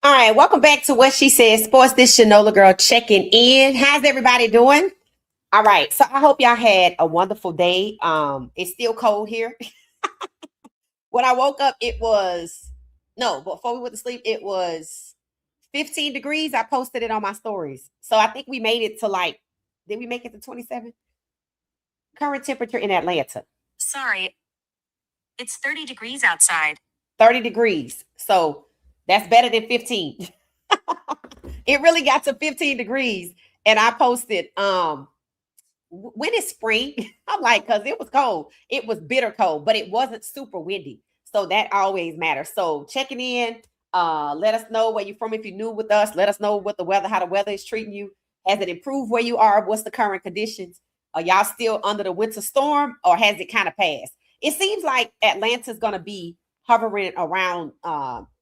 All right, welcome back to What She Said Sports. This Shanola girl checking in. How's everybody doing? All right, so I hope y'all had a wonderful day. It's still cold here. When I woke up, it was before we went to sleep, it was 15 degrees. I posted it on my stories. So I think we made it to did we make it to 27? Current temperature in Atlanta. Sorry, it's 30 degrees outside. 30 degrees. So that's better than 15. It really got to 15 degrees. And I posted, when is spring? I'm like, because it was cold. It was bitter cold, but it wasn't super windy. So that always matters. So checking in, let us know where you're from. If you're new with us, let us know how the weather is treating you. Has it improved where you are? What's the current conditions? Are y'all still under the winter storm, or has it kind of passed? It seems like Atlanta's going to be hovering around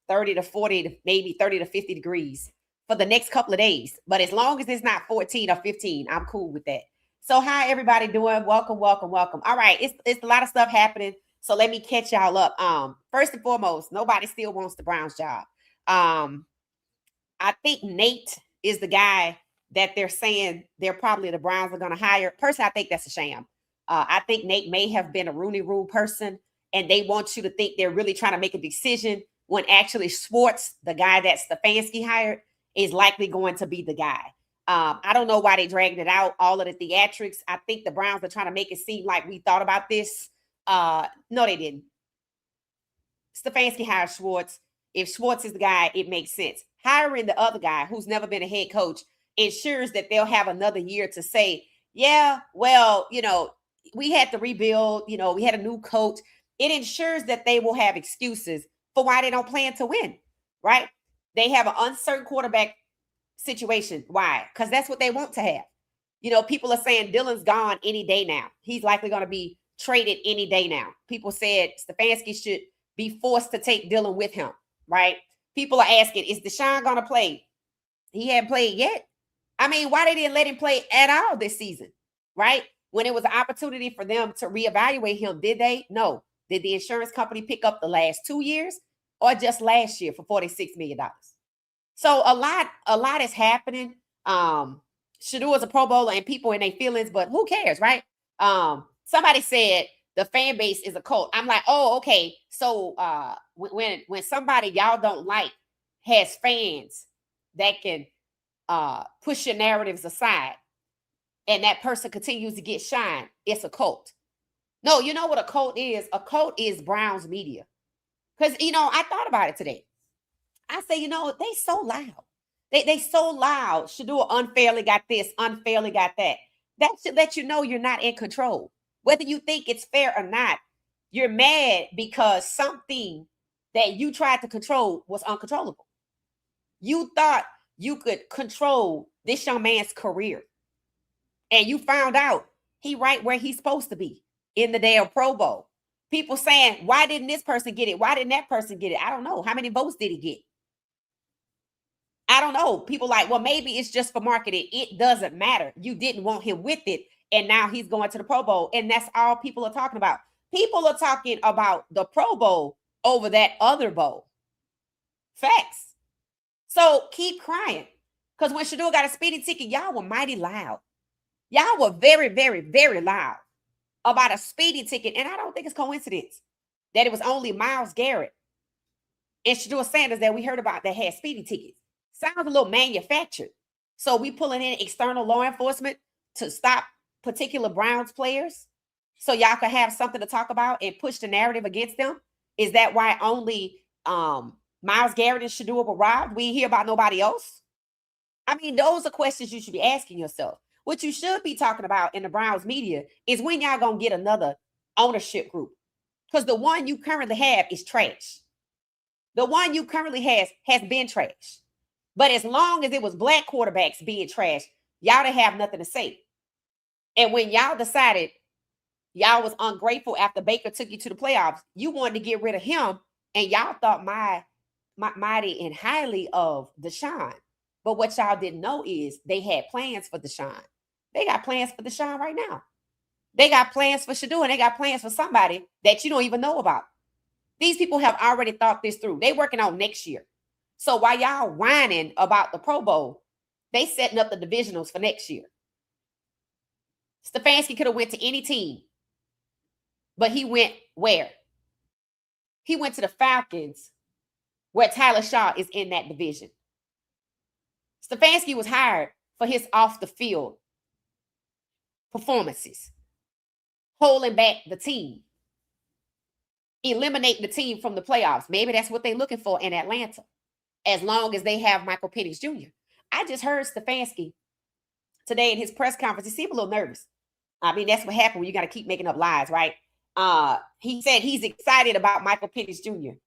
30 to 40 to maybe 30 to 50 degrees for the next couple of days. But as long as it's not 14 or 15, I'm cool with that. So how everybody doing? Welcome, welcome, welcome. All right, it's a lot of stuff happening. So let me catch y'all up. First and foremost, nobody still wants the Browns job. I think Nate is the guy that they're saying they're probably the Browns are going to hire. Personally, I think that's a sham. I think Nate may have been a Rooney Rule person, and they want you to think they're really trying to make a decision when actually Schwartz, the guy that Stefanski hired, is likely going to be the guy. I don't know why they dragged it out, all of the theatrics. I think the Browns are trying to make it seem like we thought about this. No, they didn't. Stefanski hired Schwartz. If Schwartz is the guy, it makes sense. Hiring the other guy who's never been a head coach ensures that they'll have another year to say, yeah, well, we had to rebuild, we had a new coach. It ensures that they will have excuses for why they don't plan to win, right? They have an uncertain quarterback situation. Why? Because that's what they want to have. People are saying Dylan's gone any day now. He's likely going to be traded any day now. People said Stefanski should be forced to take Dylan with him, right? People are asking, is Deshaun going to play? He hadn't played yet. I mean, why they didn't let him play at all this season, right? When it was an opportunity for them to reevaluate him, did they? No. Did the insurance company pick up the last 2 years or just last year for $46 million? So a lot is happening. Shedeur is a Pro Bowler and people in their feelings, but who cares, right? Somebody said the fan base is a cult. I'm like, oh, okay. So when somebody y'all don't like has fans that can push your narratives aside and that person continues to get shine, it's a cult. No, you know what a cult is? A cult is Browns media. Because, I thought about it today. I say, they so loud. They so loud. Shedeur unfairly got this, unfairly got that. That should let you know you're not in control. Whether you think it's fair or not, you're mad because something that you tried to control was uncontrollable. You thought you could control this young man's career. And you found out he right where he's supposed to be in the damn Pro Bowl. People saying, why didn't this person get it? Why didn't that person get it? I don't know. How many votes did he get? I don't know. People like, well, maybe it's just for marketing. It doesn't matter. You didn't want him with it. And now he's going to the Pro Bowl. And that's all people are talking about. People are talking about the Pro Bowl over that other bowl. Facts. So keep crying. Because when Shedeur got a speeding ticket, y'all were mighty loud. Y'all were very, very, very loud about a speeding ticket. And I don't think it's coincidence that it was only Myles Garrett and Shedeur Sanders that we heard about that had speeding tickets. Sounds a little manufactured. So we pulling in external law enforcement to stop particular Browns players so y'all can have something to talk about and push the narrative against them. Is that why only Myles Garrett and Shedeur were robbed? We ain't hear about nobody else. I mean, those are questions you should be asking yourself. What you should be talking about in the Browns media is when y'all gonna get another ownership group. Because the one you currently have is trash. The one you currently has been trash. But as long as it was black quarterbacks being trash, y'all didn't have nothing to say. And when y'all decided y'all was ungrateful after Baker took you to the playoffs, you wanted to get rid of him, and y'all thought mighty and highly of Deshaun. But what y'all didn't know is they had plans for Deshaun. They got plans for Deshaun right now. They got plans for Shedeur, and they got plans for somebody that you don't even know about. These people have already thought this through. They working on next year. So while y'all whining about the Pro Bowl, they setting up the divisionals for next year. Stefanski could have went to any team, but he went where? He went to the Falcons, where Tyler Shaw is in that division. Stefanski was hired for his off the field performances, holding back the team, eliminating the team from the playoffs. Maybe that's what they're looking for in Atlanta, as long as they have Michael Penix Jr. I just heard Stefanski today in his press conference. He seemed a little nervous. I mean, that's what happened when you got to keep making up lies, right? He said he's excited about Michael Penix Jr.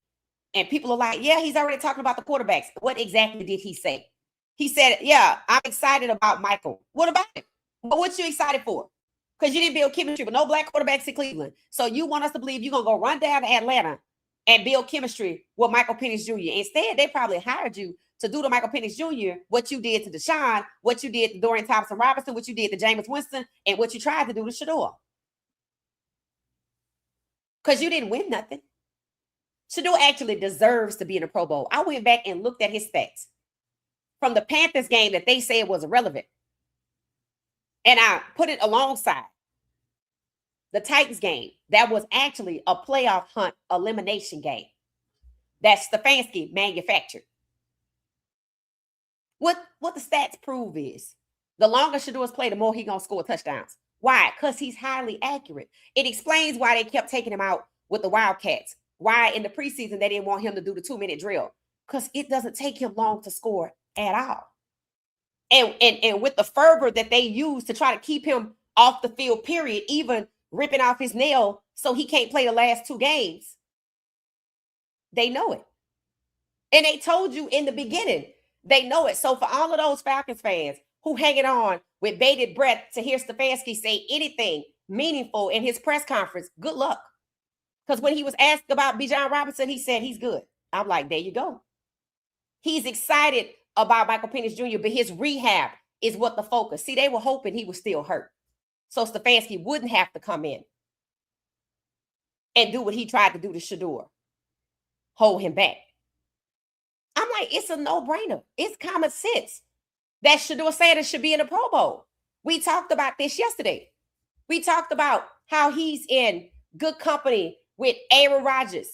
And people are like, yeah, he's already talking about the quarterbacks. What exactly did he say? He said, yeah, I'm excited about Michael. What about it? Well, what you excited for? Because you didn't build chemistry with no black quarterbacks in Cleveland. So you want us to believe you're going to go run down to Atlanta and build chemistry with Michael Penix Jr. Instead, they probably hired you to do to Michael Penix Jr. what you did to Deshaun, what you did to Dorian Thompson-Robinson, what you did to Jameis Winston, and what you tried to do to Shedeur. Because you didn't win nothing. Shedeur actually deserves to be in the Pro Bowl. I went back and looked at his stats from the Panthers game that they said was irrelevant. And I put it alongside the Titans game that was actually a playoff hunt elimination game that Stefanski manufactured. What the stats prove is the longer Shedeur's play, the more he's going to score touchdowns. Why? Because he's highly accurate. It explains why they kept taking him out with the Wildcats. Why in the preseason they didn't want him to do the 2-minute drill. Because it doesn't take him long to score at all. And with the fervor that they use to try to keep him off the field, period, even ripping off his nail so he can't play the last 2 games, they know it. And they told you in the beginning, they know it. So for all of those Falcons fans who hanging on with bated breath to hear Stefanski say anything meaningful in his press conference, good luck. Because when he was asked about Bijan Robinson, he said he's good. I'm like, there you go. He's excited about Michael Penix Jr., but his rehab is what the focus. See, they were hoping he was still hurt, so Stefanski wouldn't have to come in and do what he tried to do to Shedeur, hold him back. I'm like, it's a no-brainer. It's common sense that Shedeur Sanders should be in the Pro Bowl. We talked about this yesterday. We talked about how he's in good company with Aaron Rodgers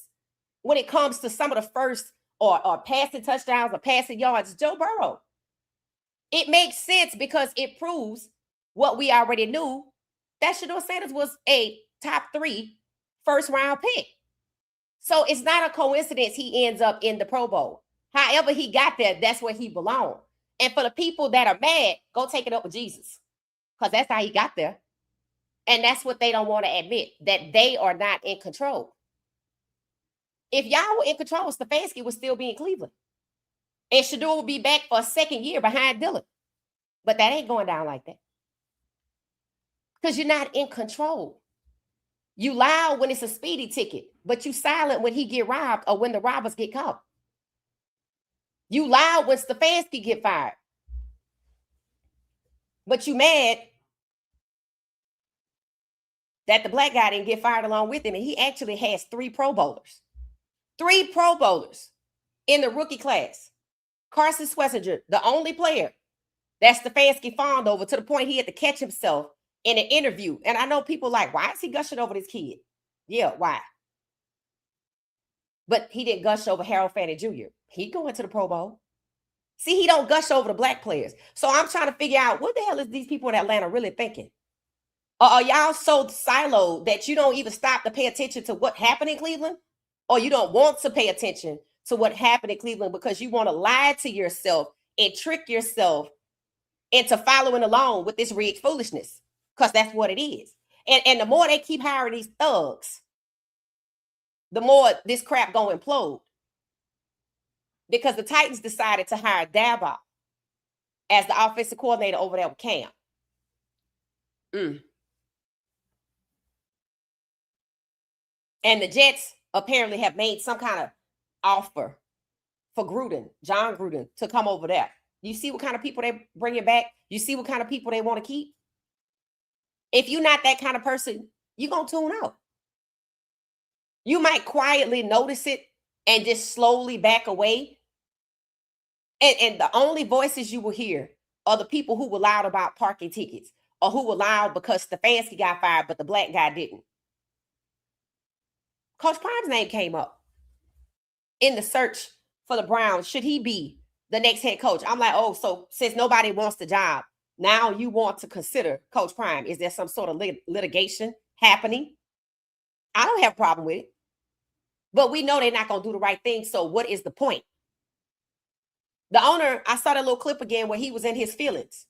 when it comes to some of the first or passing touchdowns or passing yards, Joe Burrow. It makes sense because it proves what we already knew, that Shedeur Sanders was a top 3 first-round pick. So it's not a coincidence he ends up in the Pro Bowl. However he got there, that's where he belonged. And for the people that are mad, go take it up with Jesus, because that's how he got there. And that's what they don't want to admit, that they are not in control. If y'all were in control, Stefanski would still be in Cleveland. And Shedeur will be back for a second year behind Dylan. But that ain't going down like that, because you're not in control. You loud when it's a speedy ticket, but you silent when he get robbed or when the robbers get caught. You loud when Stefanski get fired, but you mad that the black guy didn't get fired along with him. And he actually has 3 Pro Bowlers. 3 Pro Bowlers in the rookie class. Carson Schwarzenegger, the only player that Stefanski fawned over to the point he had to catch himself in an interview. And I know people like, why is he gushing over this kid? Yeah, why? But he didn't gush over Harold Fanning Jr. He going to the Pro Bowl. See, he don't gush over the black players. So I'm trying to figure out, what the hell is these people in Atlanta really thinking? Or are y'all so siloed that you don't even stop to pay attention to what happened in Cleveland? Or you don't want to pay attention to what happened in Cleveland because you want to lie to yourself and trick yourself into following along with this rigged foolishness, because that's what it is. And the more they keep hiring these thugs, the more this crap gonna implode. Because the Titans decided to hire Daboll as the offensive coordinator over there with Cam. And the Jets apparently have made some kind of offer for Gruden, John Gruden, to come over there. You see what kind of people they bringing back? You see what kind of people they want to keep? If you're not that kind of person, you're going to tune out. You might quietly notice it and just slowly back away. And the only voices you will hear are the people who were loud about parking tickets, or who were loud because Stefanski got fired, but the black guy didn't. Coach Prime's name came up in the search for the Browns. Should he be the next head coach? I'm like, oh, so since nobody wants the job, now you want to consider Coach Prime. Is there some sort of litigation happening? I don't have a problem with it. But we know they're not going to do the right thing. So what is the point? The owner, I saw that little clip again where he was in his feelings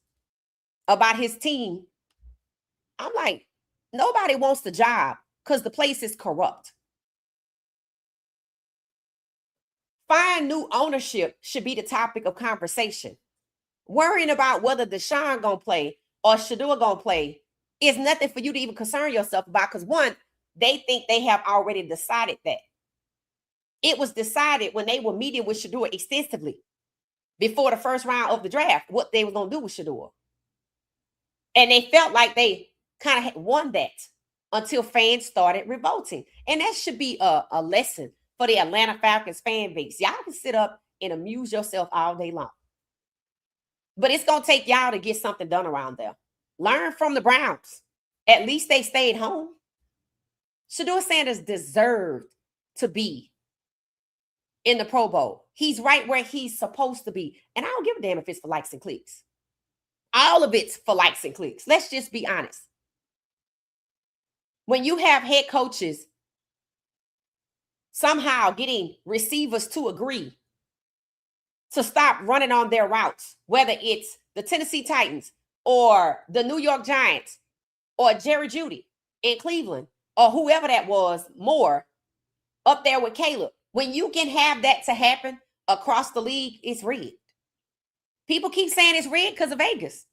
about his team. I'm like, nobody wants the job because the place is corrupt. Find new ownership should be the topic of conversation. Worrying about whether Deshaun gonna play or Shedeur gonna play is nothing for you to even concern yourself about, because one, they think they have already decided that. It was decided when they were meeting with Shedeur extensively before the first round of the draft what they were gonna do with Shedeur. And they felt like they kind of won that until fans started revolting. And that should be a lesson for the Atlanta Falcons fan base. Y'all can sit up and amuse yourself all day long, but it's going to take y'all to get something done around there. Learn from the Browns. At least they stayed home. Shedeur Sanders deserved to be in the Pro Bowl. He's right where he's supposed to be. And I don't give a damn if it's for likes and clicks. All of it's for likes and clicks. Let's just be honest. When you have head coaches somehow getting receivers to agree to stop running on their routes, whether it's the Tennessee Titans or the New York Giants or Jerry Jeudy in Cleveland or whoever that was, more up there with Caleb. When you can have that to happen across the league, it's rigged. People keep saying it's rigged because of Vegas.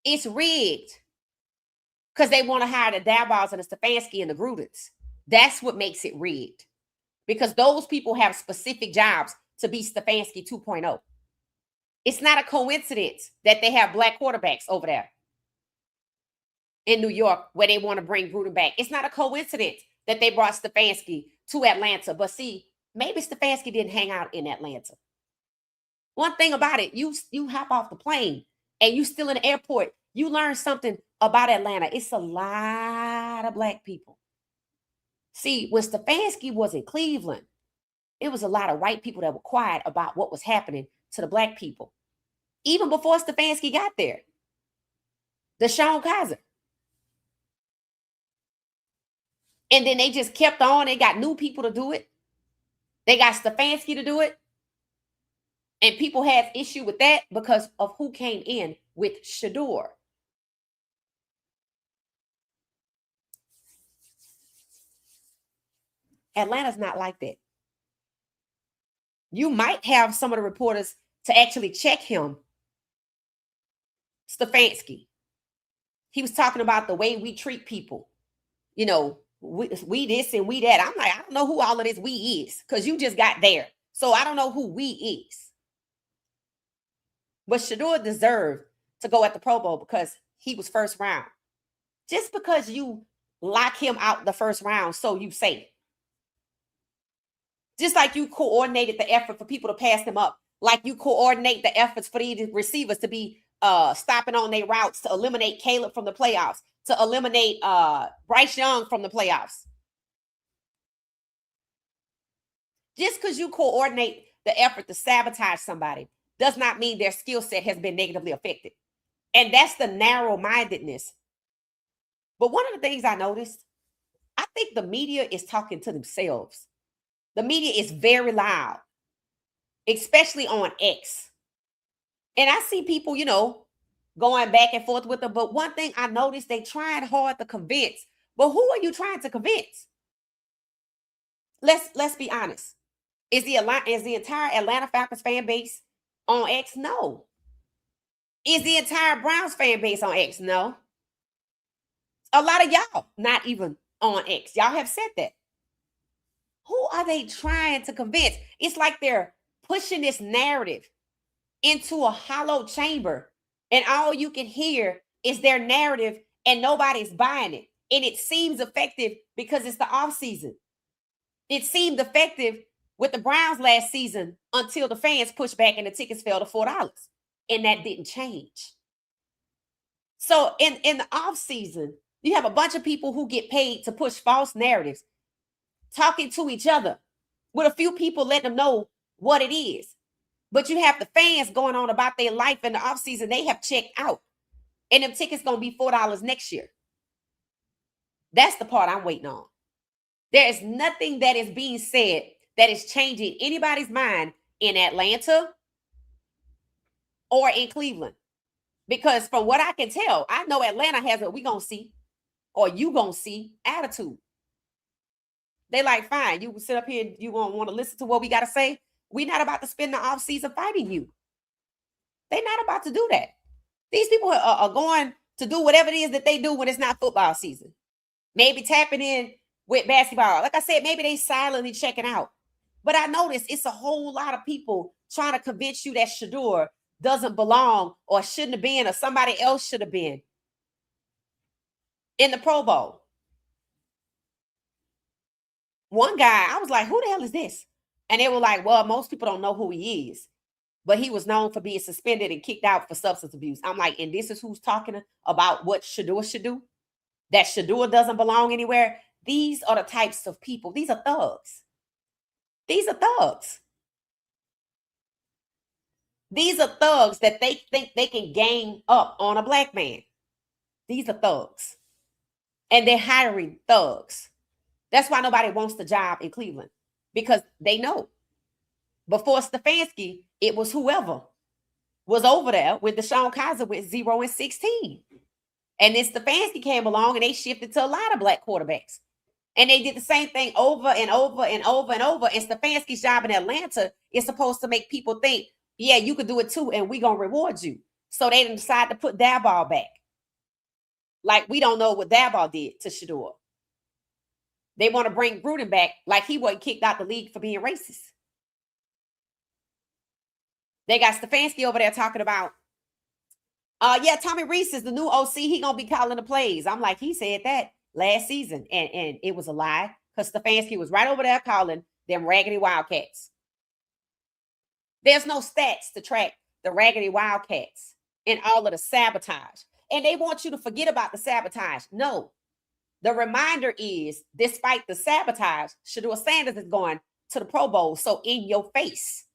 It's rigged because they want to hire the Dabolls and the Stefanski and the Grudens. That's what makes it rigged. because those people have specific jobs to be Stefanski 2.0. It's not a coincidence that they have black quarterbacks over there in New York where they want to bring Gruden back. It's not a coincidence that they brought Stefanski to Atlanta. But see, maybe Stefanski didn't hang out in Atlanta. One thing about it, you hop off the plane and you still in the airport, you learn something about Atlanta. It's a lot of black people. See, when Stefanski was in Cleveland, it was a lot of white people that were quiet about what was happening to the black people. Even before Stefanski got there. Deshaun Kaiser. And then they just kept on. They got new people to do it. They got Stefanski to do it. And people had issue with that because of who came in with Shedeur. Atlanta's not like that. You might have some of the reporters to actually check him. Stefanski. He was talking about the way we treat people. You know, we this and we that. I'm like, I don't know who all of this we is because you just got there. So I don't know who we is. But Shedeur deserved to go at the Pro Bowl because he was first round. Just because you lock him out the first round, so you say. Just like you coordinated the effort for people to pass them up, like you coordinate the efforts for these receivers to be stopping on their routes, to eliminate Caleb from the playoffs, to eliminate Bryce Young from the playoffs. Just because you coordinate the effort to sabotage somebody does not mean their skill set has been negatively affected. And that's the narrow-mindedness. But one of the things I noticed, I think the media is talking to themselves. The media is very loud, especially on X. And I see people, you know, going back and forth with them. But one thing I noticed, they tried hard to convince. But who are you trying to convince? Let's be honest. Is the entire Atlanta Falcons fan base on X? No. Is the entire Browns fan base on X? No. A lot of y'all not even on X. Y'all have said that. Who are they trying to convince? It's like they're pushing this narrative into a hollow chamber, and all you can hear is their narrative, and nobody's buying it. And it seems effective because it's the off season. It seemed effective with the Browns last season until the fans pushed back and the tickets fell to $4. And that didn't change. So in the off season, you have a bunch of people who get paid to push false narratives, talking to each other, with a few people letting them know what it is. But you have the fans going on about their life in the offseason. They have checked out. And them tickets going to be $4 next year. That's the part I'm waiting on. There is nothing that is being said that is changing anybody's mind in Atlanta or in Cleveland. Because from what I can tell, I know Atlanta has a we going to see or you going to see attitude. They like, fine, you sit up here and you won't want to listen to what we got to say. We're not about to spend the off season fighting you. They're not about to do that. These people are going to do whatever it is that they do when it's not football season. Maybe tapping in with basketball. Like I said, maybe they silently checking out. But I noticed it's a whole lot of people trying to convince you that Shedeur doesn't belong or shouldn't have been or somebody else should have been in the Pro Bowl. One guy, I was like, who the hell is this? And they were like, well, most people don't know who he is. But he was known for being suspended and kicked out for substance abuse. I'm like, and this is who's talking about what Shedeur should do? That Shedeur doesn't belong anywhere? These are the types of people. These are thugs. These are thugs. These are thugs that they think they can gang up on a black man. These are thugs. And they're hiring thugs. That's why nobody wants the job in Cleveland. Because they know. Before Stefanski, it was whoever was over there with Deshaun Kaiser with 0-16. And then Stefanski came along and they shifted to a lot of black quarterbacks. And they did the same thing over and over and over and over. And Stefanski's job in Atlanta is supposed to make people think, yeah, you could do it too, and we're going to reward you. So they decided to put Daboll back. Like we don't know what Daboll did to Shedeur. They want to bring Gruden back like he wasn't kicked out the league for being racist. They got Stefanski over there talking about, yeah, Tommy Reese is the new OC. He gonna be calling the plays. I'm like, he said that last season, and it was a lie because Stefanski was right over there calling them raggedy Wildcats. There's no stats to track the raggedy Wildcats and all of the sabotage. And they want you to forget about the sabotage. No, the reminder is, despite the sabotage, Shedeur Sanders is going to the Pro Bowl. So in your face.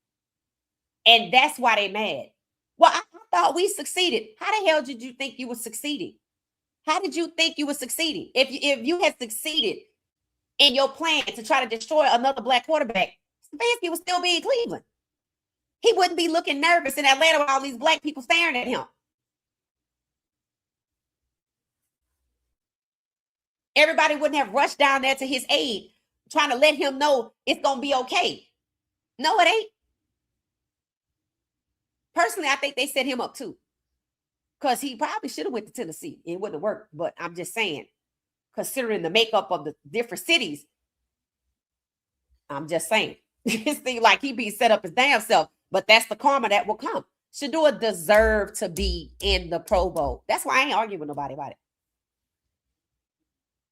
And that's why they mad. Well, I thought we succeeded. How the hell did you think you were succeeding? How did you think you were succeeding? If you had succeeded in your plan to try to destroy another black quarterback, Stefanski would still be in Cleveland. He wouldn't be looking nervous in Atlanta with all these black people staring at him. Everybody wouldn't have rushed down there to his aid, trying to let him know it's going to be okay. No, it ain't. Personally, I think they set him up too, because he probably should have went to Tennessee. It wouldn't have worked, but I'm just saying, considering the makeup of the different cities, I'm just saying. It seems like he be set up his damn self, but that's the karma that will come. Shedeur deserved to be in the Pro Bowl. That's why I ain't arguing with nobody about it.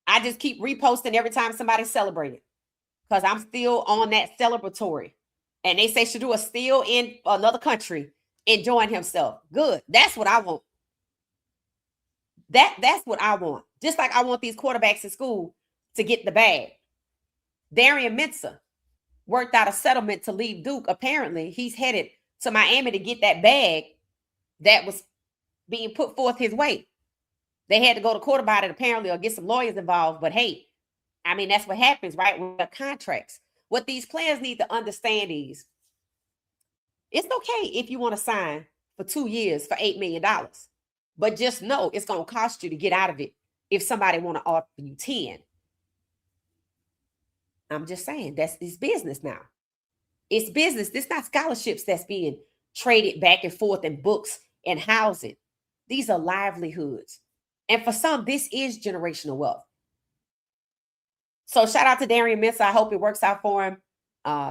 I just keep reposting every time somebody celebrated, because I'm still on that celebratory. And they say Shedeur is still in another country enjoying himself. Good. That's what I want. That's what I want. Just like I want these quarterbacks in school to get the bag. Darian Mensah worked out a settlement to leave Duke. Apparently, he's headed to Miami to get that bag that was being put forth his way. They had to go to court about it, apparently, or get some lawyers involved. But hey, I mean, that's what happens, right? With the contracts. What these players need to understand is, it's okay if you want to sign for 2 years for $8 million. But just know it's going to cost you to get out of it if somebody want to offer you 10. I'm just saying, it's business now. It's business. This not scholarships that's being traded back and forth in books and housing. These are livelihoods. And for some, this is generational wealth. So shout out to Darian Mensah. I hope it works out for him.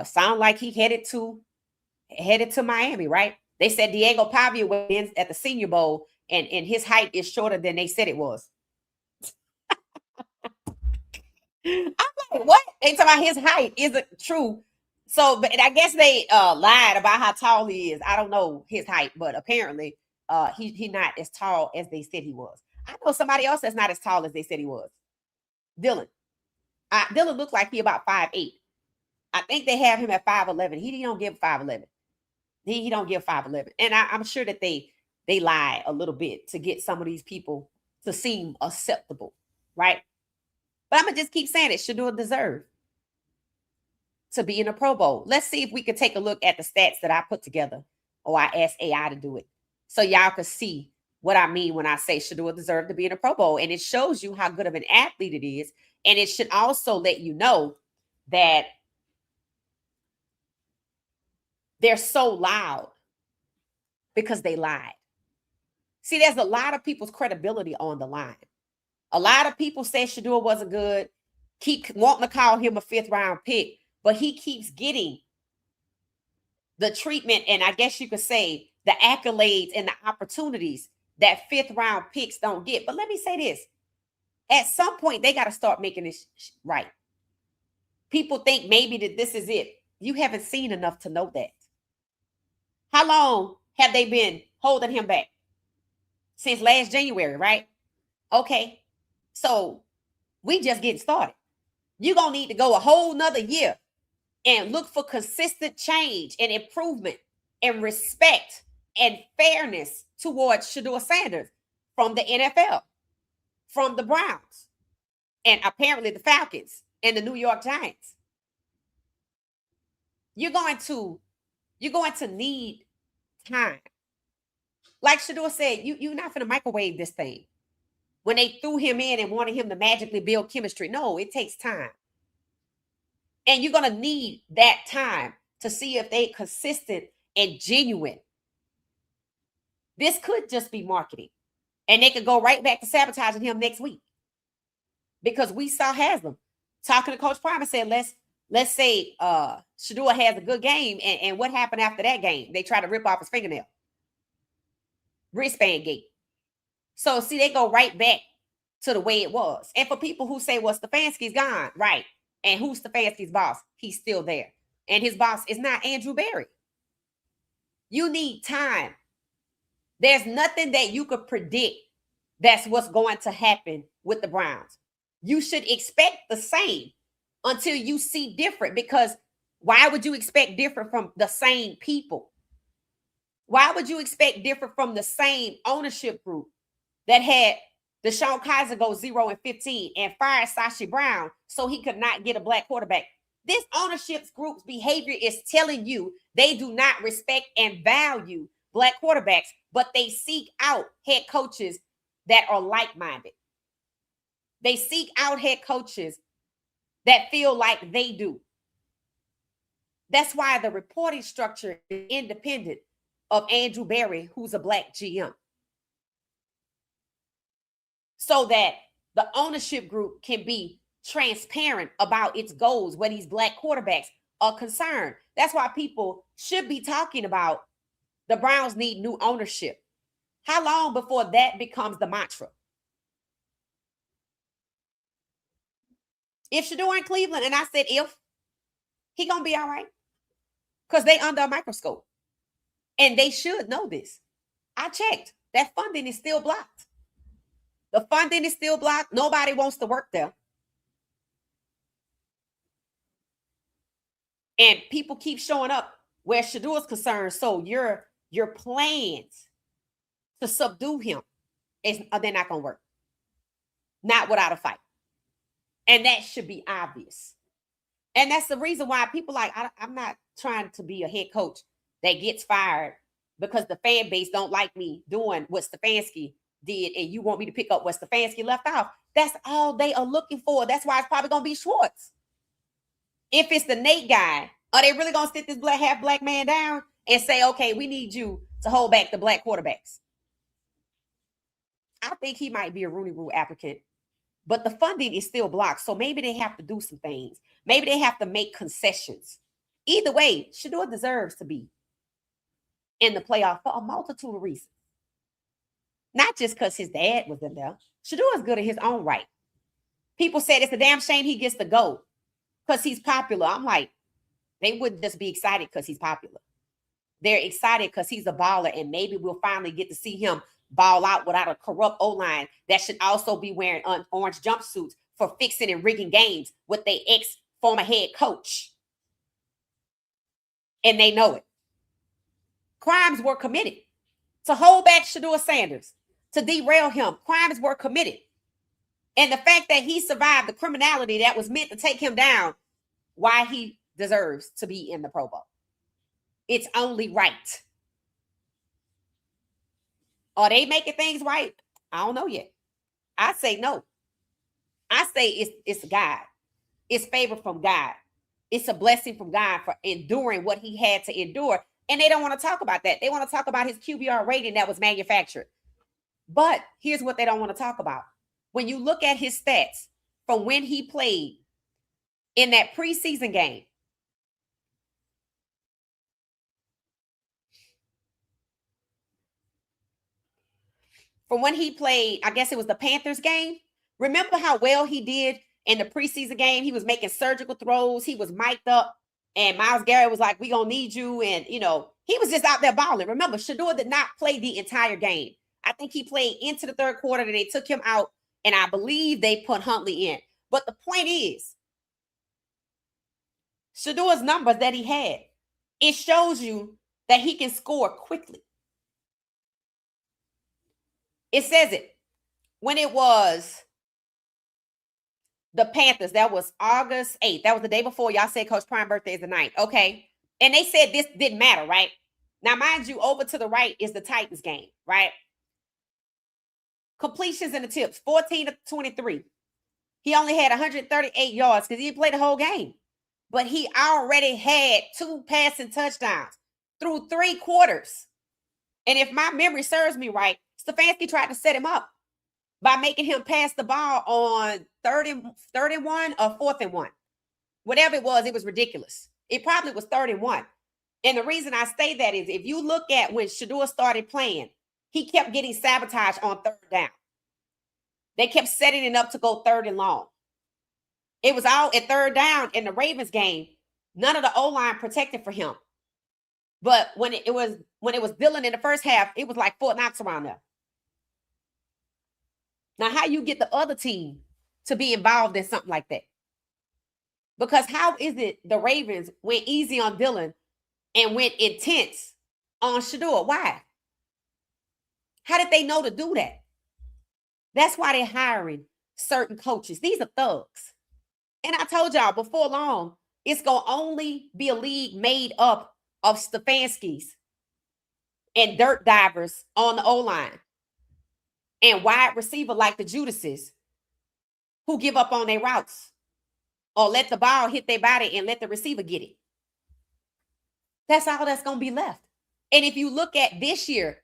Sound like he headed to Miami, right? They said Diego Pavia wins at the Senior Bowl, and his height is shorter than they said it was. I'm like, what? They talking about his height isn't true. So, but I guess they lied about how tall he is. I don't know his height, but apparently he not as tall as they said he was. I know somebody else that's not as tall as they said he was. Dylan. Dylan looks like he about 5'8". I think they have him at 5'11". He don't give 5'11". He don't give 5'11". And I'm sure that they lie a little bit to get some of these people to seem acceptable, right? But I'm going to just keep saying it. Shedeur deserve to be in a Pro Bowl. Let's see if we can take a look at the stats that I put together, or I asked AI to do it, so y'all can see what I mean when I say Shedeur deserve to be in a Pro Bowl. And it shows you how good of an athlete it is. And it should also let you know that they're so loud because they lied. See, there's a lot of people's credibility on the line. A lot of people say Shedeur wasn't good, keep wanting to call him a 5th round pick, but he keeps getting the treatment, and I guess you could say the accolades and the opportunities that 5th round picks don't get. But let me say this. At some point, they got to start making this right. People think maybe that this is it. You haven't seen enough to know that. How long have they been holding him back? Since last January, right? Okay. So we just getting started. You're going to need to go a whole nother year and look for consistent change and improvement and respect and fairness towards Shedeur Sanders from the NFL, from the Browns, and apparently the Falcons and the New York Giants. You're going to need time. Like Shedeur said, you're not going to microwave this thing. When they threw him in and wanted him to magically build chemistry, no, it takes time. And you're going to need that time to see if they're consistent and genuine. This could just be marketing. And they could go right back to sabotaging him next week. Because we saw Haslam talking to Coach Prime and said, let's say Shedeur has a good game, and what happened after that game? They try to rip off his fingernail. Wristband gate. So see, they go right back to the way it was. And for people who say, well, Stefanski's gone, right? And who's Stefanski's boss? He's still there. And his boss is not Andrew Berry. You need time. There's nothing that you could predict that's what's going to happen with the Browns. You should expect the same until you see different, because why would you expect different from the same people? Why would you expect different from the same ownership group that had Deshaun Kaiser go 0-15 and fired Sashi Brown so he could not get a black quarterback? This ownership group's behavior is telling you they do not respect and value black quarterbacks, but they seek out head coaches that are like-minded. They seek out head coaches that feel like they do. That's why the reporting structure is independent of Andrew Berry, who's a black GM. So that the ownership group can be transparent about its goals when these black quarterbacks are concerned. That's why people should be talking about the Browns need new ownership. How long before that becomes the mantra? If Shedeur in Cleveland, and I said if, he gonna be all right, because they under a microscope. And they should know this. I checked. That funding is still blocked. The funding is still blocked. Nobody wants to work there. And people keep showing up where Shedeur is concerned. So your plans to subdue him they're not gonna work. Not without a fight. And that should be obvious. And that's the reason why people like, I'm not trying to be a head coach that gets fired because the fan base don't like me doing what Stefanski did, and you want me to pick up what Stefanski left off. That's all they are looking for. That's why it's probably going to be Schwartz. If it's the Nate guy, are they really going to sit this half black man down and say, okay, we need you to hold back the black quarterbacks? I think he might be a Rooney Rule applicant, but the funding is still blocked. So maybe they have to do some things. Maybe they have to make concessions. Either way, Shedeur deserves to be in the playoff for a multitude of reasons. Not just because his dad was in there. Shedeur is good in his own right. People said it's a damn shame he gets to go because he's popular. I'm like, they wouldn't just be excited because he's popular. They're excited because he's a baller, and maybe we'll finally get to see him ball out without a corrupt O-line that should also be wearing orange jumpsuits for fixing and rigging games with their ex-former head coach. And they know it. Crimes were committed to hold back Shedeur Sanders, to derail him. Crimes were committed. And the fact that he survived the criminality that was meant to take him down, why he deserves to be in the Pro Bowl. It's only right. Are they making things right? I don't know yet. I say no. I say it's God. It's favor from God. It's a blessing from God for enduring what he had to endure. And they don't want to talk about that. They want to talk about his QBR rating that was manufactured. But here's what they don't want to talk about. When you look at his stats from when he played in that preseason game, from when he played, I guess it was the Panthers game. Remember how well he did in the preseason game? He was making surgical throws. He was mic'd up. And Myles Garrett was like, we going to need you. And, he was just out there balling. Remember, Shedeur did not play the entire game. I think he played into the third quarter, and they took him out. And I believe they put Huntley in. But the point is, Shedeur's numbers that he had, it shows you that he can score quickly. It says it. When it was the Panthers, that was August 8th. That was the day before. Y'all said Coach Prime birthday is the 9th. Okay. And they said this didn't matter, right? Now, mind you, over to the right is the Titans game, right? Completions and attempts, 14 to 23. He only had 138 yards because he didn't play the whole game. But he already had 2 passing touchdowns through 3 quarters. And if my memory serves me right, Stefanski tried to set him up. by making him pass the ball on third and 1 or 4th and 1. Whatever it was ridiculous. It probably was 3rd and 1. And the reason I say that is if you look at when Shedeur started playing, he kept getting sabotaged on 3rd down. They kept setting it up to go 3rd and long. It was all at 3rd down in the Ravens game. None of the O-line protected for him. But when it was Dillon in the first half, it was like Fort Knox around there. Now, how you get the other team to be involved in something like that? Because how is it the Ravens went easy on Dillon and went intense on Shedeur? Why? How did they know to do that? That's why they're hiring certain coaches. These are thugs. And I told y'all before long, it's going to only be a league made up of Stefanskis and dirt divers on the O-line and wide receiver like the Judases who give up on their routes or let the ball hit their body and let the receiver get it. That's all that's going to be left. And if you look at this year,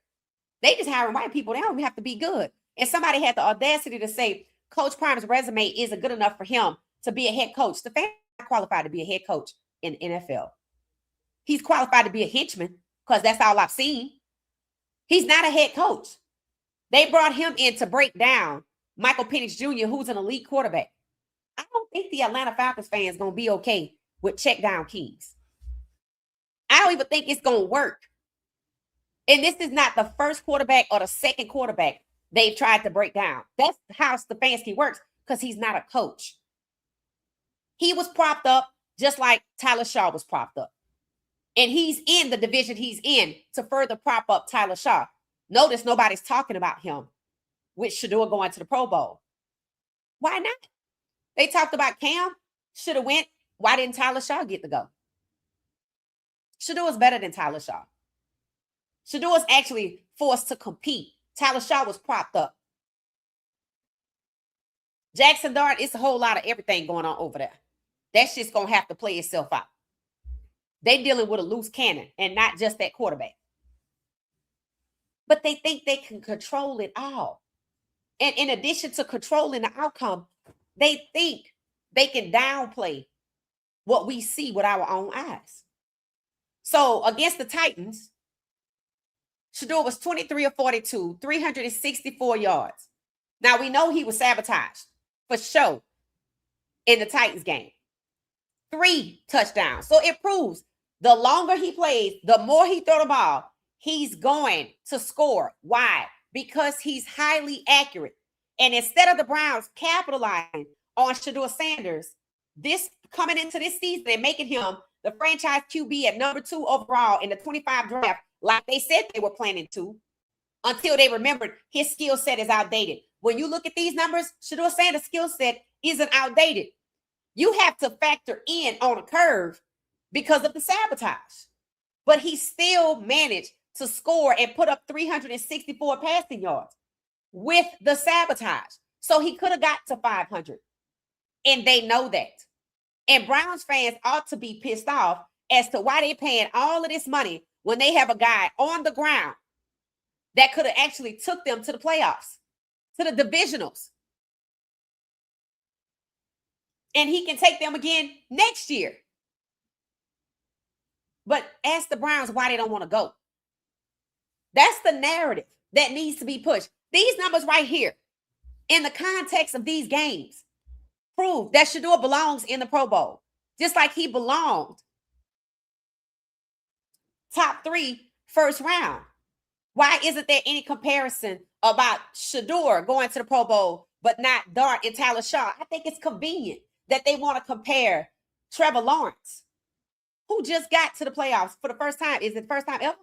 they just hiring white people. They don't even have to be good. And somebody had the audacity to say Coach Prime's resume isn't good enough for him to be a head coach. Stefanski's not qualified to be a head coach in the NFL. He's qualified to be a henchman because that's all I've seen. He's not a head coach. They brought him in to break down Michael Penix Jr., who's an elite quarterback. I don't think the Atlanta Falcons fans going to be okay with check down keys. I don't even think it's going to work. And this is not the first quarterback or the second quarterback they've tried to break down. That's how Stefanski works because he's not a coach. He was propped up just like Tyler Shaw was propped up. And he's in the division he's in to further prop up Tyler Shaw. Notice nobody's talking about him with Shedeur going to the Pro Bowl. Why not? They talked about Cam. Should have went. Why didn't Tyler Shaw get to go? Shedeur is better than Tyler Shaw. Shedeur is actually forced to compete. Tyler Shaw was propped up. Jackson Dart, it's a whole lot of everything going on over there. That's just going to have to play itself out. They're dealing with a loose cannon and not just that quarterback. But they think they can control it all. And in addition to controlling the outcome, they think they can downplay what we see with our own eyes. So against the Titans, Shedeur was 23 of 42, 364 yards. Now we know he was sabotaged for sure in the Titans game. 3 touchdowns. So it proves the longer he plays, the more he throw the ball, he's going to score. Why? Because he's highly accurate. And instead of the Browns capitalizing on Shedeur Sanders, this coming into this season and making him the franchise QB at number 2 overall in the 25 draft, like they said they were planning to, until they remembered his skill set is outdated. When you look at these numbers, Shedeur Sanders' skill set isn't outdated. You have to factor in on a curve because of the sabotage. But he still managed to score and put up 364 passing yards with the sabotage. So he could have got to 500. And they know that. And Browns fans ought to be pissed off as to why they're paying all of this money when they have a guy on the ground that could have actually took them to the playoffs, to the divisionals. And he can take them again next year. But ask the Browns why they don't want to go. That's the narrative that needs to be pushed. These numbers right here, in the context of these games, prove that Shedeur belongs in the Pro Bowl, just like he belonged top 3 first round. Why isn't there any comparison about Shedeur going to the Pro Bowl, but not Dart and Tyler Shaw? I think it's convenient that they want to compare Trevor Lawrence, who just got to the playoffs for the first time. Is it the first time ever?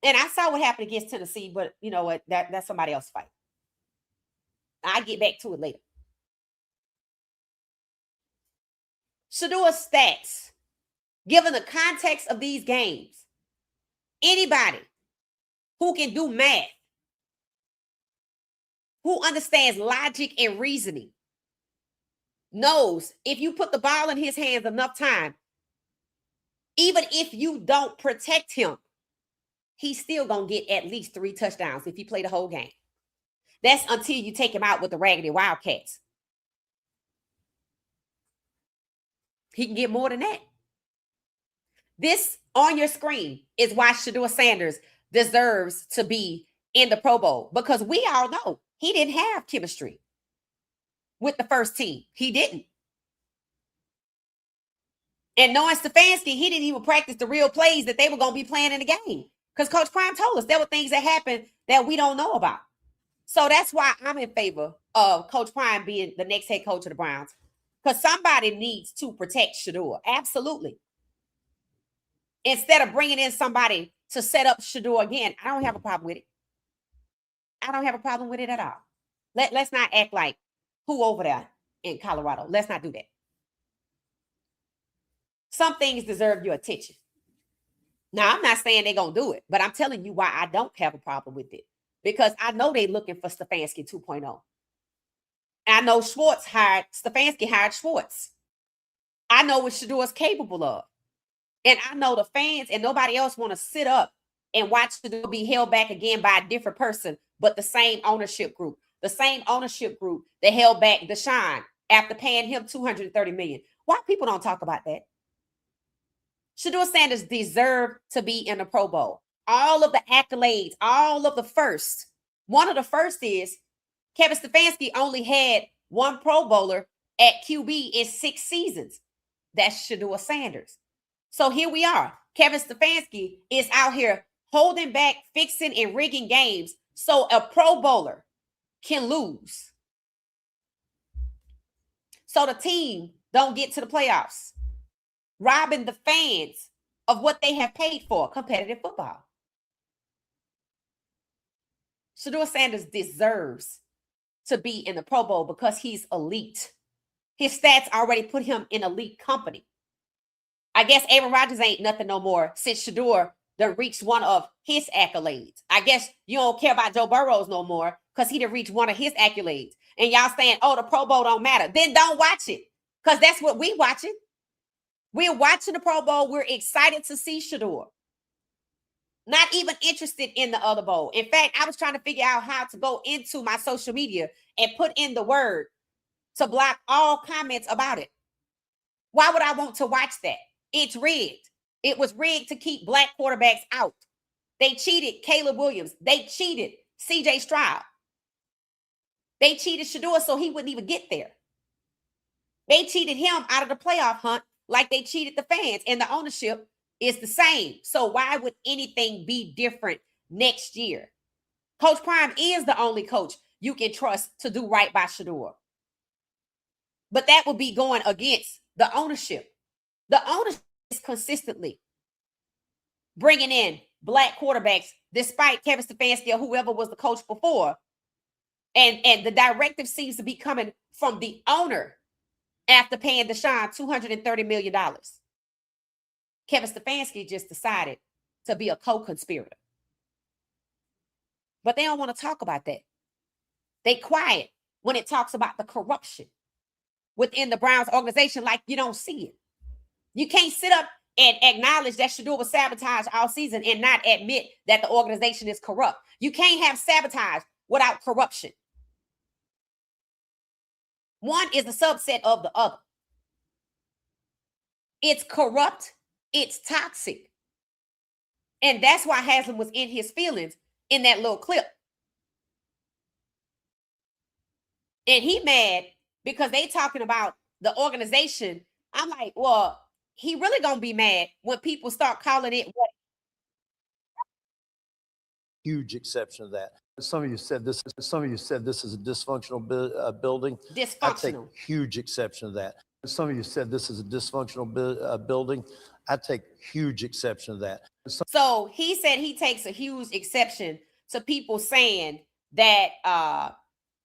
And I saw what happened against Tennessee, but you know what? That's somebody else's fight. I'll get back to it later. Shedeur's stats, given the context of these games, anybody who can do math, who understands logic and reasoning, knows if you put the ball in his hands enough time, even if you don't protect him, he's still going to get at least 3 touchdowns if you play the whole game. That's until you take him out with the Raggedy Wildcats. He can get more than that. This on your screen is why Shedeur Sanders deserves to be in the Pro Bowl, because we all know he didn't have chemistry with the first team. He didn't. And knowing Stefanski, he didn't even practice the real plays that they were going to be playing in the game, because Coach Prime told us there were things that happened that we don't know about. So that's why I'm in favor of Coach Prime being the next head coach of the Browns, because somebody needs to protect Shedeur. Absolutely. Instead of bringing in somebody to set up Shedeur again, I don't have a problem with it. I don't have a problem with it at all. Let's not act like who over there in Colorado. Let's not do that. Some things deserve your attention. Now, I'm not saying they're going to do it, but I'm telling you why I don't have a problem with it. Because I know they're looking for Stefanski 2.0. I know Stefanski hired Schwartz. I know what Shedeur is capable of. And I know the fans and nobody else want to sit up and watch Shedeur be held back again by a different person, but the same ownership group. The same ownership group that held back Deshaun after paying him $230 million. Why people don't talk about that? Shedeur Sanders deserved to be in the Pro Bowl. All of the accolades, all of the first. One of the first is Kevin Stefanski only had one Pro Bowler at QB in 6 seasons. That's Shedeur Sanders. So here we are. Kevin Stefanski is out here holding back, fixing, and rigging games so a Pro Bowler can lose. So the team don't get to the playoffs, robbing the fans of what they have paid for, competitive football. Shedeur Sanders deserves to be in the Pro Bowl because he's elite. His stats already put him in elite company. I guess Aaron Rodgers ain't nothing no more since Shedeur done reached one of his accolades. I guess you don't care about Joe Burrows no more because he done reached one of his accolades. And y'all saying, oh, the Pro Bowl don't matter. Then don't watch it, because that's what we watching. We're watching the Pro Bowl. We're excited to see Shedeur. Not even interested in the other bowl. In fact, I was trying to figure out how to go into my social media and put in the word to block all comments about it. Why would I want to watch that? It's rigged. It was rigged to keep black quarterbacks out. They cheated Caleb Williams. They cheated CJ Stroud. They cheated Shedeur so he wouldn't even get there. They cheated him out of the playoff hunt like they cheated the fans, and the ownership is the same. So why would anything be different next year? Coach Prime is the only coach you can trust to do right by Shedeur. But that would be going against the ownership. The ownership is consistently bringing in black quarterbacks despite Kevin Stefanski or whoever was the coach before. And the directive seems to be coming from the owner after paying Deshaun $230 million. Kevin Stefanski just decided to be a co-conspirator. But they don't want to talk about that. They quiet when it talks about the corruption within the Browns organization, like you don't see it. You can't sit up and acknowledge that Shedeur was sabotaged all season and not admit that the organization is corrupt. You can't have sabotage without corruption. One is a subset of the other. It's corrupt. It's toxic. And that's why Haslam was in his feelings in that little clip. And he mad because they talking about the organization. I'm like, well, he really gonna be mad when people start calling it what? Huge exception to that. Some of you said this is a dysfunctional building. Dysfunctional. I take huge exception to that. Some of you said this is a dysfunctional building. I take huge exception to that. So he said he takes a huge exception to people saying that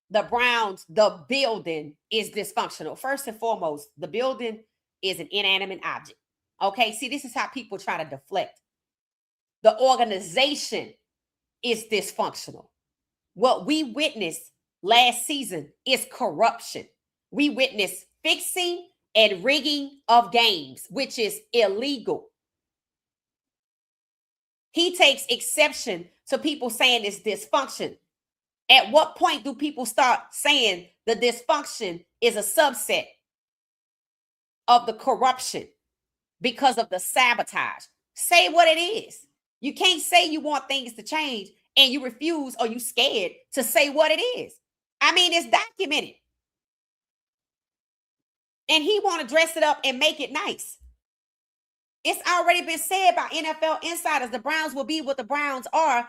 the Browns, the building is dysfunctional. First and foremost, the building is an inanimate object. Okay, see, this is how people try to deflect. The organization is dysfunctional. What we witnessed last season is corruption. We witnessed fixing and rigging of games, which is illegal. He takes exception to people saying it's dysfunction. At what point do people start saying the dysfunction is a subset of the corruption because of the sabotage? Say what it is. You can't say you want things to change and you refuse or you scared to say what it is. I mean, it's documented. And he want to dress it up and make it nice. It's already been said by NFL insiders. The Browns will be what the Browns are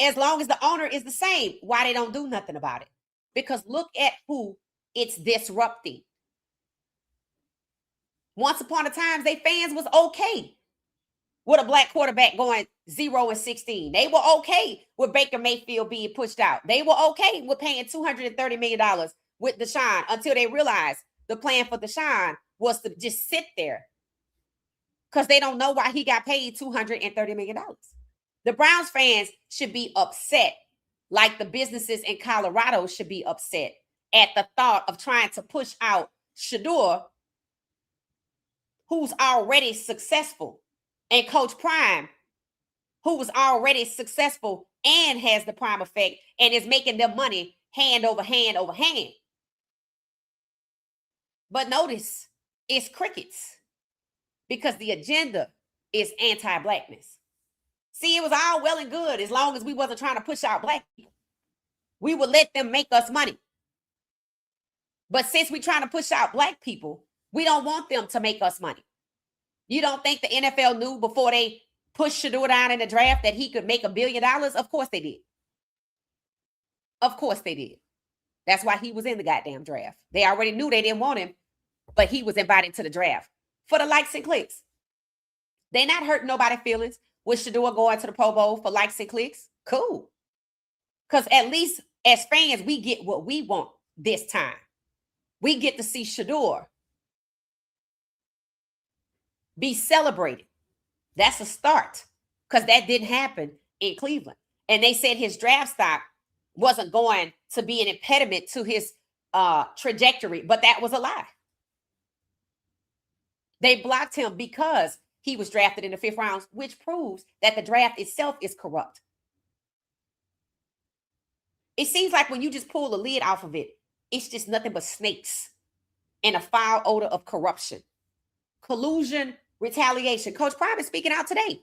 as long as the owner is the same. Why they don't do nothing about it? Because look at who it's disrupting. Once upon a time, they fans was okay with a black quarterback going 0-16. They were okay with Baker Mayfield being pushed out. They were okay with paying $230 million with Deshaun until they realized the plan for Deshaun was to just sit there because they don't know why he got paid $230 million. The Browns fans should be upset, like the businesses in Colorado should be upset at the thought of trying to push out Shedeur, who's already successful, and Coach Prime, who was already successful and has the prime effect and is making them money hand over hand over hand. But notice, it's crickets because the agenda is anti-blackness. See, it was all well and good as long as we wasn't trying to push out black people. We would let them make us money. But since we're trying to push out black people, we don't want them to make us money. You don't think the NFL knew before they pushed Shedeur down in the draft that he could make $1 billion? Of course they did. Of course they did. That's why he was in the goddamn draft. They already knew they didn't want him, but he was invited to the draft for the likes and clicks. They not hurting nobody's feelings with Shedeur going to the Pro Bowl for likes and clicks. Cool. Because at least as fans, we get what we want this time. We get to see Shedeur be celebrated. That's a start because that didn't happen in Cleveland. And they said his draft stock wasn't going to be an impediment to his trajectory, but that was a lie. They blocked him because he was drafted in the 5th round, which proves that the draft itself is corrupt. It seems like when you just pull the lid off of it, it's just nothing but snakes and a foul odor of corruption, collusion, retaliation. Coach Prime is speaking out today.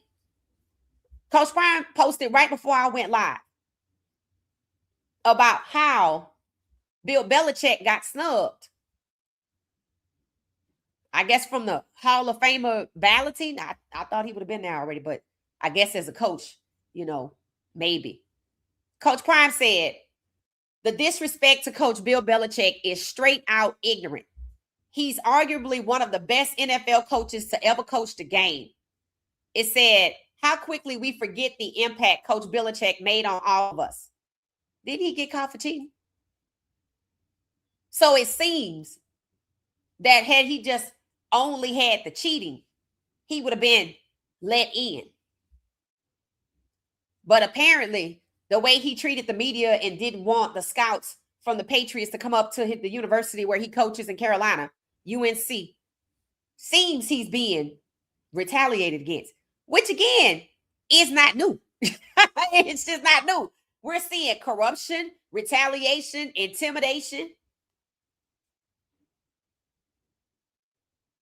Coach Prime posted right before I went live about how Bill Belichick got snubbed. I guess from the Hall of Famer balloting. I thought he would have been there already, but I guess as a coach, maybe. Coach Prime said, the disrespect to Coach Bill Belichick is straight out ignorant. He's arguably one of the best NFL coaches to ever coach the game. It said, how quickly we forget the impact Coach Belichick made on all of us. Did he get caught for cheating? So it seems that had he just only had the cheating, he would have been let in. But apparently, the way he treated the media and didn't want the scouts from the Patriots to come up to the university where he coaches in Carolina, UNC, seems he's being retaliated against, which again is not new. It's just not new. We're seeing corruption, retaliation, intimidation.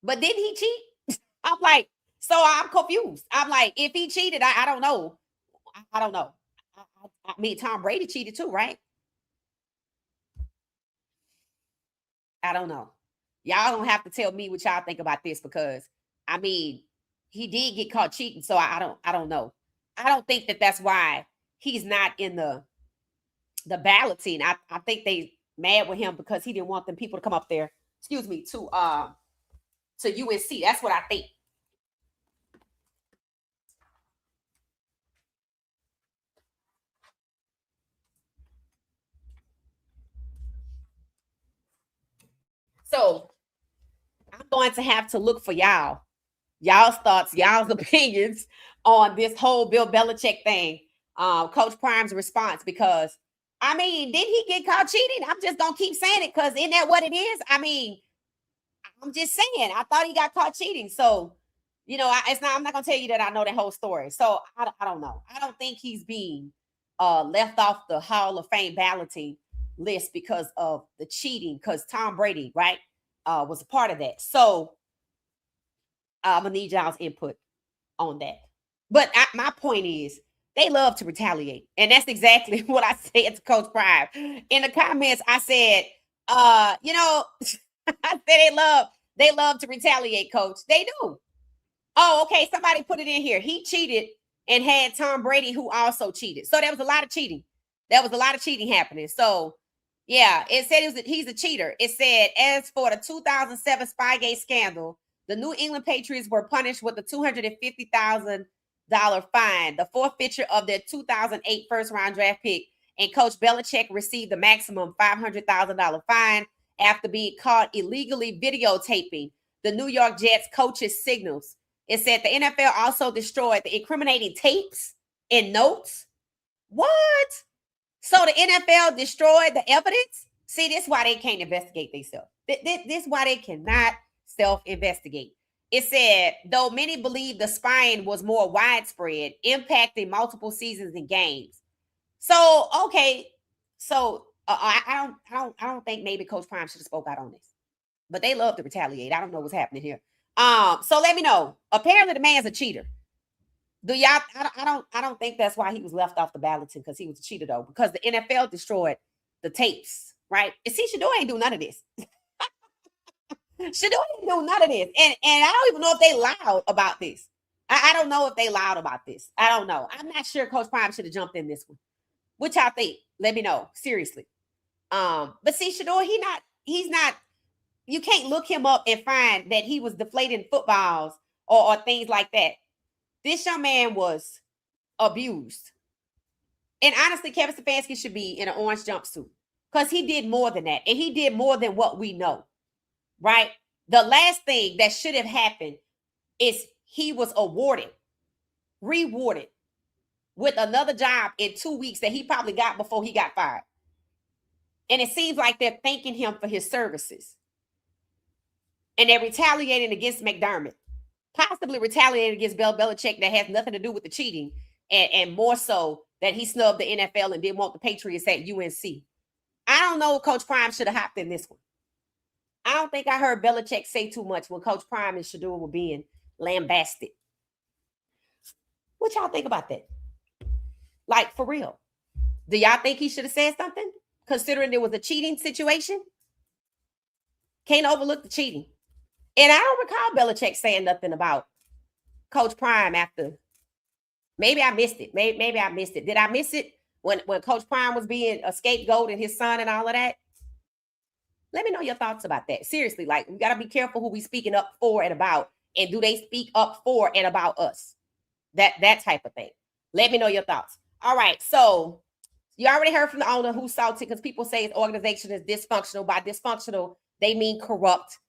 But didn't he cheat? I'm like, so I'm confused. I'm like, if he cheated, I don't know. I don't know. I mean, Tom Brady cheated too, right? I don't know. Y'all don't have to tell me what y'all think about this because, I mean, he did get caught cheating, so I don't know. I don't think that that's why he's not in the balloting. I think they mad with him because he didn't want them people to come up there. Excuse me, to UNC. That's what I think. So I'm going to have to look for y'all's thoughts, y'all's opinions on this whole Bill Belichick thing. Coach Prime's response, because I mean, did he get caught cheating? I'm just gonna keep saying it because isn't that what it is? I mean, I'm just saying. I thought he got caught cheating, so I'm not gonna tell you that I know that whole story. So I don't know. I don't think he's being left off the Hall of Fame balloting list because of the cheating, because Tom Brady, right, was a part of that. So I'm gonna need y'all's input on that. But my point is, they love to retaliate, and that's exactly what I said to Coach Prime in the comments. I said, you know, I said they love to retaliate, Coach. They do. Oh, okay. Somebody put it in here. He cheated and had Tom Brady, who also cheated. So there was a lot of cheating. There was a lot of cheating happening. So yeah, it said he's a cheater. It said, as for the 2007 Spygate scandal, the New England Patriots were punished with a $250,000 fine, the forfeiture of their 2008 first-round draft pick, and Coach Belichick received the maximum $500,000 fine after being caught illegally videotaping the New York Jets coach's signals. It said the NFL also destroyed the incriminating tapes and notes. What? So the NFL destroyed the evidence? See, this is why they can't investigate themselves. This is why they cannot self-investigate. It said, though many believe the spying was more widespread, impacting multiple seasons and games. So, okay. So I don't think maybe Coach Prime should have spoke out on this. But they love to retaliate. I don't know what's happening here. So let me know. Apparently the man's a cheater. Do y'all? I don't think that's why he was left off the balloting, because he was a cheater, though, because the NFL destroyed the tapes, right? And see, Shedeur ain't do none of this. Shedeur didn't do none of this. And I don't even know if they lied about this. I don't know if they lied about this. I don't know. I'm not sure Coach Prime should have jumped in this one. What y'all think? Let me know. Seriously. But see, Shedeur, he's not, you can't look him up and find that he was deflating footballs or things like that. This young man was abused. And honestly, Kevin Stefanski should be in an orange jumpsuit, because he did more than that. And he did more than what we know, right? The last thing that should have happened is he was rewarded with another job in 2 weeks that he probably got before he got fired. And it seems like they're thanking him for his services. And they're retaliating against McDermott, possibly retaliating against Bill Belichick, that has nothing to do with the cheating, and more so that he snubbed the NFL and didn't want the Patriots at UNC. I don't know if Coach Prime should have hopped in this one. I don't think I heard Belichick say too much when Coach Prime and Shedeur were being lambasted. What y'all think about that? Like, for real. Do y'all think he should have said something, considering there was a cheating situation? Can't overlook the cheating. And I don't recall Belichick saying nothing about Coach Prime after. Maybe I missed it. Maybe I missed it. Did I miss it when Coach Prime was being a scapegoat and his son and all of that? Let me know your thoughts about that. Seriously, like, we got to be careful who we speaking up for and about. And do they speak up for and about us? That type of thing. Let me know your thoughts. All right. So you already heard from the owner who's salty because people say his organization is dysfunctional. By dysfunctional, they mean corrupt.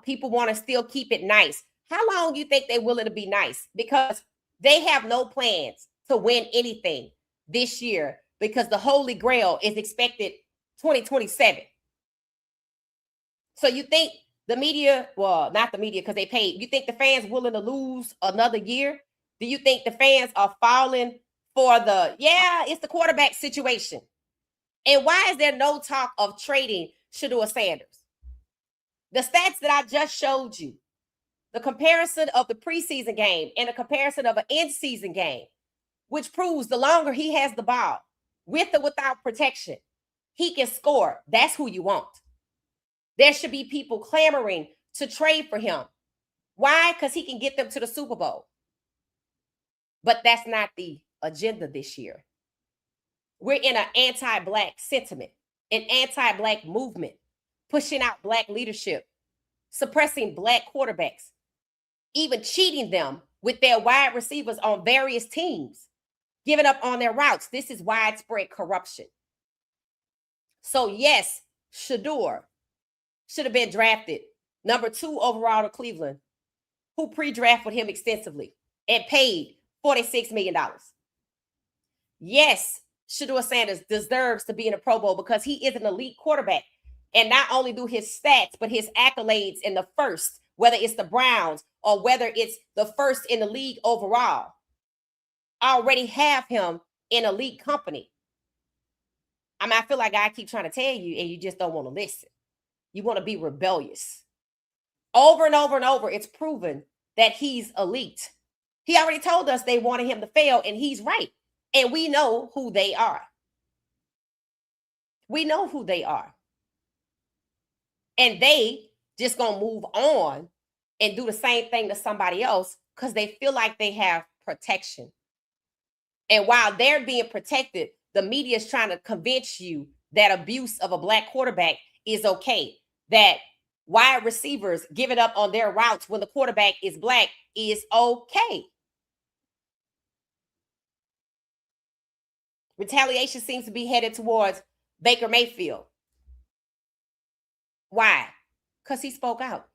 People want to still keep it nice. How long do you think they're willing to be nice? Because they have no plans to win anything this year, because the Holy Grail is expected 2027. So you think the media, well, not the media because they paid, you think the fans willing to lose another year? Do you think the fans are falling for it's the quarterback situation? And why is there no talk of trading Shedeur Sanders? The stats that I just showed you, the comparison of the preseason game and the comparison of an in-season game, which proves the longer he has the ball, with or without protection, he can score. That's who you want. There should be people clamoring to trade for him. Why? Because he can get them to the Super Bowl. But that's not the agenda this year. We're in an anti-Black sentiment, an anti-Black movement, pushing out Black leadership, suppressing Black quarterbacks, even cheating them with their wide receivers on various teams, giving up on their routes. This is widespread corruption. So yes, Shedeur should have been drafted number 2 overall to Cleveland, who pre-drafted him extensively and paid $46 million. Yes, Shedeur Sanders deserves to be in a Pro Bowl because he is an elite quarterback. And not only do his stats, but his accolades in the first, whether it's the Browns or whether it's the first in the league overall, already have him in elite company. I mean, I feel like I keep trying to tell you and you just don't want to listen. You want to be rebellious. Over and over and over, it's proven that he's elite. He already told us they wanted him to fail, and he's right. And we know who they are. We know who they are. And they just going to move on and do the same thing to somebody else because they feel like they have protection. And while they're being protected, the media is trying to convince you that abuse of a black quarterback is okay, that wide receivers giving up on their routes when the quarterback is black is okay. Retaliation seems to be headed towards Baker Mayfield. Why? Because he spoke out.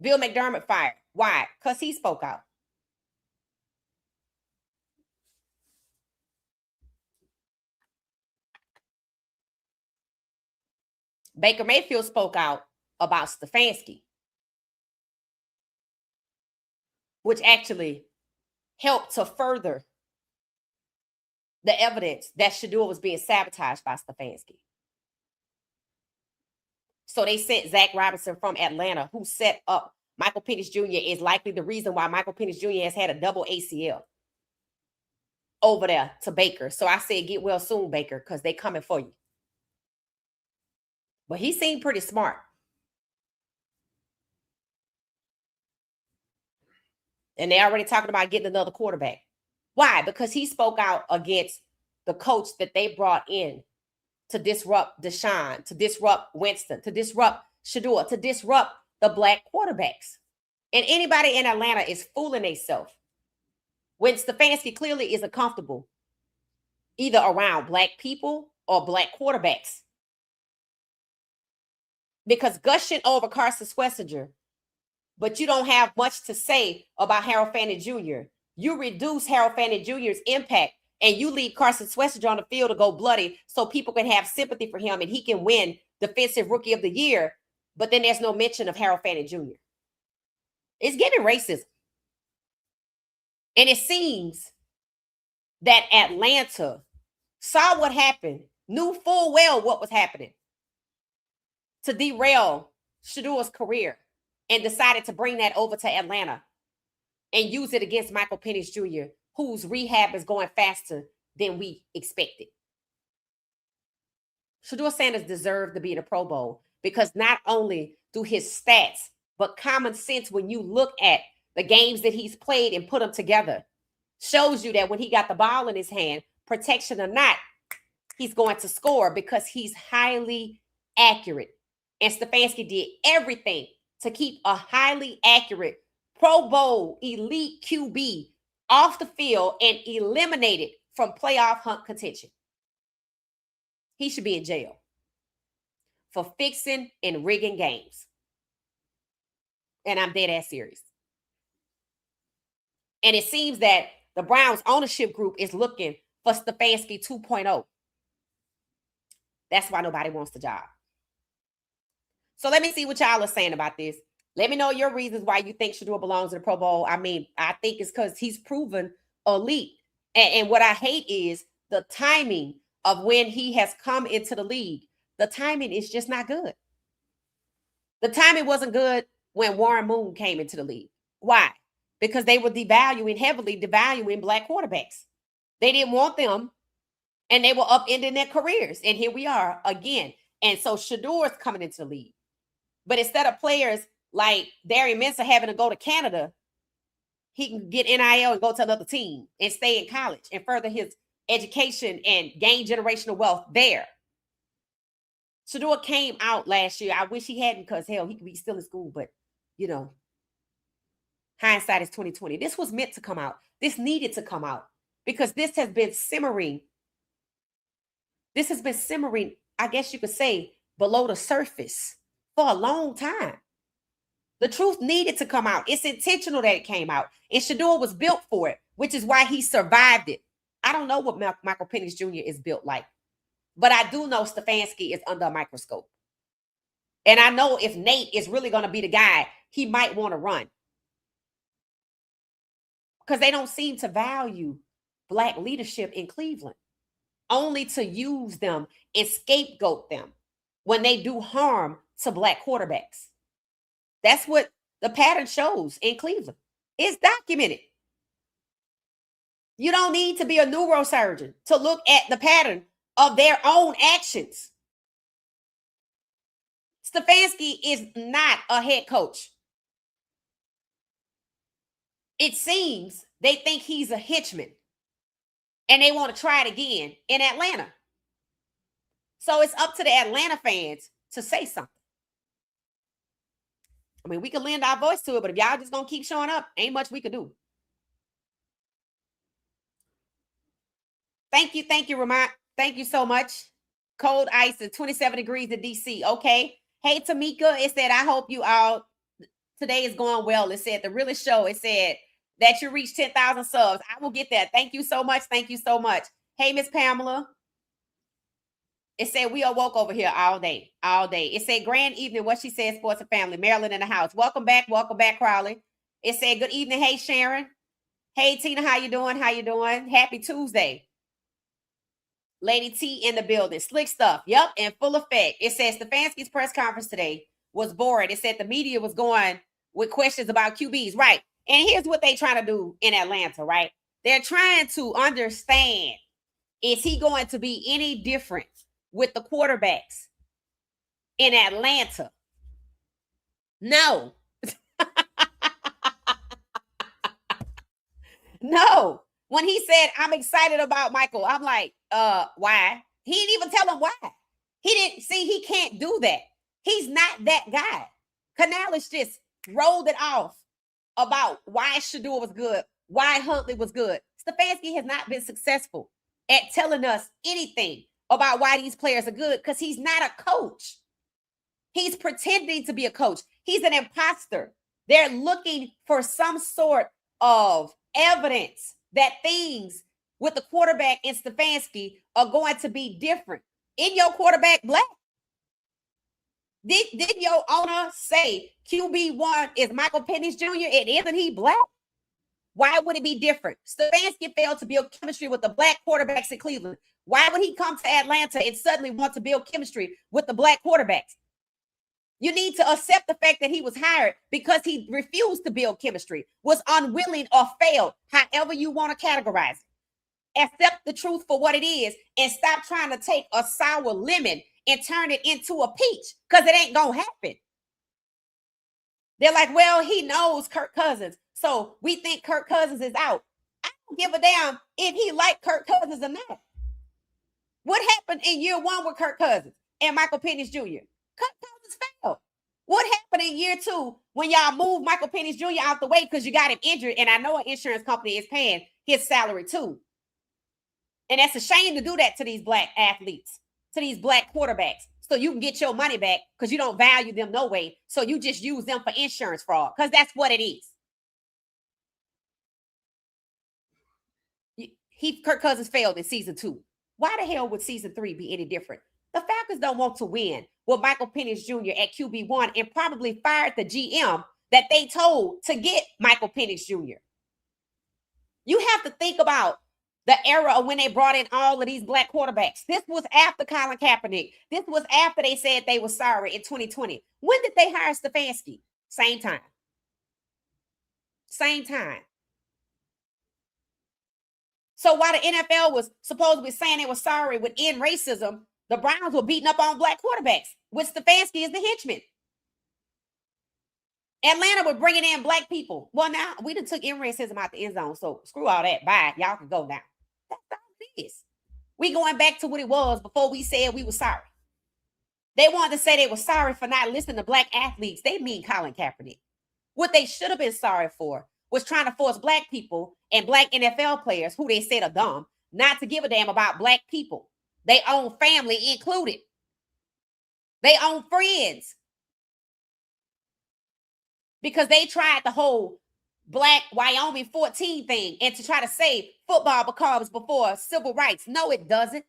Bill McDermott fired. Why? Because he spoke out. Baker Mayfield spoke out about Stefanski, which actually helped to further the evidence that Shedeur was being sabotaged by Stefanski. So they sent Zach Robinson from Atlanta, who set up Michael Penix Jr. is likely the reason why Michael Penix Jr. has had a double ACL over there to Baker. So I said, get well soon, Baker, because they coming for you. But he seemed pretty smart. And they're already talking about getting another quarterback. Why? Because he spoke out against the coach that they brought in to disrupt Deshaun, to disrupt Winston, to disrupt Shedeur, to disrupt the black quarterbacks. And anybody in Atlanta is fooling themselves when Stefanski clearly isn't comfortable either around black people or black quarterbacks. Because gushing over Carson Schlesinger, but you don't have much to say about Harold Fannin Jr. You reduce Harold Fannin Jr.'s impact and you leave Carson Schlesinger on the field to go bloody so people can have sympathy for him and he can win Defensive Rookie of the Year, but then there's no mention of Harold Fannin Jr. It's giving racism. And it seems that Atlanta saw what happened, knew full well what was happening to derail Shedeur's career and decided to bring that over to Atlanta and use it against Michael Penix Jr., whose rehab is going faster than we expected. Shedeur Sanders deserved to be in the Pro Bowl because not only do his stats, but common sense when you look at the games that he's played and put them together shows you that when he got the ball in his hand, protection or not, he's going to score because he's highly accurate. And Stefanski did everything to keep a highly accurate Pro Bowl elite QB off the field and eliminated from playoff hunt contention. He should be in jail for fixing and rigging games. And I'm dead ass serious. And it seems that the Browns ownership group is looking for Stefanski 2.0. That's why nobody wants the job. So let me see what y'all are saying about this. Let me know your reasons why you think Shedeur belongs in the Pro Bowl. I mean, I think it's because he's proven elite. And what I hate is the timing of when he has come into the league. The timing is just not good. The timing wasn't good when Warren Moon came into the league. Why? Because they were heavily devaluing black quarterbacks. They didn't want them, and they were upending their careers. And here we are again. And so Shedeur is coming into the league. But instead of players like Darian Mensah having to go to Canada, he can get NIL and go to another team and stay in college and further his education and gain generational wealth there. Shedeur came out last year. I wish he hadn't because, hell, he could be still in school. But, you know, hindsight is 2020. This was meant to come out. This needed to come out because this has been simmering. This has been simmering, I guess you could say, below the surface for a long time. The truth needed to come out. It's intentional that it came out. And Shedeur was built for it, which is why he survived it. I don't know what Michael Penix Jr. is built like, but I do know Stefanski is under a microscope. And I know if Nate is really going to be the guy, he might want to run. Because they don't seem to value Black leadership in Cleveland, only to use them and scapegoat them when they do harm to Black quarterbacks. That's what the pattern shows in Cleveland. It's documented. You don't need to be a neurosurgeon to look at the pattern of their own actions. Stefanski is not a head coach. It seems they think he's a hitchman and they want to try it again in Atlanta. So it's up to the Atlanta fans to say something. I mean, we can lend our voice to it, but if y'all just gonna keep showing up, ain't much we can do. Thank you, Ramon. Thank you so much. Cold ice at 27 degrees in DC. Okay. Hey, Tamika, it said, I hope you all today is going well. It said the realest show. It said that you reached 10,000 subs. I will get that. Thank you so much. Thank you so much. Hey, Miss Pamela. It said we are woke over here all day, all day. It said grand evening. What she said, sports and family. Maryland in the house. Welcome back, Crowley. It said good evening. Hey, Sharon. Hey, Tina, how you doing? How you doing? Happy Tuesday. Lady T in the building. Slick stuff. Yep, in full effect. It says Stefanski's press conference today was boring. It said the media was going with questions about QBs. Right. And here's what they're trying to do in Atlanta, right? They're trying to understand, is he going to be any different with the quarterbacks in Atlanta? No. No. When he said, I'm excited about Michael, I'm like, why? He didn't even tell him why. He didn't see, he can't do that. He's not that guy. Canales just rolled it off about why Shedeur was good, why Huntley was good. Stefanski has not been successful at telling us anything about why these players are good because he's not a coach. He's pretending to be a coach. He's an imposter. They're looking for some sort of evidence that things with the quarterback and Stefanski are going to be different. In your quarterback Black? Did your owner say QB1 is Michael Penix Jr. and isn't he Black? Why would it be different? Stefanski failed to build chemistry with the Black quarterbacks in Cleveland. Why would he come to Atlanta and suddenly want to build chemistry with the Black quarterbacks? You need to accept the fact that he was hired because he refused to build chemistry, was unwilling or failed, however you want to categorize it. Accept the truth for what it is and stop trying to take a sour lemon and turn it into a peach because it ain't going to happen. They're like, well, he knows Kirk Cousins, so we think Kirk Cousins is out. I don't give a damn if he liked Kirk Cousins or not. What happened in year one with Kirk Cousins and Michael Penix Jr.? Kirk Cousins failed. What happened in year two when y'all moved Michael Penix Jr. out the way because you got him injured? And I know an insurance company is paying his salary too. And that's a shame to do that to these Black athletes, to these Black quarterbacks, so you can get your money back because you don't value them no way. So you just use them for insurance fraud because that's what it is. Kirk Cousins failed in season 2. Why the hell would season 3 be any different? The Falcons don't want to win with Michael Penix Jr. at QB1 and probably fired the GM that they told to get Michael Penix Jr. You have to think about the era of when they brought in all of these Black quarterbacks. This was after Colin Kaepernick. This was after they said they were sorry in 2020. When did they hire Stefanski? Same time. Same time. So while the NFL was supposed to be saying they were sorry with end racism, the Browns were beating up on Black quarterbacks with Stefanski as the henchman. Atlanta was bringing in Black people. Well, now we done took end racism out the end zone, so screw all that. Bye. Y'all can go now. That's all it is. We going back to what it was before we said we were sorry. They wanted to say they were sorry for not listening to Black athletes. They mean Colin Kaepernick. What they should have been sorry for was trying to force Black people and Black NFL players, who they said are dumb, not to give a damn about Black people. They own family included. They own friends. Because they tried the whole Black Wyoming 14 thing and to try to say football becomes before civil rights. No, it doesn't.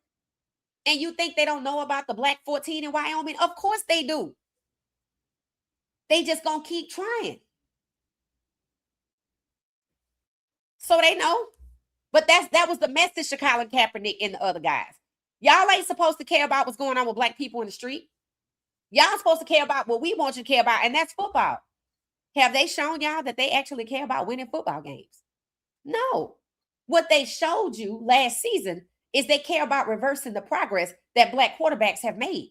And you think they don't know about the Black 14 in Wyoming? Of course they do. They just gonna keep trying. So they know. But that was the message to Colin Kaepernick and the other guys. Y'all ain't supposed to care about what's going on with black people in the street. Y'all supposed to care about what we want you to care about, and that's football. Have they shown y'all that they actually care about winning football games? No. What they showed you last season is they care about reversing the progress that black quarterbacks have made.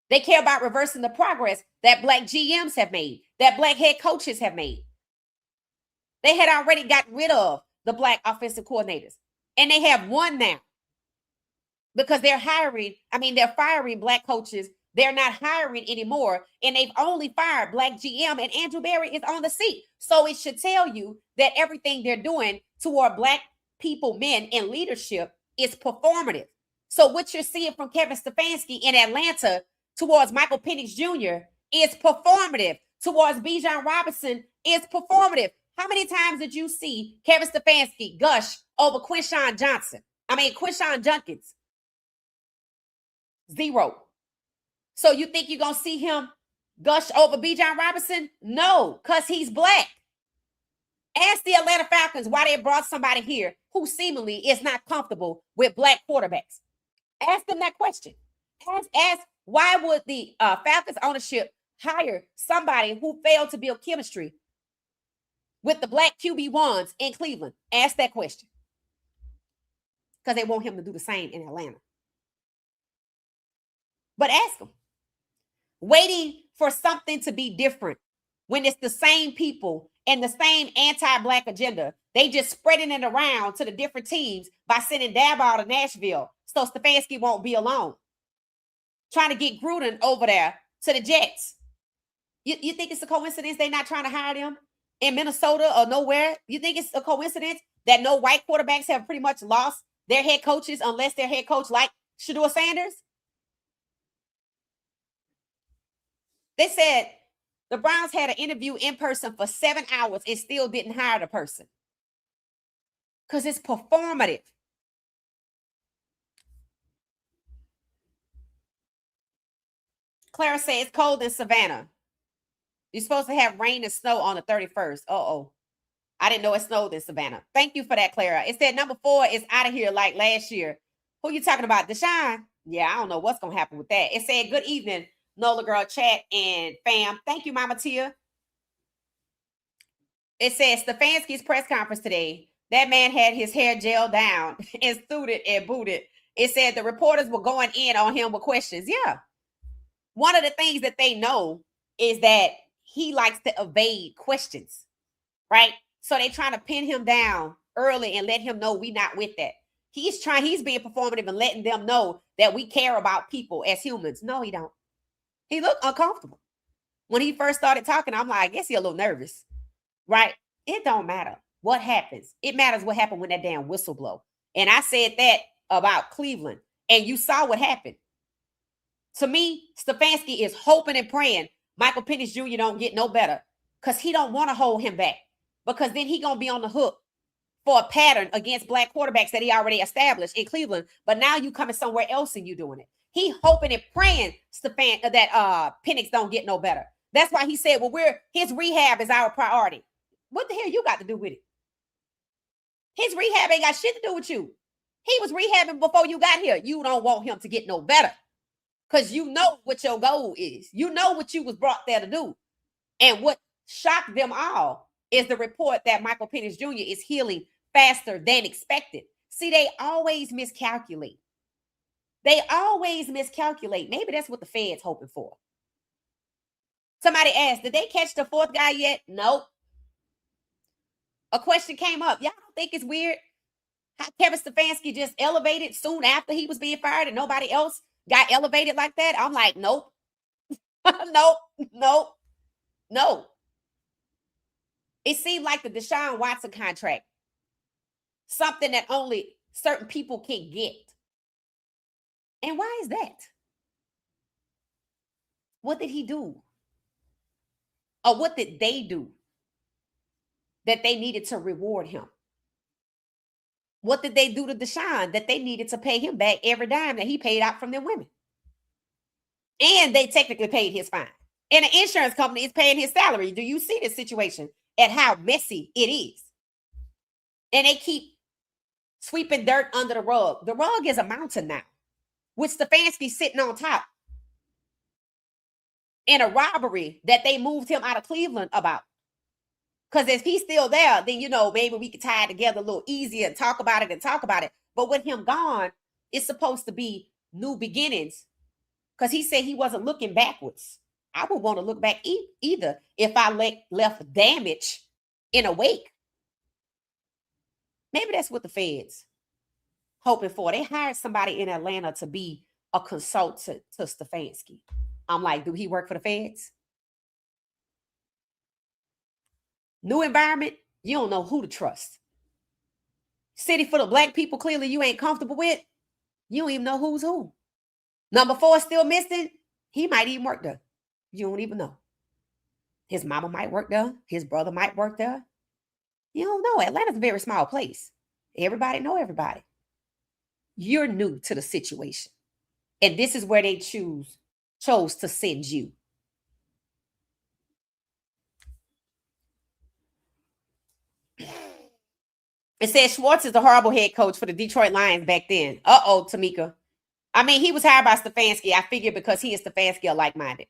They care about reversing the progress that black GMs have made, that black head coaches have made. They had already gotten rid of the black offensive coordinators, and they have one now because they're firing black coaches. They're not hiring anymore, and they've only fired black GM, and Andrew Berry is on the seat. So it should tell you that everything they're doing toward black people, men in leadership is performative. So what you're seeing from Kevin Stefanski in Atlanta towards Michael Penix Jr. is performative. Towards Bijan Robinson is performative. How many times did you see Kevin Stefanski gush over Quinshon Junkins? Zero. So you think you're going to see him gush over Bijan Robinson? No, because he's black. Ask the Atlanta Falcons why they brought somebody here who seemingly is not comfortable with black quarterbacks. Ask them that question. Ask why would the Falcons ownership hire somebody who failed to build chemistry with the black QB1s in Cleveland? Ask that question. Because they want him to do the same in Atlanta. But ask them. Waiting for something to be different when it's the same people and the same anti-black agenda. They just spreading it around to the different teams by sending Daboll to Nashville so Stefanski won't be alone. Trying to get Gruden over there to the Jets. You think it's a coincidence they're not trying to hire them in Minnesota or nowhere? You think it's a coincidence that no white quarterbacks have pretty much lost their head coaches unless their head coach like Shedeur Sanders? They said the Browns had an interview in person for 7 hours and still didn't hire the person because it's performative. Clara said it's cold in Savannah. You're supposed to have rain and snow on the 31st. Uh-oh. I didn't know it snowed in Savannah. Thank you for that, Clara. It said number 4 is out of here like last year. Who you talking about? Deshaun? Yeah, I don't know what's going to happen with that. It said good evening, Nola Girl Chat and fam. Thank you, Mama Tia. It says Stefanski's press conference today. That man had his hair gelled down and suited and booted. It said the reporters were going in on him with questions. Yeah. One of the things that they know is that he likes to evade questions, right? So they're trying to pin him down early and let him know we not with that. He's being performative and letting them know that we care about people as humans. No, he don't. He looked uncomfortable. When he first started talking, I'm like, I guess he's a little nervous, right? It don't matter what happens. It matters what happened when that damn whistle blow. And I said that about Cleveland, and you saw what happened. To me, Stefanski is hoping and praying Michael Penix Jr. don't get no better because he don't want to hold him back because then he going to be on the hook for a pattern against black quarterbacks that he already established in Cleveland. But now you coming somewhere else and you doing it. He hoping and praying that Penix don't get no better. That's why he said, well, his rehab is our priority. What the hell you got to do with it? His rehab ain't got shit to do with you. He was rehabbing before you got here. You don't want him to get no better because you know what your goal is. You know what you was brought there to do. And what shocked them all is the report that Michael Penix Jr. is healing faster than expected. See, they always miscalculate. They always miscalculate. Maybe that's what the Fed's hoping for. Somebody asked, did they catch the 4th guy yet? Nope. A question came up. Y'all don't think it's weird how Kevin Stefanski just elevated soon after he was being fired and nobody else got elevated like that? I'm like, nope. No. It seemed like the Deshaun Watson contract, something that only certain people can get. And why is that? What did he do? Or what did they do that they needed to reward him? What did they do to Deshaun that they needed to pay him back every dime that he paid out from them women? And they technically paid his fine. And an insurance company is paying his salary. Do you see this situation and how messy it is? And they keep sweeping dirt under the rug. The rug is a mountain now, with Stefanski sitting on top in a robbery that they moved him out of Cleveland about. Because if he's still there, then, maybe we could tie it together a little easier and talk about it. But with him gone, it's supposed to be new beginnings. Because he said he wasn't looking backwards. I would want to look back either if I left damage in a wake. Maybe that's what the feds hoping for. They hired somebody in Atlanta to be a consultant to Stefanski. I'm like, do he work for the feds? New environment, you don't know who to trust. City full of black people, clearly you ain't comfortable with. You don't even know who's who. Number 4 still missing. He might even work there. You don't even know. His mama might work there. His brother might work there. You don't know. Atlanta's a very small place. Everybody know everybody. You're new to the situation. And this is where they chose to send you. It says Schwartz is a horrible head coach for the Detroit Lions back then. Uh-oh, Tamika. I mean, he was hired by Stefanski. I figured because he and Stefanski are like-minded.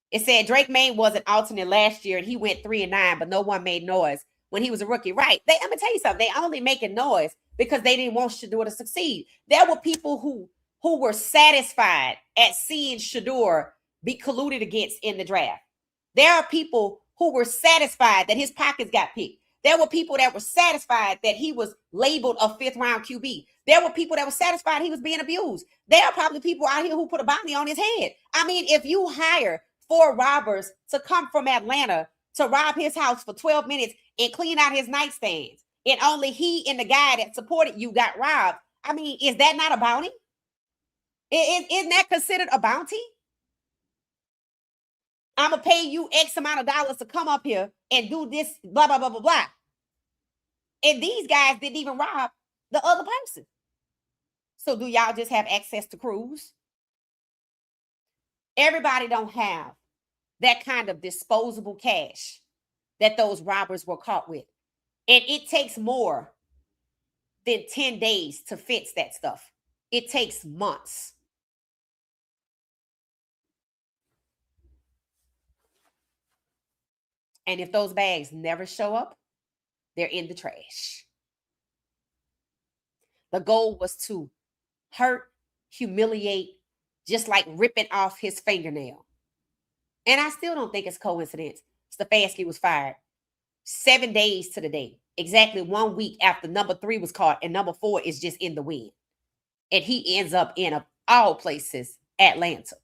It said Drake May was an alternate last year and he went 3-9, but no one made noise when he was a rookie. Right. I'm going to tell you something. They only making noise because they didn't want Shedeur to succeed. There were people who were satisfied at seeing Shedeur be colluded against in the draft. There are people who were satisfied that his pockets got picked. There were people that were satisfied that he was labeled a 5th-round QB. There were people that were satisfied he was being abused. There are probably people out here who put a bounty on his head. I mean, if you hire 4 robbers to come from Atlanta to rob his house for 12 minutes and clean out his nightstands, and only he and the guy that supported you got robbed, I mean, is that not a bounty? Isn't that considered a bounty? I'm going to pay you X amount of dollars to come up here and do this, blah, blah, blah, blah, blah. And these guys didn't even rob the other person. So do y'all just have access to crews? Everybody don't have that kind of disposable cash that those robbers were caught with. And it takes more than 10 days to fix that stuff. It takes months. And if those bags never show up, they're in the trash. The goal was to hurt, humiliate, just like ripping off his fingernail. And I still don't think it's coincidence. Stefanski was fired 7 days to the day, exactly 1 week after number 3 was caught, and number 4 is just in the wind. And he ends up in, of all places, Atlanta.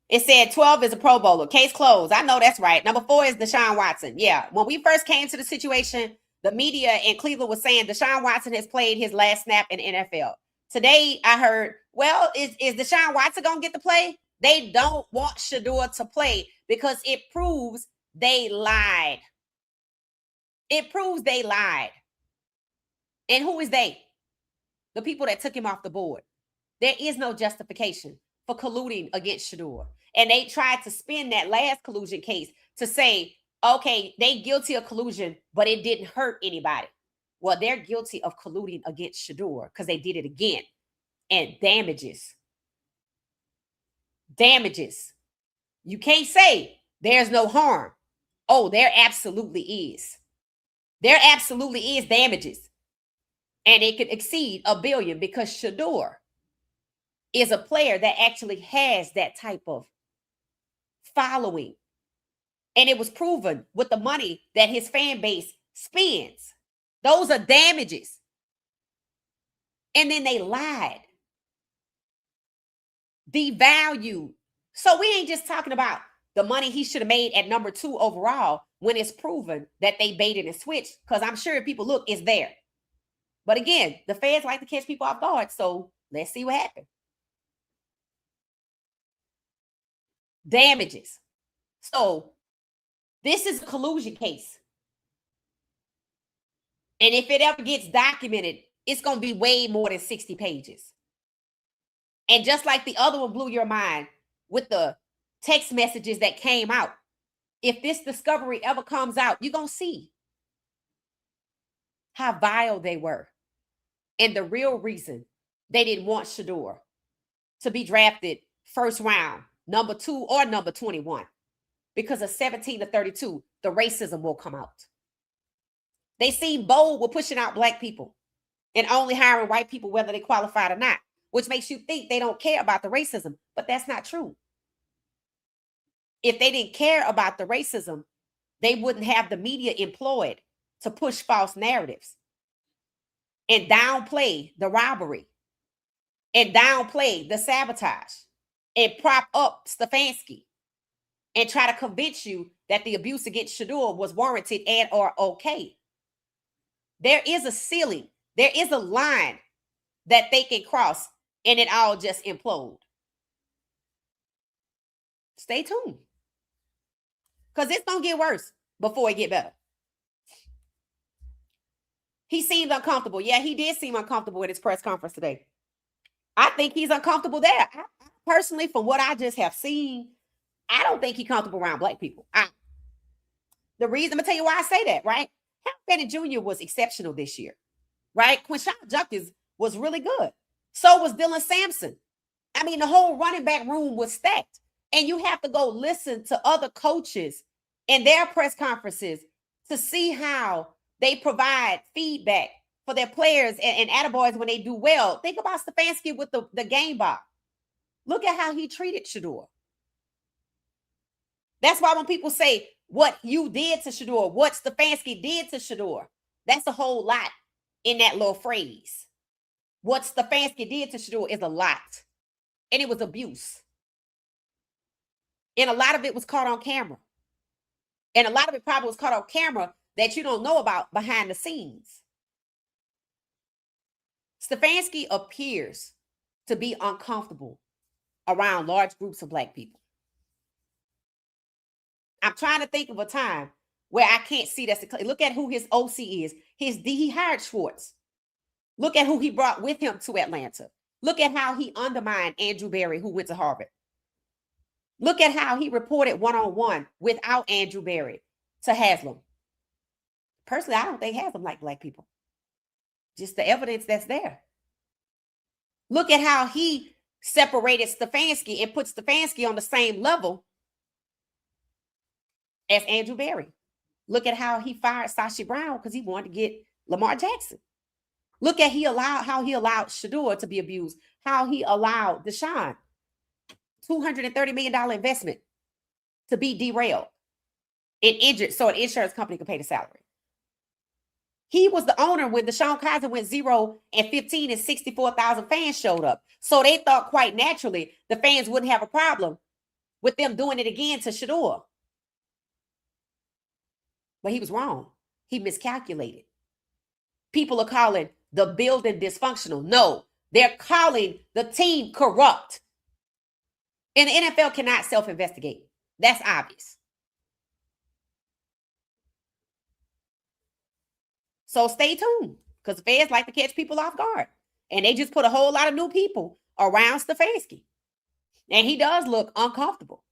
It said 12 is a Pro Bowler. Case closed. I know that's right. Number 4 is Deshaun Watson. Yeah. When we first came to the situation, the media in Cleveland was saying Deshaun Watson has played his last snap in NFL. Today, I heard, well, is Deshaun Watson going to get to play? They don't want Shedeur to play because it proves they lied. It proves they lied. And who is they? The people that took him off the board. There is no justification for colluding against Shedeur. And they tried to spin that last collusion case to say, okay, they guilty of collusion, but it didn't hurt anybody. Well, they're guilty of colluding against Shedeur because they did it again. And damages. Damages. You can't say there's no harm. Oh, there absolutely is. There absolutely is damages. And it could exceed $1 billion because Shedeur is a player that actually has that type of following. And it was proven with the money that his fan base spends. Those are damages. And then they lied. Devalued. So we ain't just talking about the money he should have made at number 2 overall when it's proven that they baited and switched. Because I'm sure if people look, it's there. But again, the feds like to catch people off guard. So let's see what happens. Damages. So this is a collusion case. And if it ever gets documented, it's going to be way more than 60 pages. And just like the other one blew your mind with the text messages that came out, if this discovery ever comes out, you're going to see how vile they were. And the real reason they didn't want Shedeur to be drafted first round, number 2 or number 21, because of 17 to 32, the racism will come out. They seem bold with pushing out black people and only hiring white people, whether they qualified or not, which makes you think they don't care about the racism, but that's not true. If they didn't care about the racism, they wouldn't have the media employed to push false narratives and downplay the robbery and downplay the sabotage and prop up Stefanski and try to convince you that the abuse against Shedeur was warranted and or okay. There is a ceiling. There is a line that they can cross and it all just implode. Stay tuned. Because it's going to get worse before it get better. He seemed uncomfortable. Yeah, he did seem uncomfortable at his press conference today. I think he's uncomfortable there. Personally, from what I just have seen, I don't think he's comfortable around black people. The reason, I'm going to tell you why I say that, right? Hal Fanning Jr. was exceptional this year, right? Quinshon Judkins was really good. So was Dylan Sampson. I mean, the whole running back room was stacked. And you have to go listen to other coaches in their press conferences to see how they provide feedback for their players and attaboys when they do well. Think about Stefanski with the game ball. Look at how he treated Shedeur. That's why when people say what you did to Shedeur, what Stefanski did to Shedeur, that's a whole lot in that little phrase. What Stefanski did to Shedeur is a lot. And it was abuse. And a lot of it was caught on camera. And a lot of it probably was caught on camera that you don't know about behind the scenes. Stefanski appears to be uncomfortable around large groups of black people. I'm trying to think of a time where I can't see that. Look at who his OC is. He hired Schwartz. Look at who he brought with him to Atlanta. Look at how he undermined Andrew Berry, who went to Harvard. Look at how he reported one-on-one without Andrew Berry to Haslam. Personally, I don't think Haslam liked black people. Just the evidence that's there. Look at how he separated Stefanski and put Stefanski on the same level as Andrew Berry. Look at how he fired Sashi Brown because he wanted to get Lamar Jackson. Look at how he allowed Shedeur to be abused, how he allowed Deshaun $230 million investment to be derailed and injured so an insurance company could pay the salary. He was the owner when Deshaun Kaiser went 0-15 and 64,000 fans showed up. So they thought quite naturally the fans wouldn't have a problem with them doing it again to Shedeur. But he was wrong. He miscalculated. People are calling the building dysfunctional. No, they're calling the team corrupt. And the NFL cannot self-investigate. That's obvious. So stay tuned because fans like to catch people off guard. And they just put a whole lot of new people around Stefanski. And he does look uncomfortable.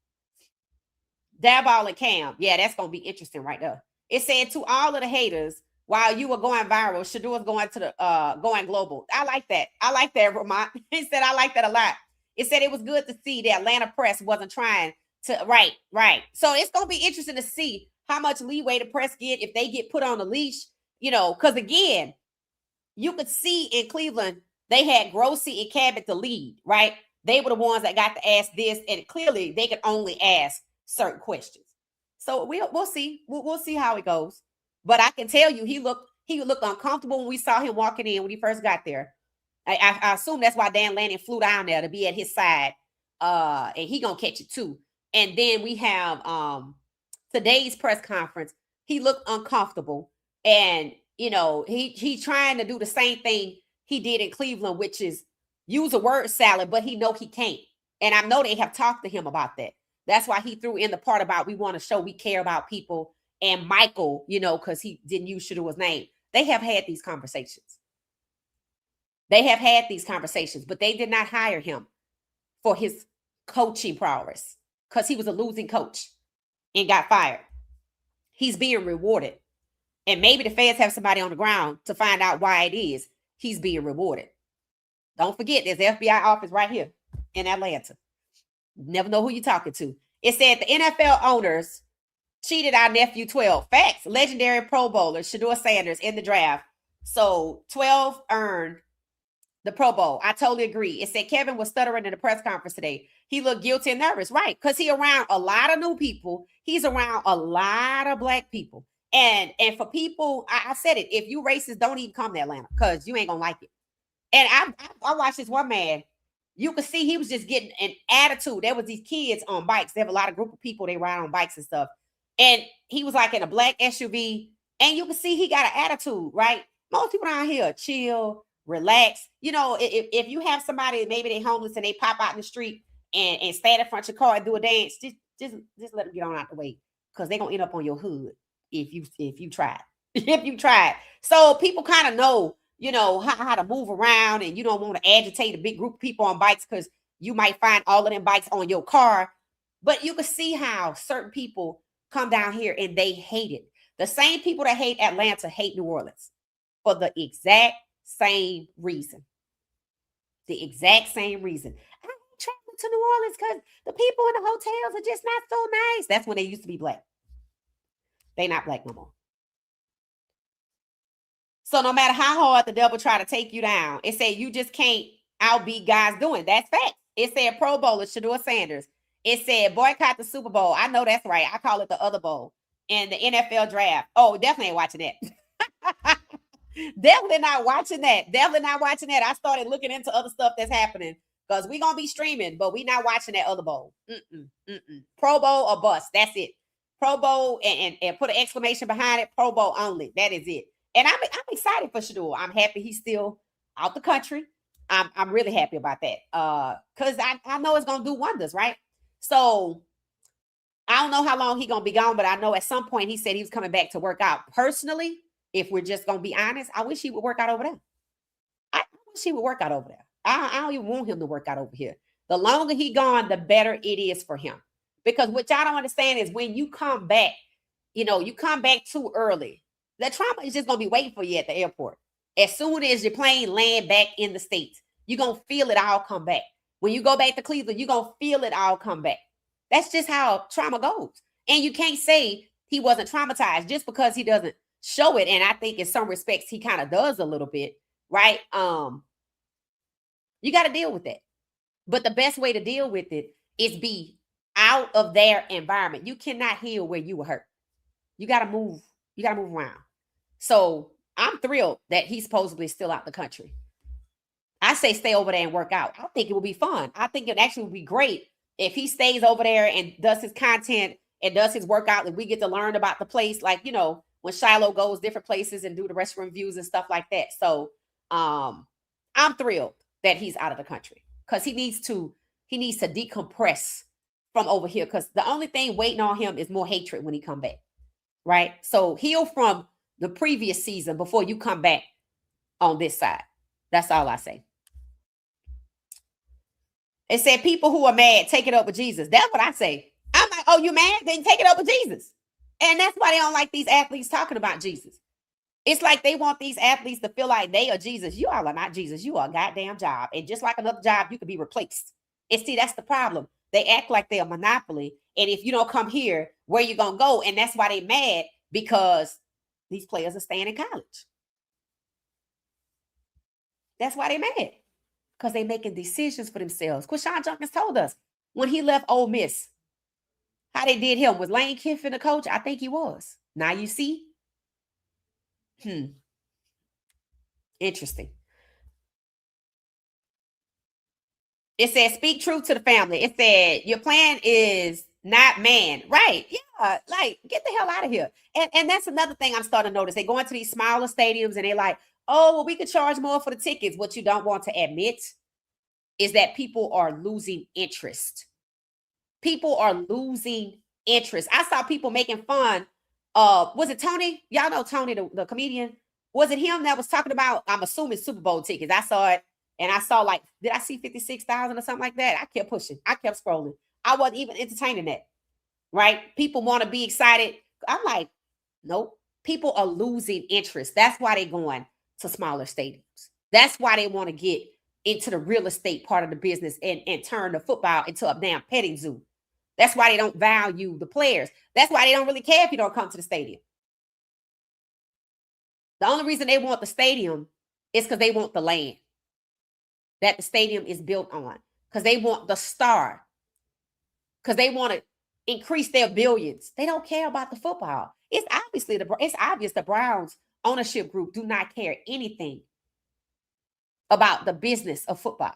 Dabball and Cam. Yeah, that's going to be interesting right there. It said to all of the haters, while you were going viral, Shedeur's going to the going global. I like that. I like that, Vermont. He said I like that a lot. It said it was good to see the Atlanta press wasn't trying to, right. So it's going to be interesting to see how much leeway the press get if they get put on a leash, because again, you could see in Cleveland, they had Grossi and Cabot to lead, right? They were the ones that got to ask this, and clearly they could only ask certain questions. So we'll see. We'll see how it goes. But I can tell you, he looked uncomfortable when we saw him walking in when he first got there. I assume that's why Dan Lanning flew down there to be at his side. And he gonna catch it too. And then we have today's press conference. He looked uncomfortable, and he trying to do the same thing he did in Cleveland, which is use a word salad, but he know he can't. And I know they have talked to him about that. That's why he threw in the part about we want to show we care about people. And Michael, because he didn't use Shedeur's name. They have had these conversations. But they did not hire him for his coaching prowess because he was a losing coach and got fired. He's being rewarded. And maybe the feds have somebody on the ground to find out why it is he's being rewarded. Don't forget, there's an FBI office right here in Atlanta. Never know who you're talking to. It said the NFL owners cheated our nephew 12. Facts. Legendary Pro Bowler Shedeur Sanders in the draft. So 12 earned the Pro Bowl. I totally agree. It said Kevin was stuttering in the press conference today. He looked guilty and nervous, right? Because he around a lot of new people. He's around a lot of black people. And for people, I said it, if you racist, don't even come to Atlanta because you ain't gonna like it. And I watched this one man. You could see he was just getting an attitude. There was these kids on bikes. They have a lot of group of people. They ride on bikes and stuff. And he was like in a black SUV. And you could see he got an attitude, right? Most people down here chill, relax. You know, if you have somebody, maybe they homeless and they pop out in the street and stand in front of your car and do a dance, just let them get on out the way. Because they're gonna end up on your hood if you try. If you try. So people kind of know, you know, how to move around, and you don't want to agitate a big group of people on bikes because you might find all of them bikes on your car. But you can see how certain people come down here and they hate it. The same people that hate Atlanta hate New Orleans for the exact same reason. The exact same reason. I ain't traveling to New Orleans because the people in the hotels are just not so nice. That's when they used to be black. They not black no more. So no matter how hard the devil try to take you down, it said you just can't outbeat guys doing. That's fact. It said Pro Bowler Shedeur Sanders. It said boycott the Super Bowl. I know that's right. I call it the other bowl. And the NFL draft. Oh, definitely ain't watching that. Definitely not watching that. Definitely not watching that. I started looking into other stuff that's happening because we're going to be streaming, but we're not watching that other bowl. Pro Bowl or bust. That's it. Pro Bowl and put an exclamation behind it. Pro Bowl only. That is it. And I'm excited for Shedeur. I'm happy he's still out the country. I'm really happy about that. Because I know it's gonna do wonders, right? So I don't know how long he's gonna be gone, but I know at some point he said he was coming back to work out. Personally, if we're just gonna be honest, I wish he would work out over there. I wish he would work out over there. I don't even want him to work out over here. The longer he gone, the better it is for him. Because what y'all don't understand is when you come back, you know, you come back too early. The trauma is just going to be waiting for you at the airport. As soon as your plane land back in the States, you're going to feel it all come back. When you go back to Cleveland, you're going to feel it all come back. That's just how trauma goes. And you can't say he wasn't traumatized just because he doesn't show it. And I think in some respects, he kind of does a little bit, right? You got to deal with that. But the best way to deal with it is be out of their environment. You cannot heal where you were hurt. You got to move. You got to move around. So I'm thrilled that he's supposedly still out the country. I say stay over there and work out. I think it would be fun. I think it actually would be great if he stays over there and does his content and does his workout, and we get to learn about the place. Like, you know, when Shiloh goes different places and do the restaurant views and stuff like that. So I'm thrilled that he's out of the country because he needs to decompress from over here, because the only thing waiting on him is more hatred when he come back. Right? So heal from the previous season before you come back on this side. That's all I say. It said people who are mad, take it up with Jesus. That's what I say. I'm like, oh, you mad? Then take it up with Jesus. And that's why they don't like these athletes talking about Jesus. It's like they want these athletes to feel like they are Jesus. You all are not Jesus. You are a goddamn job. And just like another job, you could be replaced. And see, that's the problem. They act like they're a monopoly. And if you don't come here, where you going to go? And that's why they mad, because these players are staying in college. That's why they mad, because they're making decisions for themselves. Quashawn Junkins told us when he left Ole Miss, how they did him. Was Lane Kiffin the coach? I think he was. Now you see. Interesting. It says, speak truth to the family. It said, your plan is not man. Right. Yeah. Like, get the hell out of here. And that's another thing I'm starting to notice. They go into these smaller stadiums and they're like, oh, well, we could charge more for the tickets. What you don't want to admit is that people are losing interest. People are losing interest. I saw people making fun of, was it Tony? Y'all know Tony, the comedian? Was it him that was talking about, I'm assuming, Super Bowl tickets? I saw it. And I saw, like, did I see 56,000 or something like that? I kept pushing. I kept scrolling. I wasn't even entertaining that, right? People want to be excited. I'm like, nope. people are losing interest. That's why they're going to smaller stadiums. That's why they want to get into the real estate part of the business and turn the football into a damn petting zoo. That's why they don't value the players. That's why they don't really care if you don't come to the stadium. The only reason they want the stadium is because they want the land that the stadium is built on, because they want the star, because they want to increase their billions. They don't care about the football. It's obvious the Browns ownership group do not care anything about the business of football.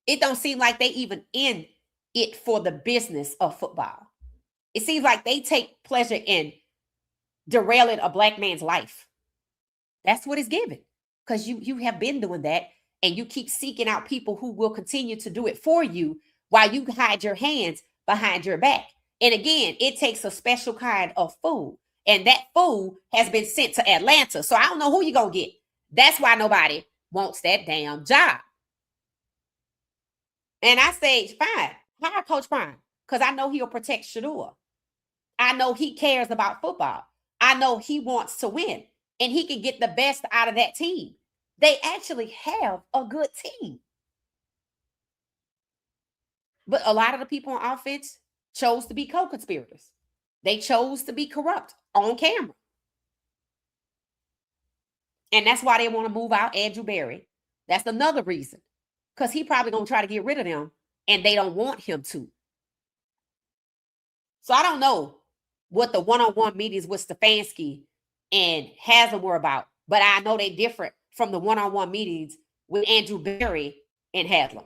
It don't seem like they even in it for the business of football. It seems like they take pleasure in derailing a black man's life. That's what it's given, because you have been doing that, and you keep seeking out people who will continue to do it for you while you hide your hands behind your back. And again, it takes a special kind of fool, and that fool has been sent to Atlanta. So I don't know who you're going to get. That's why nobody wants that damn job. And I say, fine, hire Coach Prime, because I know he'll protect Shedeur. I know he cares about football. I know he wants to win, and he can get the best out of that team. They actually have a good team. But a lot of the people on offense chose to be co-conspirators. They chose to be corrupt on camera. And that's why they want to move out Andrew Berry. That's another reason, because he probably going to try to get rid of them, and they don't want him to. So I don't know what the one-on-one meetings with Stefanski and Haslam were about, but I know they're different from the one-on-one meetings with Andrew Berry and Haslam.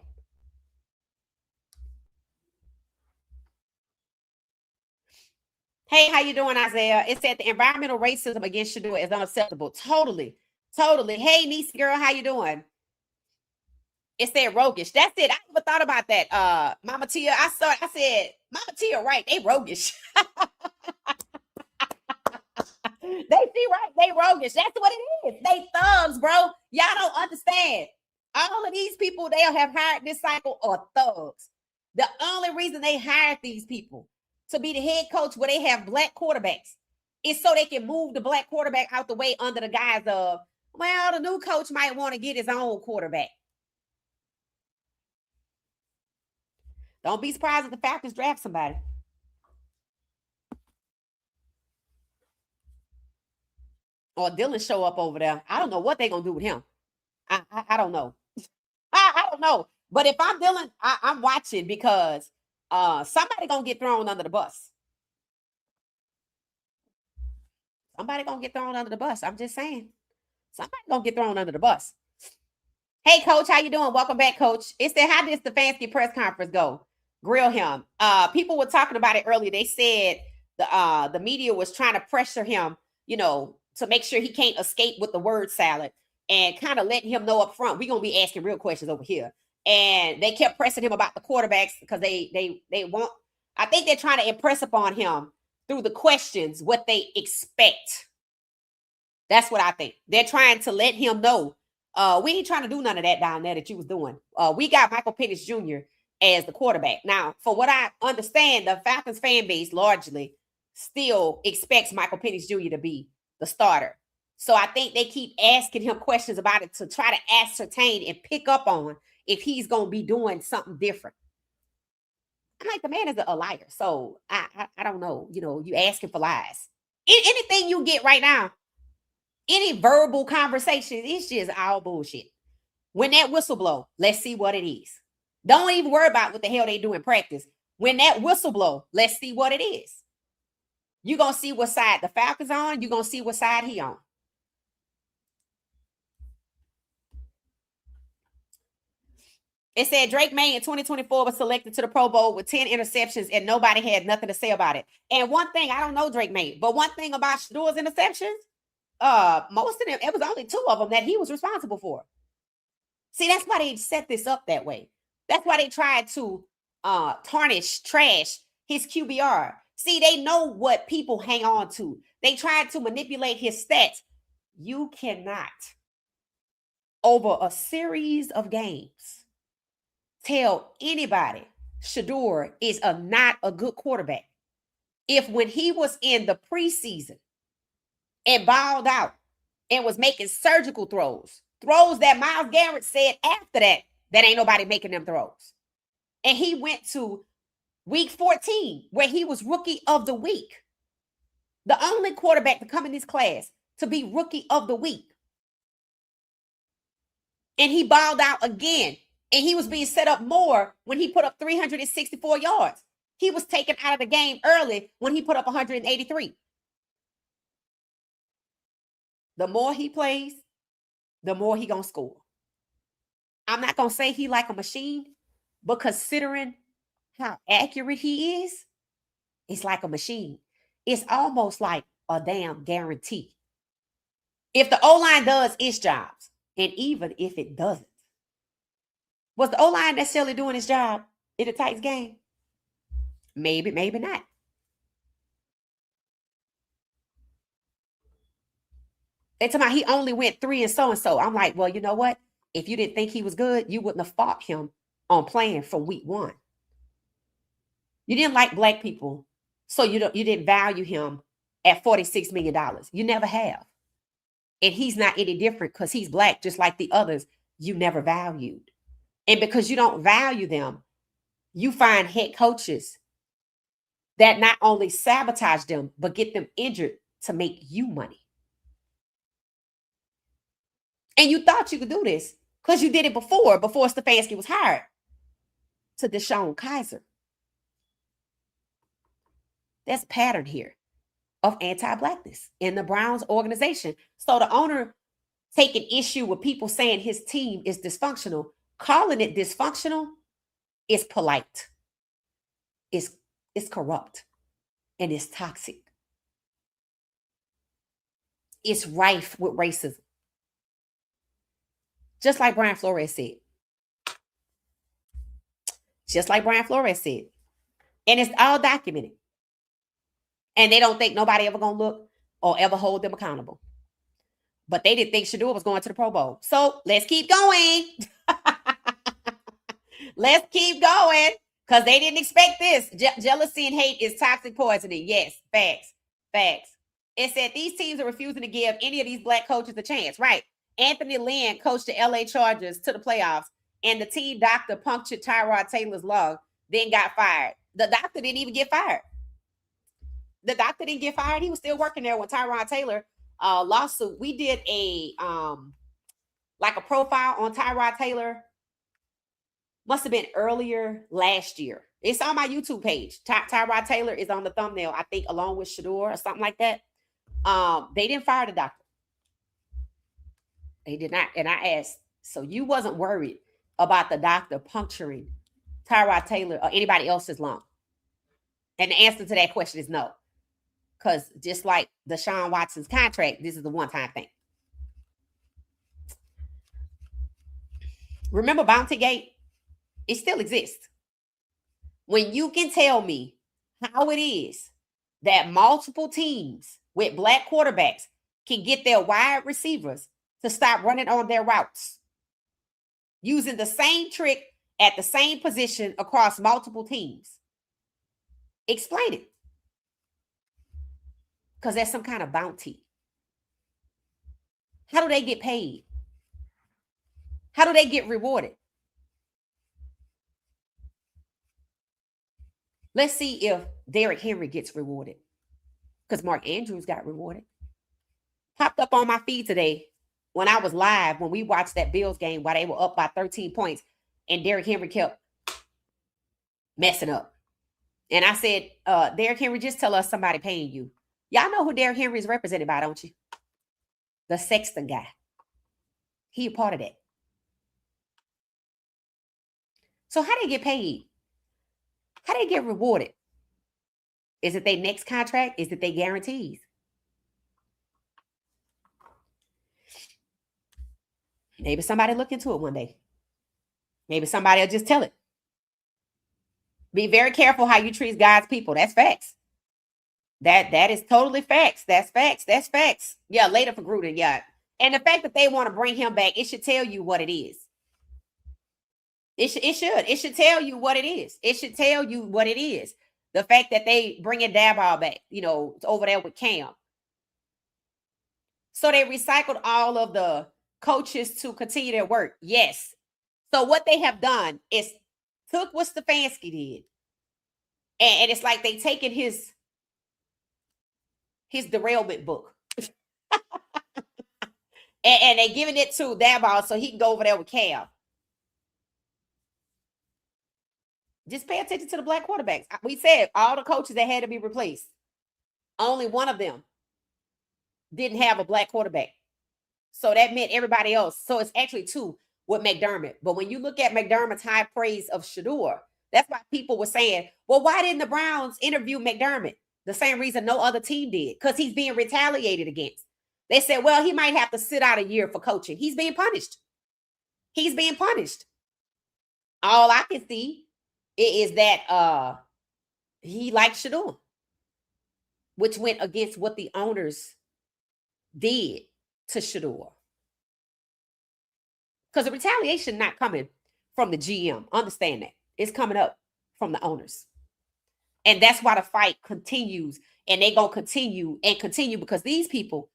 Hey, how you doing, Isaiah? It said the environmental racism against Shedeur is unacceptable. Totally. Hey, niece girl, how you doing? It said roguish. That's it. I never thought about that. Mama Tia, I said, Mama Tia, right? They roguish. They see right, they roguish. That's what it is. They thugs, bro. Y'all don't understand. All of these people they have hired this cycle are thugs. The only reason they hired these people to be the head coach where they have black quarterbacks is so they can move the black quarterback out the way under the guise of, well, the new coach might want to get his own quarterback. Don't be surprised if the Falcons draft somebody. Or Dylan show up over there. I don't know what they're going to do with him. I don't know. I don't know. But if I'm Dylan, I'm watching, because somebody going to get thrown under the bus. Somebody going to get thrown under the bus. I'm just saying. Somebody going to get thrown under the bus. Hey, Coach, how you doing? Welcome back, Coach. It said, how did the Stefanski press conference go? Grill him. People were talking about it earlier. They said the media was trying to pressure him, to make sure he can't escape with the word salad, and kind of letting him know up front, we're going to be asking real questions over here. And they kept pressing him about the quarterbacks, because they want, I think they're trying to impress upon him through the questions what they expect. That's what I think. They're trying to let him know, we ain't trying to do none of that down there that you was doing. We got Michael Penix Jr. as the quarterback. Now, for what I understand, the Falcons fan base largely still expects Michael Penix Jr. to be the starter. So I think they keep asking him questions about it to try to ascertain and pick up on if he's going to be doing something different. I'm like, the man is a liar. So I don't know. You asking for lies. Anything you get right now, any verbal conversation, it's just all bullshit. When that whistle blow, let's see what it is. Don't even worry about what the hell they do in practice. When that whistle blow, let's see what it is. You're going to see what side the Falcons on. You're going to see what side he on. It said Drake May in 2024 was selected to the Pro Bowl with 10 interceptions, and nobody had nothing to say about it. And one thing, I don't know Drake May, but one thing about Shedeur's interceptions, most of them, it was only 2 of them that he was responsible for. See, that's why they set this up that way. That's why they tried to trash his QBR. See, they know what people hang on to. They tried to manipulate his stats. You cannot, over a series of games, tell anybody Shedeur is not a good quarterback. If when he was in the preseason, and balled out and was making surgical throws. Throws that Myles Garrett said after that ain't nobody making them throws. And he went to week 14 where he was rookie of the week. The only quarterback to come in this class to be rookie of the week. And he balled out again. And he was being set up more when he put up 364 yards. He was taken out of the game early when he put up 183. The more he plays, the more he gonna score. I'm not gonna say he like a machine, but considering how accurate he is, it's like a machine. It's almost like a damn guarantee. If the O-line does its jobs, and even if it doesn't, was the O-line necessarily doing its job in the Titans game? Maybe, maybe not. They talking about he only went 3 and so. I'm like, well, you know what? If you didn't think he was good, you wouldn't have fought him on playing from week 1. You didn't like black people, so you didn't value him at $46 million. You never have. And he's not any different because he's black, just like the others you never valued. And because you don't value them, you find head coaches that not only sabotage them, but get them injured to make you money. And you thought you could do this because you did it before Stefanski was hired to Deshaun Kaiser. There's a pattern here of anti-blackness in the Browns organization. So the owner taking issue with people saying his team is dysfunctional, calling it dysfunctional is polite. It's corrupt and it's toxic. It's rife with racism. Just like Brian Flores said. Just like Brian Flores said. And it's all documented. And they don't think nobody ever gonna look or ever hold them accountable. But they didn't think Shedeur was going to the Pro Bowl. So let's keep going. Let's keep going. Because they didn't expect this. Jealousy and hate is toxic poisoning. Yes, facts. Facts. It said these teams are refusing to give any of these black coaches a chance. Right. Anthony Lynn coached the LA Chargers to the playoffs, and the team doctor punctured Tyrod Taylor's lung, then got fired. The doctor didn't even get fired. The doctor didn't get fired. He was still working there when Tyrod Taylor lawsuit. We did a like a profile on Tyrod Taylor. Must have been earlier last year. It's on my YouTube page. Tyrod Taylor is on the thumbnail, I think, along with Shedeur or something like that. They didn't fire the doctor. They did not. And I asked, so you wasn't worried about the doctor puncturing Tyrod Taylor or anybody else's lung? And the answer to that question is no. Because just like Deshaun Watson's contract, this is a one-time thing. Remember Bountygate? It still exists. When you can tell me how it is that multiple teams with black quarterbacks can get their wide receivers to stop running on their routes using the same trick at the same position across multiple teams. Explain it. Because there's some kind of bounty. How do they get paid? How do they get rewarded? Let's see if Derrick Henry gets rewarded. Because Mark Andrews got rewarded. Popped up on my feed today when I was live, when we watched that Bills game while they were up by 13 points and Derrick Henry kept messing up. And I said, Derrick Henry, just tell us somebody paying you. Y'all know who Derrick Henry is represented by, don't you? The Sexton guy. He a part of that. So how do they get paid? How do they get rewarded? Is it their next contract? Is it their guarantees? Maybe somebody look into it one day. Maybe somebody will just tell it. Be very careful how you treat God's people. That's facts. That is totally facts. That's facts. That's facts. Yeah, later for Gruden. Yeah. And the fact that they want to bring him back, it should tell you what it is. It should. It should tell you what it is. It should tell you what it is. The fact that they bringing Daboll back, over there with Cam. So they recycled all of the coaches to continue their work. Yes. So what they have done is took what Stefanski did, and it's like they taken his derailment book, and they giving it to Daboll so he can go over there with Cam. Just pay attention to the black quarterbacks. We said all the coaches that had to be replaced, only one of them didn't have a black quarterback. So that meant everybody else. So it's actually two with McDermott. But when you look at McDermott's high praise of Shedeur, that's why people were saying, well, why didn't the Browns interview McDermott? The same reason no other team did, because he's being retaliated against. They said, well, he might have to sit out a year for coaching. He's being punished. He's being punished. All I can see is that he liked Shedeur, which went against what the owners did to Shedeur. Because the retaliation not coming from the GM. Understand that. It's coming up from the owners. And that's why the fight continues. And they're going to continue and continue because these people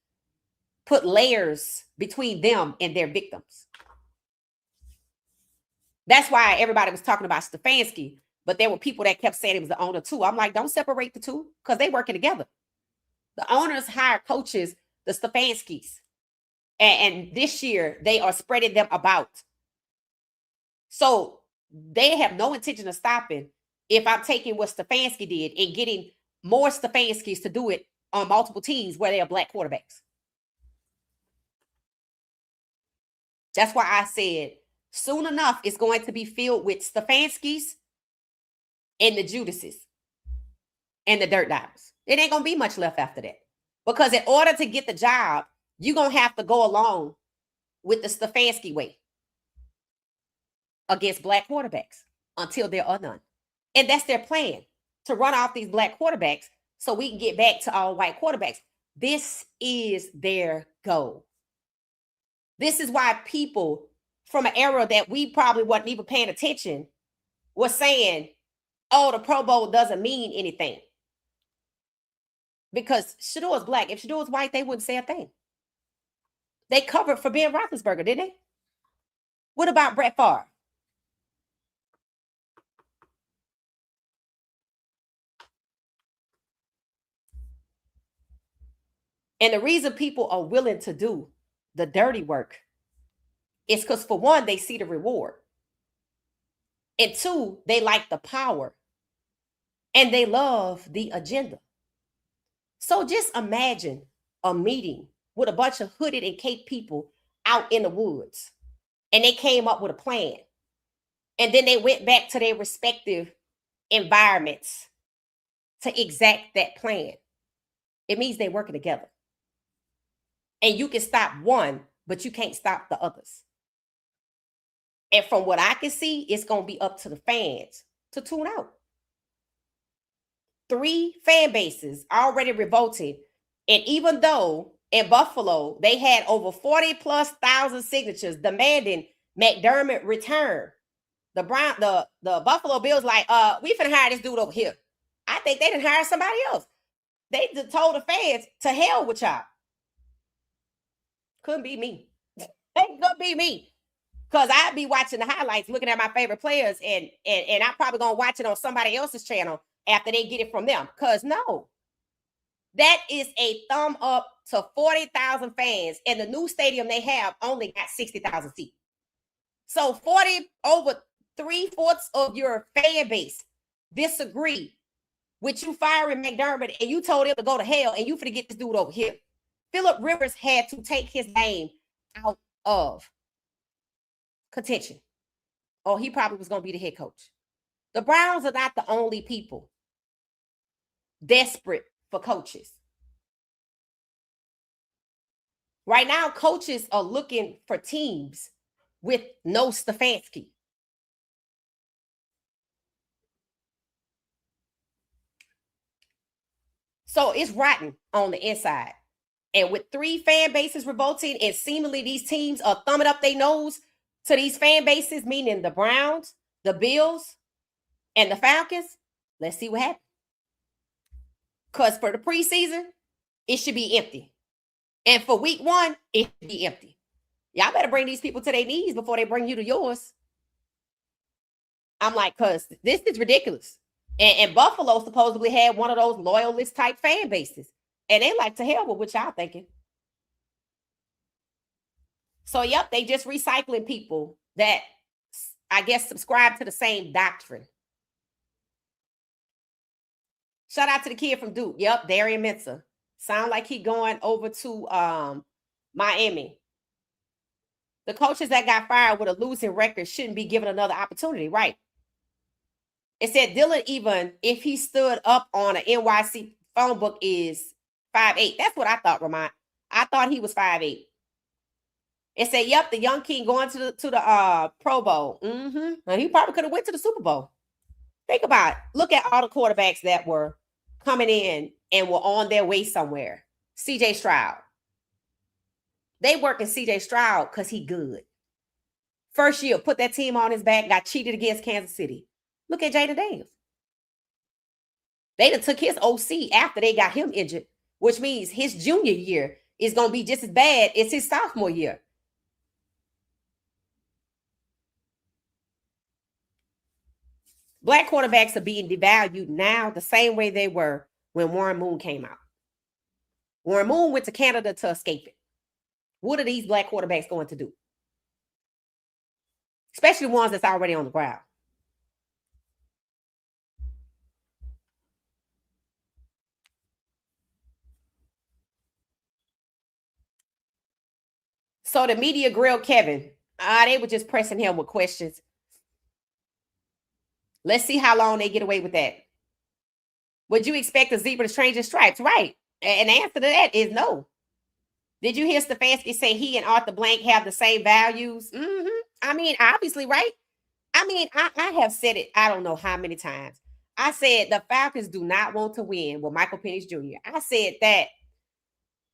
put layers between them and their victims. That's why everybody was talking about Stefanski, but there were people that kept saying it was the owner too. I'm like, don't separate the two because they're working together. The owners hire coaches, the Stefanskis. And this year, they are spreading them about. So they have no intention of stopping if I'm taking what Stefanski did and getting more Stefanskis to do it on multiple teams where they are black quarterbacks. That's why I said soon enough, it's going to be filled with Stefanskis and the Judases and the Dirt Divers. It ain't going to be much left after that. Because in order to get the job, you're going to have to go along with the Stefanski way against black quarterbacks until there are none. And that's their plan, to run off these black quarterbacks so we can get back to all white quarterbacks. This is their goal. This is why people from an era that we probably wasn't even paying attention was saying, oh, the Pro Bowl doesn't mean anything. Because Shedeur was black. If Shedeur was white, they wouldn't say a thing. They covered for Ben Roethlisberger, didn't they? What about Brett Favre? And the reason people are willing to do the dirty work is because, for one, they see the reward. And two, they like the power. And they love the agenda. So just imagine a meeting with a bunch of hooded and caped people out in the woods. And they came up with a plan. And then they went back to their respective environments to exact that plan. It means they're working together. And you can stop one, but you can't stop the others. And from what I can see, it's going to be up to the fans to tune out. 3 fan bases already revolted. And even though in Buffalo, they had over 40,000+ signatures demanding McDermott return, the Buffalo Bills like, we finna hire this dude over here. I think they didn't hire somebody else. They told the fans to hell with y'all. Couldn't be me. It couldn't be me. Because I'd be watching the highlights, looking at my favorite players, and I'm probably going to watch it on somebody else's channel after they get it from them. Because no, that is a thumb up to 40,000 fans. And the new stadium they have only got 60,000 seats. So over 3/4 of your fan base disagree with you firing McDermott, and you told him to go to hell, and you finna get this dude over here. Phillip Rivers had to take his name out of contention, or he probably was going to be the head coach. The Browns are not the only people desperate for coaches. Right now, coaches are looking for teams with no Stefanski. So it's rotten on the inside. And with 3 fan bases revolting, and seemingly these teams are thumbing up their nose to these fan bases, meaning the Browns, the Bills, and the Falcons, let's see what happens. Because for the preseason, it should be empty. And for week 1, it should be empty. Y'all better bring these people to their knees before they bring you to yours. I'm like, cuz this is ridiculous. And Buffalo supposedly had one of those loyalist type fan bases. And they like to hell with what y'all thinking. So, yep, they just recycling people that I guess subscribe to the same doctrine. Shout out to the kid from Duke. Yep, Darian Mensah. Sound like he going over to Miami. The coaches that got fired with a losing record shouldn't be given another opportunity, right? It said Dylan, even if he stood up on an NYC phone book, is 5'8". That's what I thought, Ramon. I thought he was 5'8". It said, yep, the young king going to the Pro Bowl. Now, he probably could have went to the Super Bowl. Think about it. Look at all the quarterbacks that were coming in and were on their way somewhere. CJ Stroud. They working CJ Stroud because he good. First year, put that team on his back, got cheated against Kansas City. Look at Jaden Daniels. They done took his OC after they got him injured, which means his junior year is going to be just as bad as his sophomore year. Black quarterbacks are being devalued now the same way they were when Warren Moon came out. Warren Moon went to Canada to escape it. What are these black quarterbacks going to do? Especially ones that's already on the ground. So the media grilled Kevin. They were just pressing him with questions. Let's see how long they get away with that. Would you expect a zebra to change his stripes? Right. And the answer to that is no. Did you hear Stefanski say he and Arthur Blank have the same values? I mean, obviously, right? I mean, I have said it, I don't know how many times. I said the Falcons do not want to win with Michael Penix Jr. I said that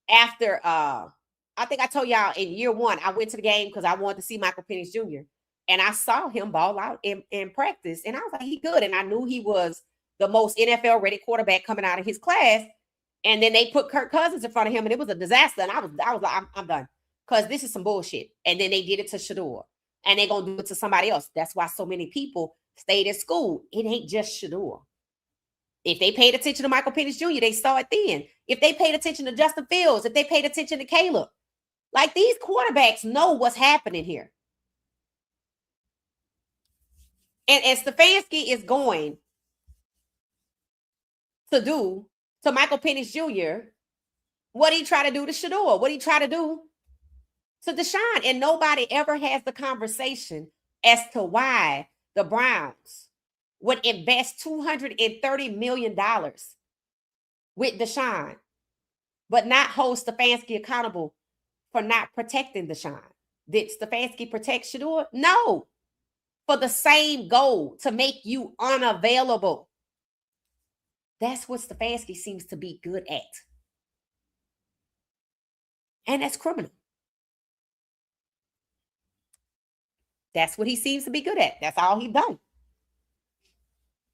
after, I think I told y'all in year 1, I went to the game because I wanted to see Michael Penix Jr. And I saw him ball out in practice. And I was like, he good. And I knew he was the most NFL ready quarterback coming out of his class. And then they put Kirk Cousins in front of him, and it was a disaster. And I was like, I'm done, because this is some bullshit. And then they did it to Shedeur, and they're gonna do it to somebody else. That's why so many people stayed at school. It ain't just Shedeur. If they paid attention to Michael Penix Jr., they saw it then. If they paid attention to Justin Fields, if they paid attention to Caleb, like, these quarterbacks know what's happening here. And Stefanski is going to do to Michael Penix Jr. what he tried to do to Shedeur, what he tried to do to Deshaun. And nobody ever has the conversation as to why the Browns would invest $230 million with Deshaun, but not hold Stefanski accountable for not protecting Deshaun. Did Stefanski protect Shedeur? No. For the same goal, to make you unavailable. That's what Stefanski seems to be good at. And that's criminal. That's what he seems to be good at. That's all he's done.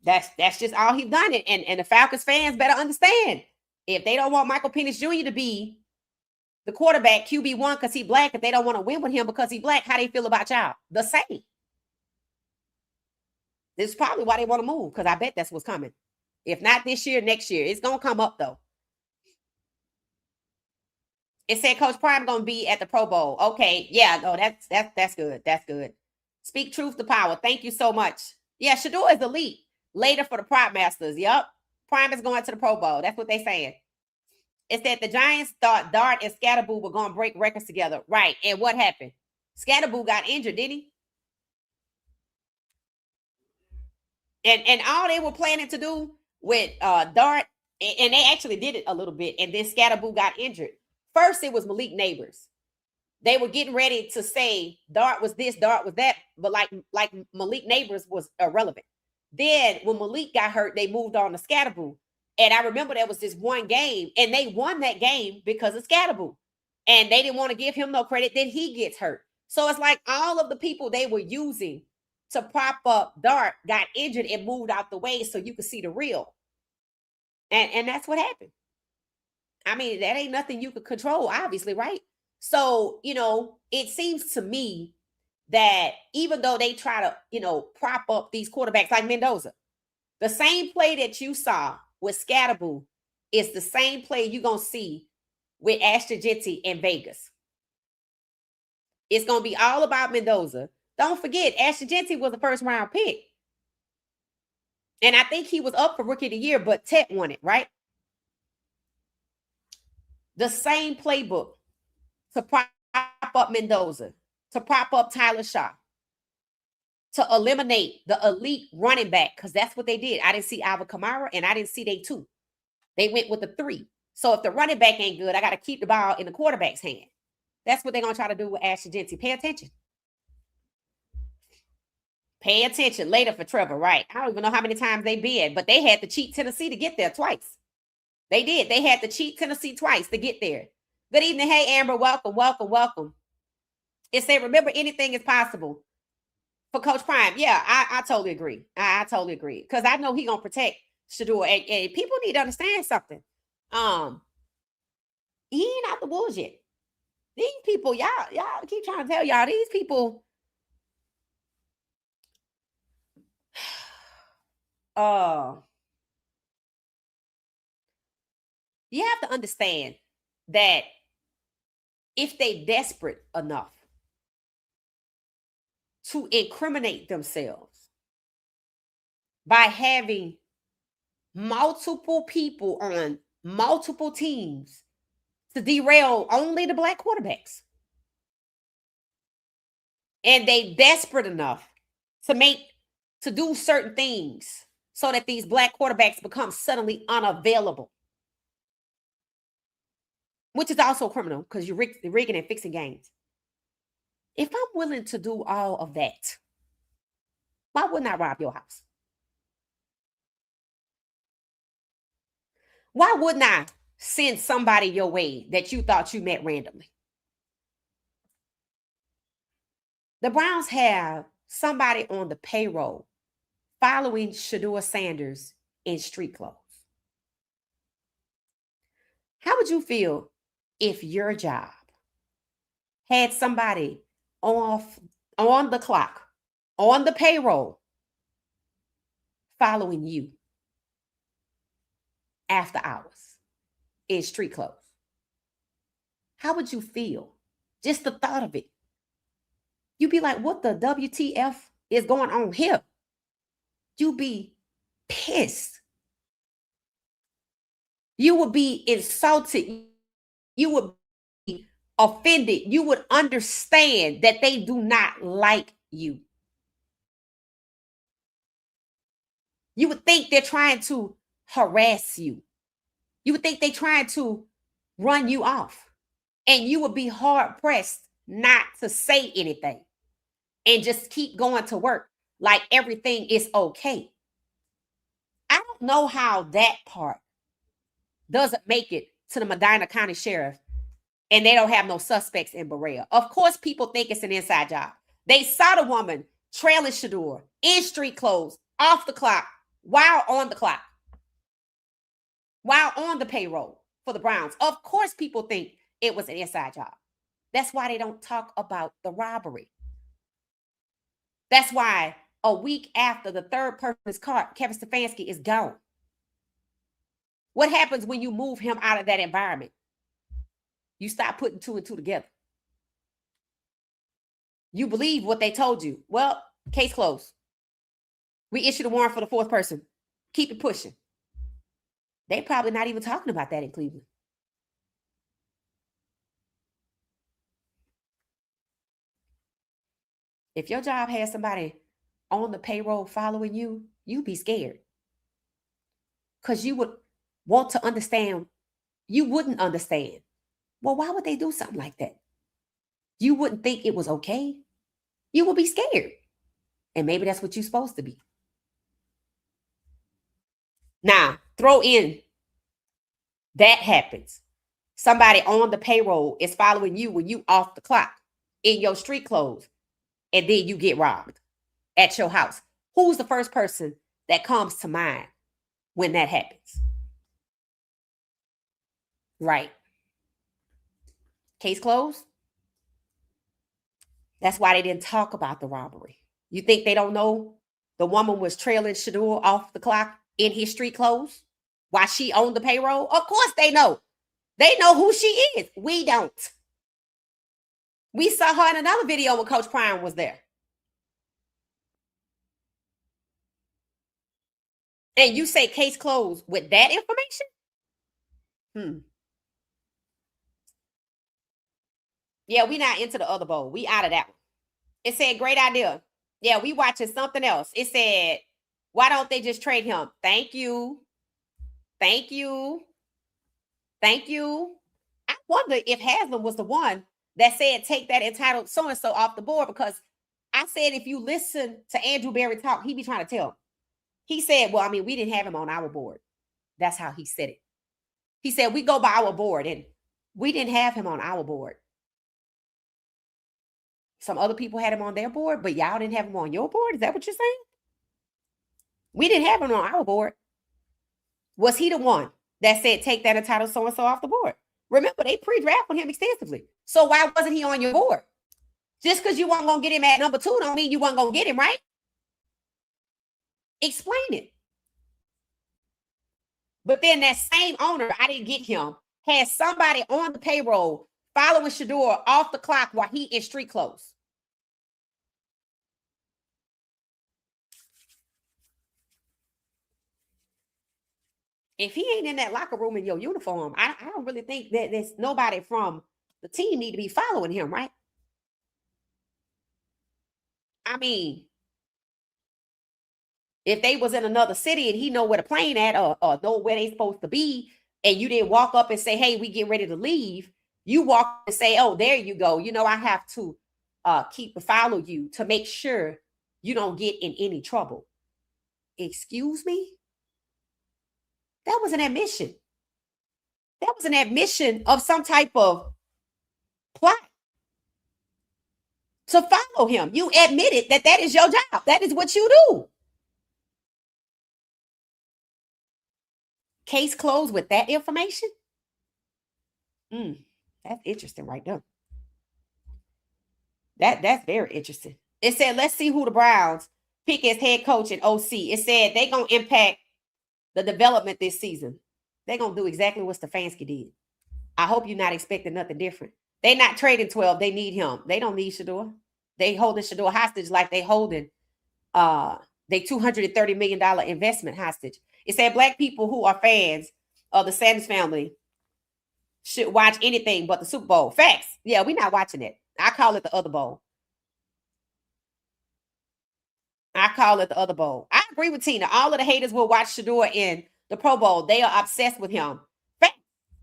That's just all he's done. And the Falcons fans better understand. If they don't want Michael Penix Jr. to be the quarterback, QB1, because he's black, if they don't want to win with him because he's black, how they feel about y'all? The same. This is probably why they want to move, because I bet that's what's coming. If not this year, next year. It's going to come up, though. It said Coach Prime going to be at the Pro Bowl. Okay, yeah, no, that's good. That's good. Speak truth to power. Thank you so much. Yeah, Shedeur is elite. Later for the Prop Masters. Yep. Prime is going to the Pro Bowl. That's what they're saying. It said the Giants thought Dart and Scatterboo were going to break records together. Right. And what happened? Scatterboo got injured, didn't he? And all they were planning to do with Dart, and they actually did it a little bit, and then Scatterboo got injured. First, it was Malik Neighbors. They were getting ready to say Dart was this, Dart was that, but like Malik Neighbors was irrelevant. Then when Malik got hurt, they moved on to Scatterboo. And I remember there was this one game, and they won that game because of Scatterboo. And they didn't want to give him no credit. Then he gets hurt. So it's like all of the people they were using to prop up Dart got injured and moved out the way so you could see the real. And that's what happened. I mean, that ain't nothing you could control, obviously, right? So, it seems to me that even though they try to, prop up these quarterbacks like Mendoza, the same play that you saw with Scatterboo is the same play you're going to see with Ashton Jeanty in Vegas. It's going to be all about Mendoza. Don't forget, Ashton Jeanty was a first round pick. And I think he was up for Rookie of the Year, but Tet won it, right? The same playbook to prop up Mendoza, to prop up Tyler Shaw, to eliminate the elite running back, because that's what they did. I didn't see Alvin Kamara, and I didn't see they two. They went with the 3. So if the running back ain't good, I got to keep the ball in the quarterback's hand. That's what they're going to try to do with Ashton Jeanty. Pay attention. Pay attention later for Trevor, right? I don't even know how many times they bid, but they had to cheat Tennessee to get there twice. They did. They had to cheat Tennessee twice to get there. Good evening. Hey, Amber. Welcome, welcome, welcome. It said, remember, anything is possible for Coach Prime. Yeah, I totally agree. I totally agree. Because I know he going to protect Shedeur. And people need to understand something. He ain't out the woods yet. These people, y'all keep trying to tell y'all, these people, you have to understand that if they desperate enough to incriminate themselves by having multiple people on multiple teams to derail only the black quarterbacks, and they desperate enough to do certain things so that these black quarterbacks become suddenly unavailable, which is also criminal because you're rigging and fixing games. If I'm willing to do all of that, why wouldn't I rob your house? Why wouldn't I send somebody your way that you thought you met randomly? The Browns have somebody on the payroll following Shedeur Sanders in street clothes. How would you feel if your job had somebody on the clock, on the payroll, following you after hours in street clothes? How would you feel? Just the thought of it. You'd be like, what the WTF is going on here? You'd be pissed. You would be insulted. You would be offended. You would understand that they do not like you. You would think they're trying to harass you. You would think they're trying to run you off. And you would be hard pressed not to say anything and just keep going to work like everything is okay. I don't know how that part doesn't make it to the Medina County Sheriff and they don't have no suspects in Berea. Of course, people think it's an inside job. They saw the woman trailing Shedeur in street clothes, off the clock, while on the clock, while on the payroll for the Browns. Of course, people think it was an inside job. That's why they don't talk about the robbery. That's why a week after the third person is caught, Kevin Stefanski is gone. What happens when you move him out of that environment? You stop putting 2 and 2 together. You believe what they told you. Well, case closed. We issued a warrant for the 4th person. Keep it pushing. They're probably not even talking about that in Cleveland. If your job has somebody on the payroll following you, you'd be scared. Because you would want to understand. You wouldn't understand. Well, why would they do something like that? You wouldn't think it was okay. You would be scared. And maybe that's what you're supposed to be. Now, throw in that happens. Somebody on the payroll is following you when you off the clock in your street clothes, and then you get robbed at your house. Who's the first person that comes to mind when that happens? Right. Case closed. That's why they didn't talk about the robbery. You think they don't know the woman was trailing Shedeur off the clock in his street clothes while she owned the payroll? Of course they know. They know who she is. We don't. We saw her in another video when Coach Prime was there. And you say case closed with that information? Yeah, we not into the other bowl. We out of that one. It said, great idea. Yeah, we watching something else. It said, why don't they just trade him? Thank you. Thank you. Thank you. I wonder if Haslam was the one that said, take that entitled so-and-so off the board, because I said, if you listen to Andrew Berry talk, he be trying to tell. He said, well, I mean, we didn't have him on our board. That's how he said it. He said, we go by our board, and we didn't have him on our board. Some other people had him on their board, but y'all didn't have him on your board? Is that what you're saying? We didn't have him on our board. Was he the one that said, take that entitled so-and-so off the board? Remember, they pre-drafted him extensively. So why wasn't he on your board? Just because you weren't going to get him at number 2 don't mean you weren't going to get him, right? Explain it. But then that same owner, I didn't get him, had somebody on the payroll following Shedeur off the clock while he in street clothes. If he ain't in that locker room in your uniform, I don't really think that there's nobody from the team need to be following him, right? I mean, if they was in another city and he know where the plane at or know where they supposed to be, and you didn't walk up and say, hey, we get ready to leave, you walk and say, oh, there you go. You know, I have to follow you to make sure you don't get in any trouble. Excuse me? That was an admission. That was an admission of some type of plot to follow him. You admitted that that is your job. That is what you do. Case closed with that information? That's interesting right there. That's very interesting. It said, let's see who the Browns pick as head coach and OC. It said they're going to impact the development this season. They're going to do exactly what Stefanski did. I hope you're not expecting nothing different. They're not trading 12. They need him. They don't need Shedeur. They holding Shedeur hostage like they holding they $230 million investment hostage. It said black people who are fans of the Sanders family should watch anything but the Super Bowl. Facts. Yeah, we're not watching it. I call it the other bowl. I call it the other bowl. I agree with Tina. All of the haters will watch Shedeur in the Pro Bowl. They are obsessed with him.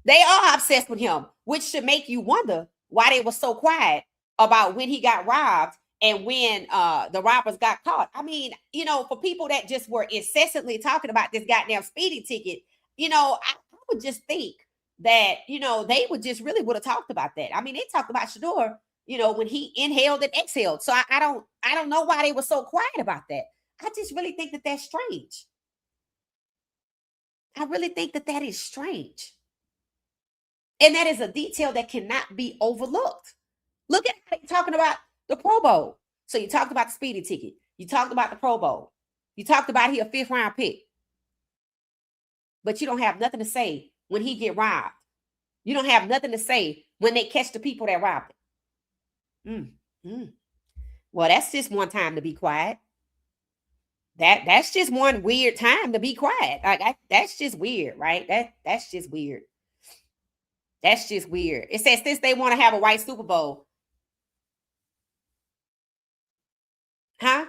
They are obsessed with him, which should make you wonder why they were so quiet about when he got robbed and when the robbers got caught. I mean, you know, for people that just were incessantly talking about this goddamn speeding ticket, you know, I would just think that, you know, they would just really would have talked about that. I mean, they talked about Shedeur, you know, when he inhaled and exhaled. So I don't know why they were so quiet about that. I just really think that that's strange. I really think that that is strange. And that is a detail that cannot be overlooked. Look at how you're talking about the Pro Bowl. So you talked about the speeding ticket. You talked about the Pro Bowl. You talked about he a 5th round pick. But you don't have nothing to say when he get robbed. You don't have nothing to say when they catch the people that robbed him. Well, that's just one time to be quiet. That's just one weird time to be quiet. Like that's just weird, right? That's just weird. That's just weird. It says since they want to have a white Super Bowl. Huh?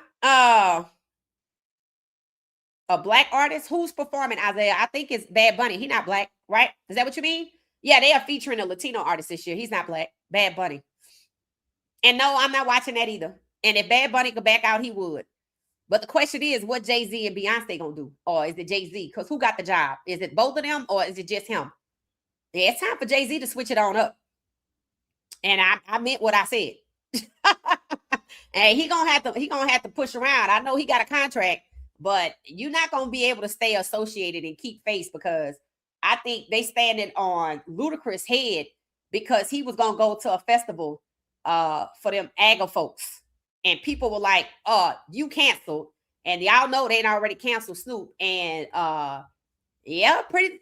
A black artist? Who's performing, Isaiah? I think it's Bad Bunny. He not black, right? Is that what you mean? Yeah, they are featuring a Latino artist this year. He's not black. Bad Bunny. And no, I'm not watching that either. And if Bad Bunny could back out, he would. But the question is, what Jay-Z and Beyonce gonna do? Or is it Jay-Z? Because who got the job? Is it both of them or is it just him? Yeah, it's time for Jay-Z to switch it on up. And I meant what I said. And he gonna have to push around. I know he got a contract, but you're not gonna be able to stay associated and keep face because I think they standing on Ludacris' head because he was gonna go to a festival for them AGA folks. And people were like, you canceled. And y'all know they'd already canceled Snoop. And yeah, pretty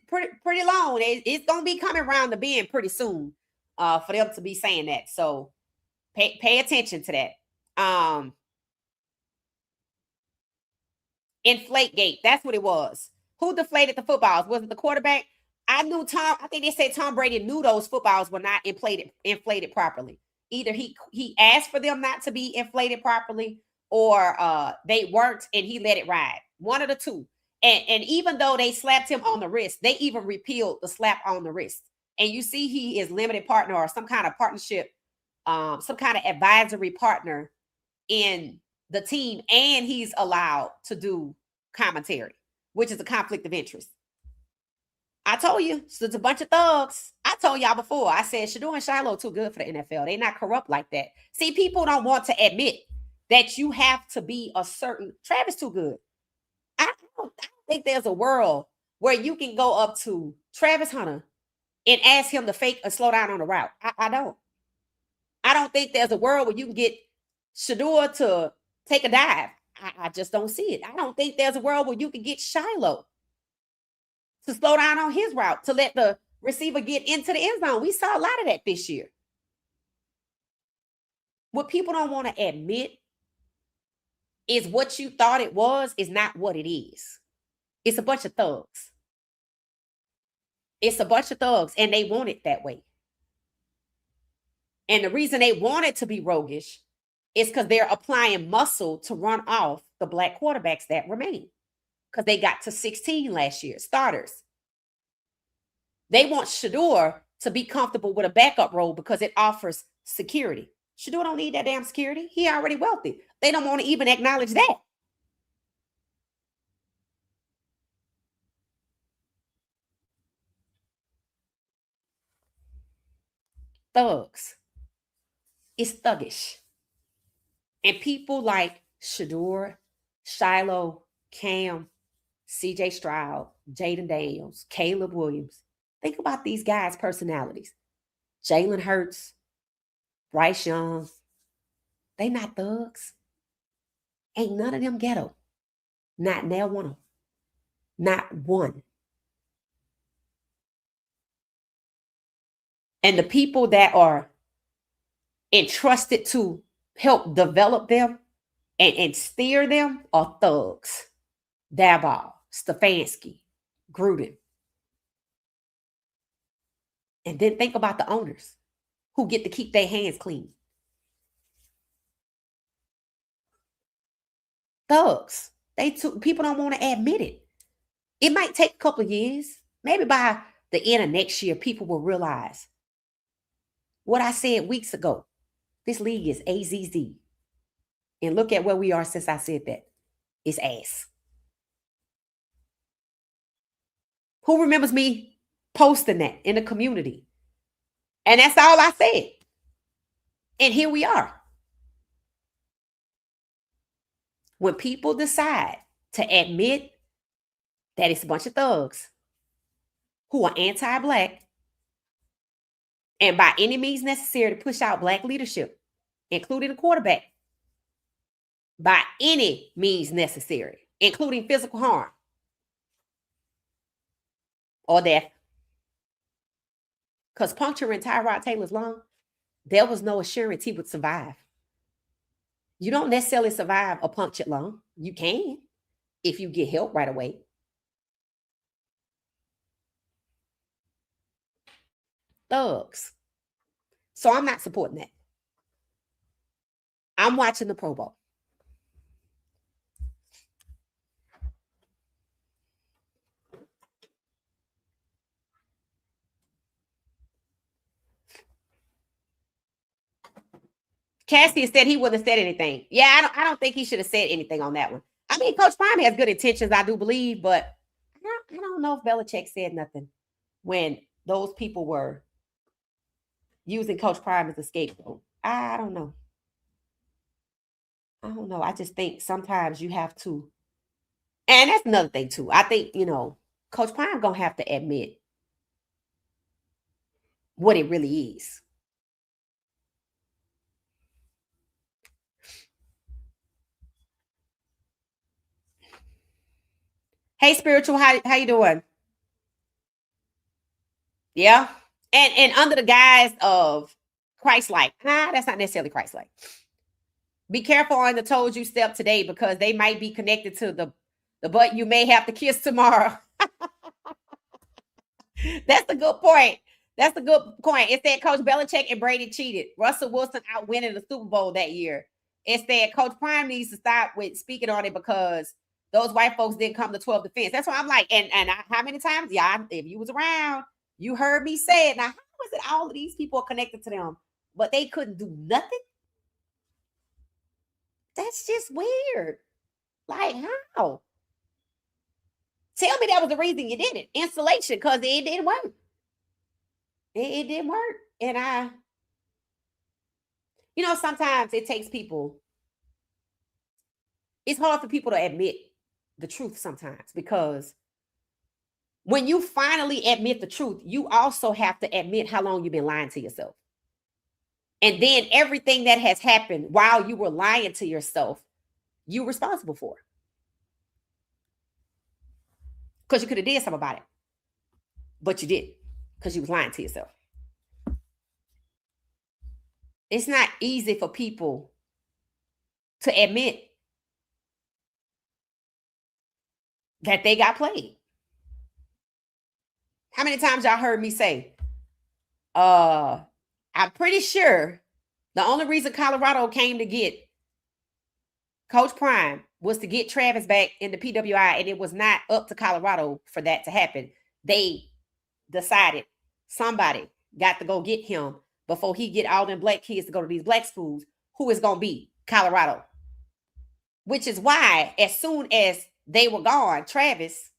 long. It's gonna be coming around the bend pretty soon for them to be saying that. So pay attention to that. Inflategate. That's what it was. Who deflated the footballs? Was it the quarterback? I think they said Tom Brady knew those footballs were not inflated properly. Either he asked for them not to be inflated properly, or they weren't and he let it ride. One of the two. And even though they slapped him on the wrist, they even repealed the slap on the wrist. And you see he is limited partner or some kind of partnership, some kind of advisory partner in the team, and he's allowed to do commentary, which is a conflict of interest. I told you, so it's a bunch of thugs. I told y'all before. I said Shedeur and Shiloh too good for the NFL. They're not corrupt like that. See, people don't want to admit that you have to be a certain. Travis too good. I don't think there's a world where you can go up to Travis Hunter and ask him to fake a slow down on the route. I don't. I don't think there's a world where you can get Shedeur to take a dive. I just don't see it. I don't think there's a world where you can get Shiloh to slow down on his route, to let the receiver get into the end zone. We saw a lot of that this year. What people don't want to admit is what you thought it was is not what it is. It's a bunch of thugs. It's a bunch of thugs, and they want it that way. And the reason they want it to be roguish is because they're applying muscle to run off the black quarterbacks that remain. Because they got to 16 last year, starters. They want Shedeur to be comfortable with a backup role because it offers security. Shedeur don't need that damn security. He already wealthy. They don't want to even acknowledge that. Thugs. It's thuggish. And people like Shedeur, Shiloh, Cam, CJ Stroud, Jaden Daniels, Caleb Williams. Think about these guys' personalities. Jalen Hurts, Bryce Young. They not thugs. Ain't none of them ghetto. Not now one of them. Not one. And the people that are entrusted to help develop them and steer them are thugs. Daboll, Stefanski, Gruden. And then think about the owners who get to keep their hands clean. Thugs. People don't want to admit it. It might take a couple of years. Maybe by the end of next year, people will realize what I said weeks ago. This league is AZZ. And look at where we are since I said that. It's ass. Who remembers me posting that in the community? And that's all I said. And here we are. When people decide to admit that it's a bunch of thugs who are anti-black and by any means necessary to push out black leadership, including the quarterback, by any means necessary, including physical harm or death. Because puncturing Tyrod Taylor's lung, there was no assurance he would survive. You don't necessarily survive a punctured lung. You can if you get help right away. Thugs. So I'm not supporting that. I'm watching the Pro Bowl. Cassidy said he wouldn't have said anything. Yeah, I don't think he should have said anything on that one. I mean, Coach Prime has good intentions, I do believe, but I don't know if Belichick said nothing when those people were using Coach Prime as a scapegoat. I don't know. I don't know. I just think sometimes you have to, and that's another thing too. I think, Coach Prime gonna have to admit what it really is. Hey, spiritual, how you doing? Yeah. And under the guise of Christ-like. That's not necessarily Christ-like. Be careful on the toes you step today because they might be connected to the butt you may have to kiss tomorrow. That's the good point. That's the good point. It said Coach Belichick and Brady cheated. Russell Wilson out winning the Super Bowl that year. It said Coach Prime needs to stop with speaking on it because those white folks didn't come to 12 defense. That's why I'm like, how many times, yeah, if you was around, you heard me say it. Now, how is it all of these people are connected to them, but they couldn't do nothing? That's just weird. Like, how? Tell me that was the reason you did it. Installation, because it didn't work. It didn't work. And sometimes it takes people, it's hard for people to admit the truth sometimes because when you finally admit the truth, you also have to admit how long you've been lying to yourself. And then everything that has happened while you were lying to yourself, you're responsible for. Because you could have did something about it. But you didn't, because you was lying to yourself. It's not easy for people to admit that they got played. How many times y'all heard me say, I'm pretty sure the only reason Colorado came to get Coach Prime was to get Travis back in the PWI, and it was not up to Colorado for that to happen. They decided somebody got to go get him before he get all them black kids to go to these black schools. Who is going to be Colorado? Which is why as soon as they were gone, Travis,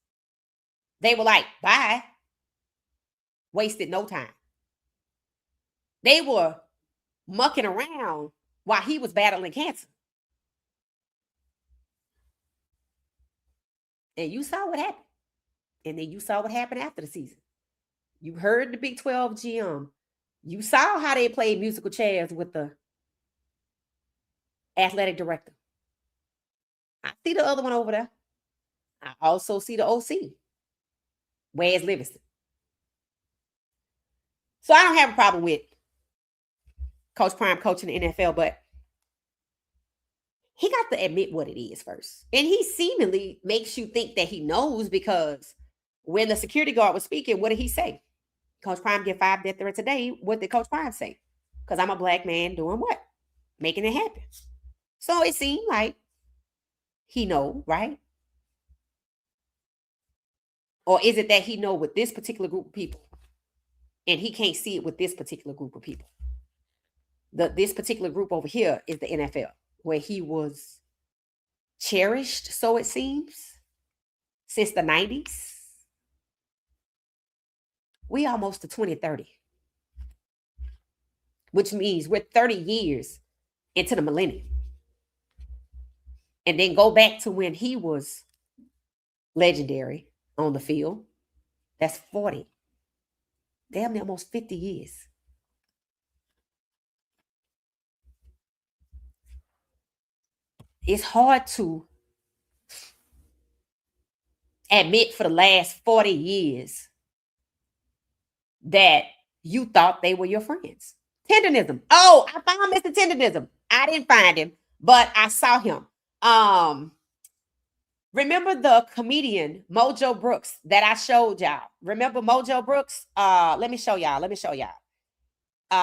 they were like, bye. Wasted no time. They were mucking around while he was battling cancer. And you saw what happened. And then you saw what happened after the season. You heard the Big 12 GM. You saw how they played musical chairs with the athletic director. I see the other one over there. I also see the OC, Wes Livingston. So I don't have a problem with Coach Prime coaching the NFL, but he got to admit what it is first. And he seemingly makes you think that he knows because when the security guard was speaking, what did he say? Coach Prime get 5 death threats a day. What did Coach Prime say? Because I'm a black man doing what? Making it happen. So it seemed like he know, right? Or is it that he know with this particular group of people and he can't see it with this particular group of people? This particular group over here is the NFL, where he was cherished, so it seems, since the 90s. We almost to 2030, which means we're 30 years into the millennium. And then go back to when he was legendary on the field. That's 40. Damn near almost 50 years. It's hard to admit for the last 40 years that you thought they were your friends. Tenderism. Oh, I found Mr. Tenderism. I didn't find him, but I saw him. Remember the comedian Mojo Brooks that I showed y'all? Remember Mojo Brooks? Let me show y'all.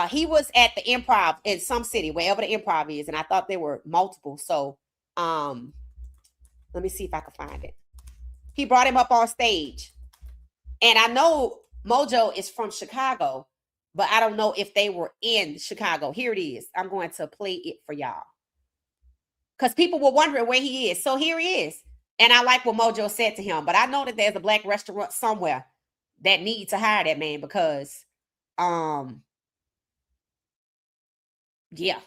He was at the Improv in some city, wherever the Improv is, and I thought there were multiple. So, let me see if I can find it. He brought him up on stage, and I know Mojo is from Chicago, but I don't know if they were in Chicago. Here it is. I'm going to play it for y'all because people were wondering where he is. So here he is. And I like what Mojo said to him, but I know that there's a black restaurant somewhere that needs to hire that man because, yeah,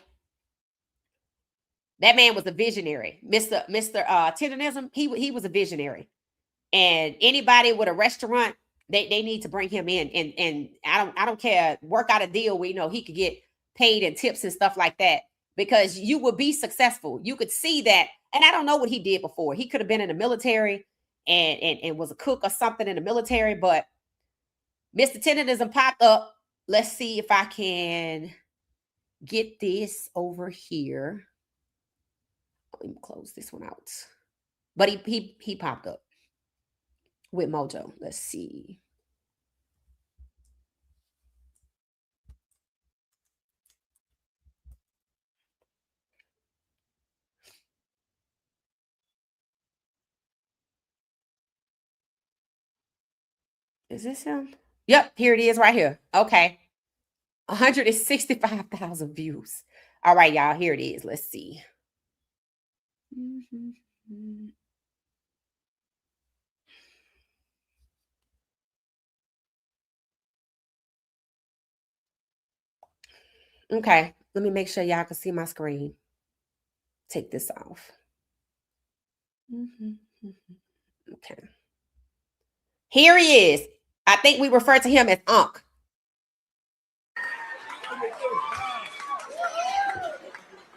that man was a visionary. Mr. Tenderism, he was a visionary. And anybody with a restaurant They need to bring him in, and I don't care, work out a deal where he could get paid and tips and stuff like that, because you will be successful. You could see that. And I don't know what he did before. He could have been in the military and was a cook or something in the military, but Mr. Tenderism popped up. Let's see if I can get this over here. Let me close this one out. But he popped up with Mojo. Let's see. Is this him? Yep, here it is right here. Okay. 165,000 views. All right, y'all, here it is. Let's see. Okay, let me make sure y'all can see my screen. Take this off. Okay. Here he is. I think we refer to him as Unc.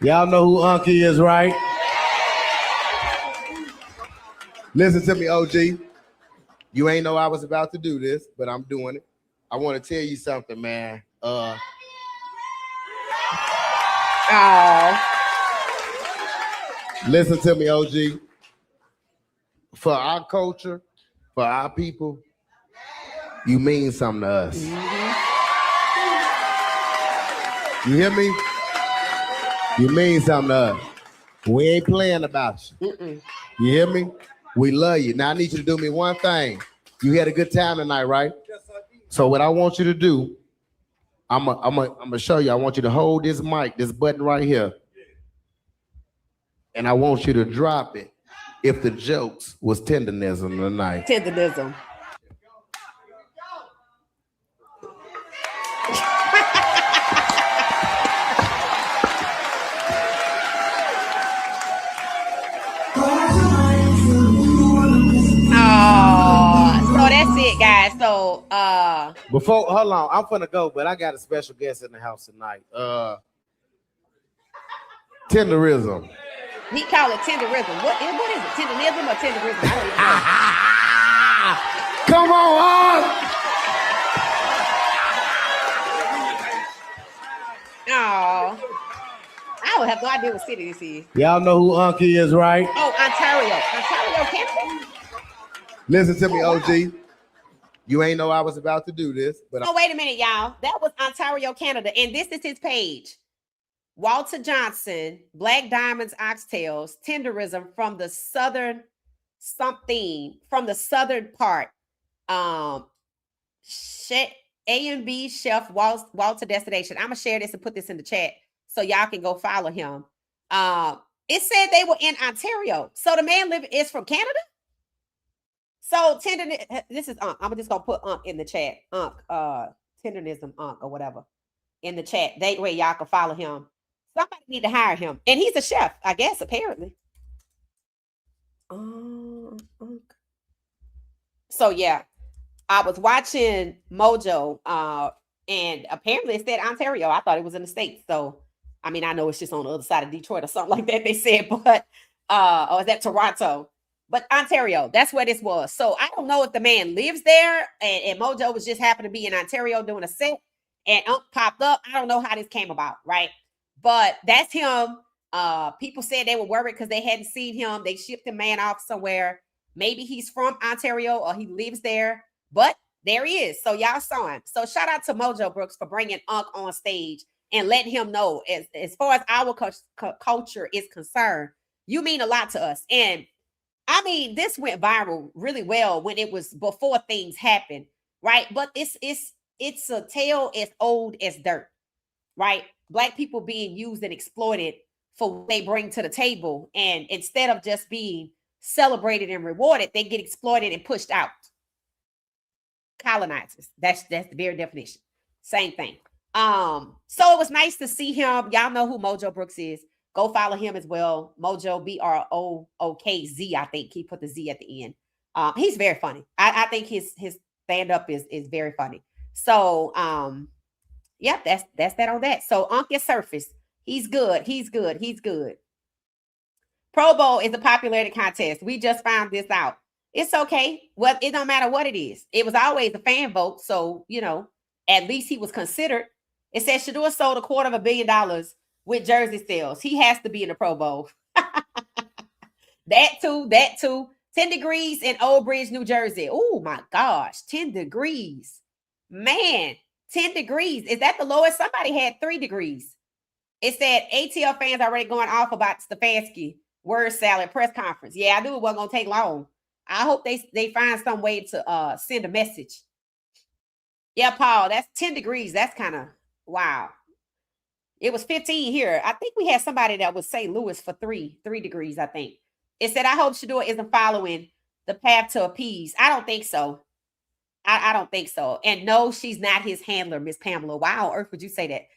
Y'all know who Unc is, right? Listen to me, OG. You ain't know I was about to do this, but I'm doing it. I want to tell you something, man. Listen to me, OG. For our culture, for our people, you mean something to us. You hear me? You mean something to us. We ain't playing about you. You hear me? We love you. Now I need you to do me one thing. You had a good time tonight, right? So what I want you to do, I'm gonna show you. I want you to hold this mic, this button right here, and I want you to drop it if the jokes was tenderism tonight. Tenderism. So that's it, guys. So hold on, I'm gonna go, but I got a special guest in the house tonight. Tenderism. He called it tenderism. What is it? Tenderism or tenderism? I don't even know. Come on, Oh, I would have no idea what city this is. Y'all know who Unc is, right? Oh, Ontario, Canada. Listen to me, OG. You ain't know I was about to do this, but oh, wait a minute, y'all. That was Ontario, Canada, and this is his page. Walter Johnson, Black Diamonds, Oxtails, Tenderism from the southern part. A&B Chef Walter Destination. I'm gonna share this and put this in the chat so y'all can go follow him. It said they were in Ontario, so the man is from Canada. So this is Unc. I'm just gonna put Unc in the chat. Unc, tenderism Unc or whatever in the chat. That way y'all can follow him. Somebody need to hire him, and he's a chef, I guess. Apparently. So yeah, I was watching Mojo, and apparently it said Ontario. I thought it was in the States. So I mean, I know it's just on the other side of Detroit or something like that. They said, but or is that Toronto? But Ontario, that's where this was. So I don't know if the man lives there and Mojo was just happened to be in Ontario doing a set and Unc popped up. I don't know how this came about, right? But that's him. People said they were worried because they hadn't seen him. They shipped the man off somewhere. Maybe he's from Ontario or he lives there, but there he is. So y'all saw him. So shout out to Mojo Brooks for bringing Unc on stage and letting him know as far as our culture is concerned, you mean a lot to us. And I mean, this went viral really well when it was before things happened, right? But it's a tale as old as dirt, right? Black people being used and exploited for what they bring to the table. And instead of just being celebrated and rewarded, they get exploited and pushed out. Colonizers. That's the very definition. Same thing. So it was nice to see him. Y'all know who Mojo Brooks is. Go follow him as well. Mojo, BROOKZ, I think. He put the Z at the end. He's very funny. I think his stand up is very funny. So yep, that's that on that. So Uncle Surface, he's good. He's good. He's good. Pro Bowl is a popularity contest. We just found this out. It's okay. Well, it don't matter what it is. It was always a fan vote. So, at least he was considered. It says Shedeur sold $250 million with jersey sales. He has to be in the Pro Bowl. That too. 10 degrees in Old Bridge, New Jersey. Oh my gosh, 10 degrees. Man, 10 degrees. Is that the lowest? Somebody had 3 degrees. It said ATL fans already going off about Stefanski word salad press conference. Yeah, I knew it wasn't going to take long. I hope they find some way to send a message. Yeah, Paul, that's 10 degrees. That's kind of wow. It was 15 here. I think we had somebody that was St. Louis for 3 degrees, I think. It said, I hope Shedeur isn't following the path to appease. I don't think so. I don't think so. And no, she's not his handler, Miss Pamela. Why on earth would you say that?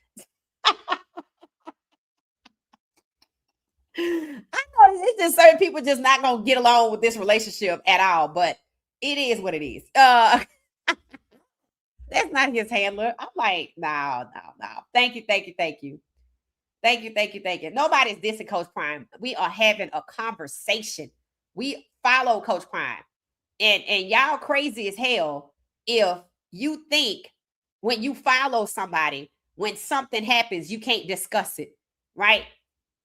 I know it's just certain people just not gonna get along with this relationship at all, but it is what it is. That's not his handler. I'm like, no. Thank you. Nobody's dissing Coach Prime. We are having a conversation. We follow Coach Prime. And y'all crazy as hell if you think when you follow somebody, when something happens, you can't discuss it, right?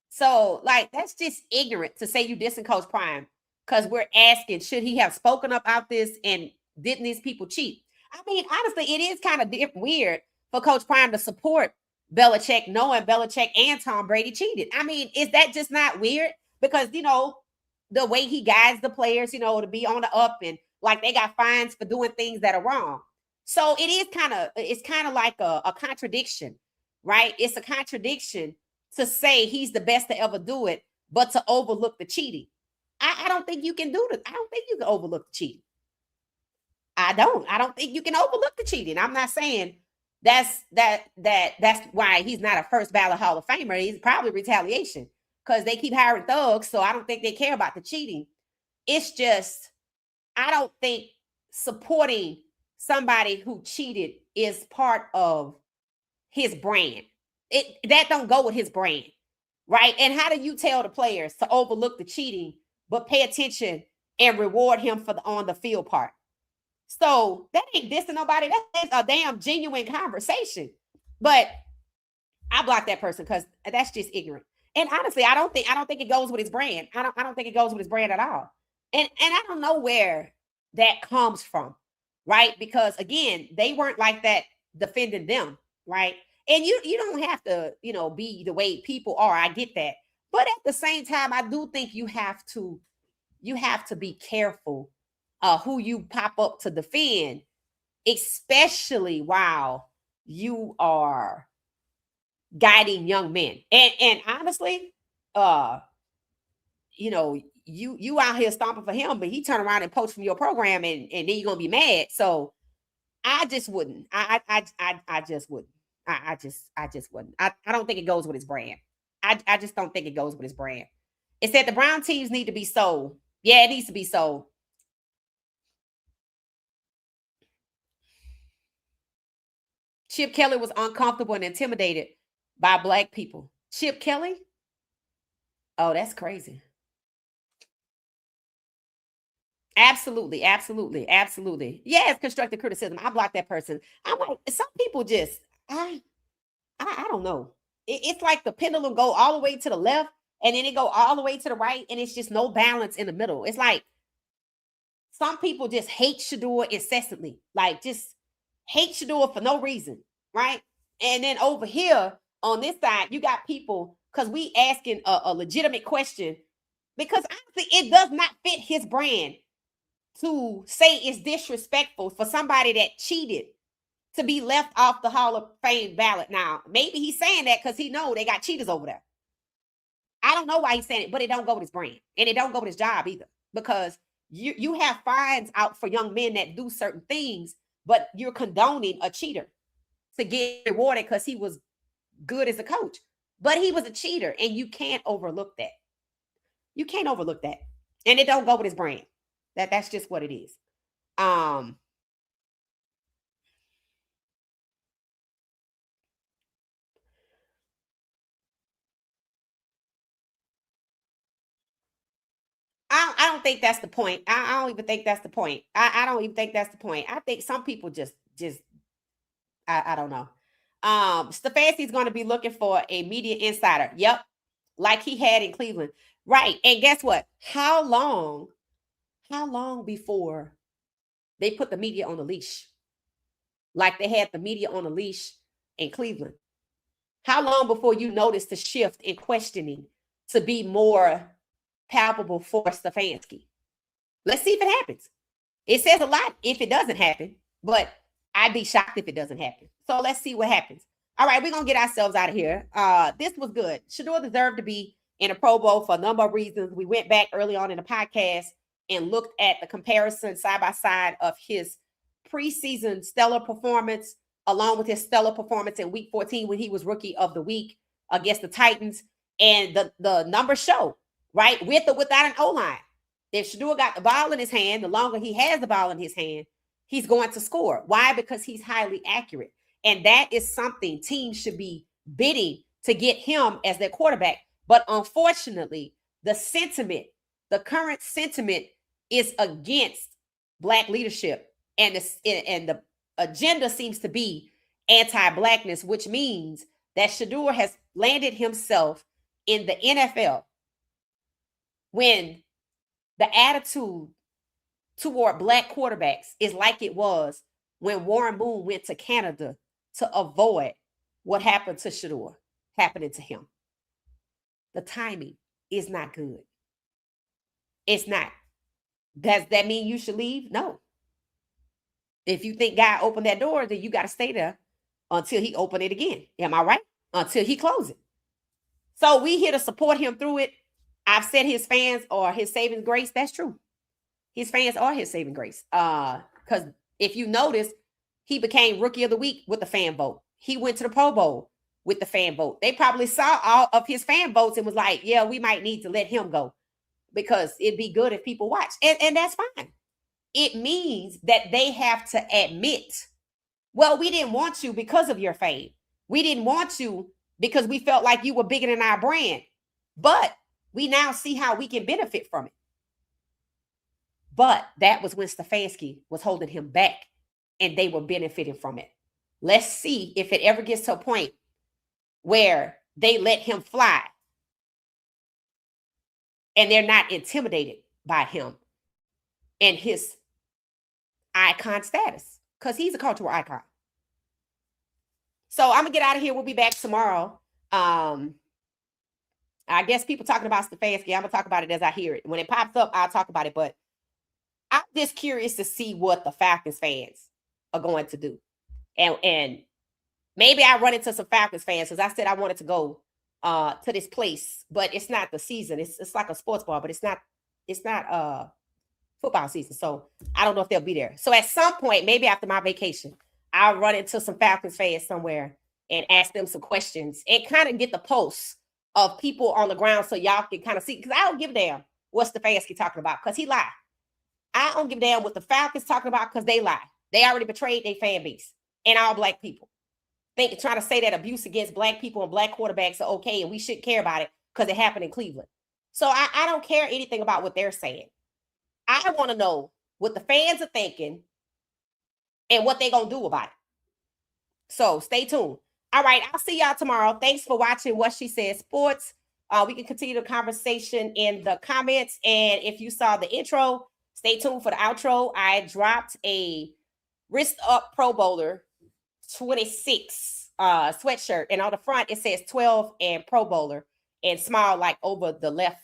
So, like, that's just ignorant to say you dissing Coach Prime because we're asking, should he have spoken up about this and didn't these people cheat? I mean, honestly, it is kind of weird for Coach Prime to support Belichick, knowing Belichick and Tom Brady cheated. I mean, is that just not weird? Because, the way he guides the players, to be on the up and like they got fines for doing things that are wrong. So it's kind of like a contradiction, right? It's a contradiction to say he's the best to ever do it, but to overlook the cheating. I don't think you can do that. I don't think you can overlook the cheating. I don't think you can overlook the cheating. I'm not saying that's why he's not a first ballot Hall of Famer. He's probably retaliation because they keep hiring thugs. So I don't think they care about the cheating. It's just, I don't think supporting somebody who cheated is part of his brand. That don't go with his brand, right? And how do you tell the players to overlook the cheating, but pay attention and reward him for the on the field part? So that ain't dissing nobody. That's a damn genuine conversation. But I block that person because that's just ignorant. And honestly, I don't think it goes with his brand. I don't think it goes with his brand at all. And I don't know where that comes from, right? Because again, they weren't like that defending them, right? And you don't have to, be the way people are. I get that. But at the same time, I do think you have to be careful who you pop up to defend, especially while you are guiding young men. And honestly, you out here stomping for him, but he turn around and poach from your program and then you're gonna be mad. So I just wouldn't. I just wouldn't. I just wouldn't. I don't think it goes with his brand. I just don't think it goes with his brand. It said the Brown teams need to be sold. Yeah, it needs to be sold. Chip Kelly was uncomfortable and intimidated by Black people. Chip Kelly? Oh, that's crazy. Absolutely. Yes, constructive criticism. I block that person. I'm like, some people just, I don't know. It's like the pendulum go all the way to the left and then it go all the way to the right and it's just no balance in the middle. It's like some people just hate Shedeur incessantly, like just hate Shedeur for no reason, right? And then over here on this side, you got people because we asking a legitimate question because honestly, it does not fit his brand to say it's disrespectful for somebody that cheated to be left off the Hall of Fame ballot. Now, maybe he's saying that because he know they got cheaters over there. I don't know why he's saying it, but it don't go with his brand. And it don't go with his job either. Because you have fines out for young men that do certain things, but you're condoning a cheater to get rewarded because he was good as a coach. But he was a cheater, and you can't overlook that. You can't overlook that. And it don't go with his brand. That's just what it is. I don't think that's the point. I don't even think that's the point. I don't even think that's the point. I think some people just I don't know. Stefanski's going to be looking for a media insider. Yep, like he had in Cleveland. Right. And guess what? How long before they put the media on the leash? Like they had the media on the leash in Cleveland. How long before you notice the shift in questioning to be more palpable for Stefanski? Let's see if it happens. It says a lot if it doesn't happen, but I'd be shocked if it doesn't happen. So let's see what happens. All right, we're going to get ourselves out of here. This was good. Shedeur deserved to be in a Pro Bowl for a number of reasons. We went back early on in the podcast and looked at the comparison side by side of his preseason stellar performance along with his stellar performance in week 14 when he was rookie of the week against the Titans. And the numbers show, right? With or without an O-line. If Shedeur got the ball in his hand, the longer he has the ball in his hand, he's going to score. Why? Because he's highly accurate. And that is something teams should be bidding to get him as their quarterback. But unfortunately, the current sentiment is against Black leadership. And the agenda seems to be anti-Blackness, which means that Shedeur has landed himself in the NFL when the attitude toward Black quarterbacks is like it was when Warren Moon went to Canada to avoid what happened to Shedeur happening to him. The timing is not good. It's not. Does that mean you should leave? No. If you think God opened that door, then you got to stay there until he opened it again. Am I right? Until he closes it. So we here to support him through it. I've said his fans are his saving grace. That's true. His fans are his saving grace. Because if you notice, he became rookie of the week with the fan vote. He went to the Pro Bowl with the fan vote. They probably saw all of his fan votes and was like, yeah, we might need to let him go because it'd be good if people watch. And that's fine. It means that they have to admit, well, we didn't want you because of your fame. We didn't want you because we felt like you were bigger than our brand. But we now see how we can benefit from it. But that was when Stefanski was holding him back and they were benefiting from it. Let's see if it ever gets to a point where they let him fly and they're not intimidated by him and his icon status, because he's a cultural icon. So I'm gonna get out of here. We'll be back tomorrow. I guess people talking about Stefanski. I'm gonna talk about it as I hear it. When it pops up, I'll talk about it. But I'm just curious to see what the Falcons fans are going to do. And maybe I run into some Falcons fans because I said I wanted to go to this place, but it's not the season. It's like a sports bar, but it's not football season. So I don't know if they'll be there. So at some point, maybe after my vacation, I'll run into some Falcons fans somewhere and ask them some questions and kind of get the pulse of people on the ground so y'all can kind of see. Because I don't give a damn what Stefanski talking about because he lied. I don't give a damn what the Falcons talking about because they lie. They already betrayed their fan base and all Black people. Trying to say that abuse against Black people and Black quarterbacks are okay and we shouldn't care about it because it happened in Cleveland. So I don't care anything about what they're saying. I want to know what the fans are thinking and what they're going to do about it. So stay tuned. All right, I'll see y'all tomorrow. Thanks for watching What She Said Sports. We can continue the conversation in the comments. And if you saw the intro, stay tuned for the outro. I dropped a Wrist Up Pro Bowler 26 sweatshirt. And on the front, it says 12 and Pro Bowler and small, like over the left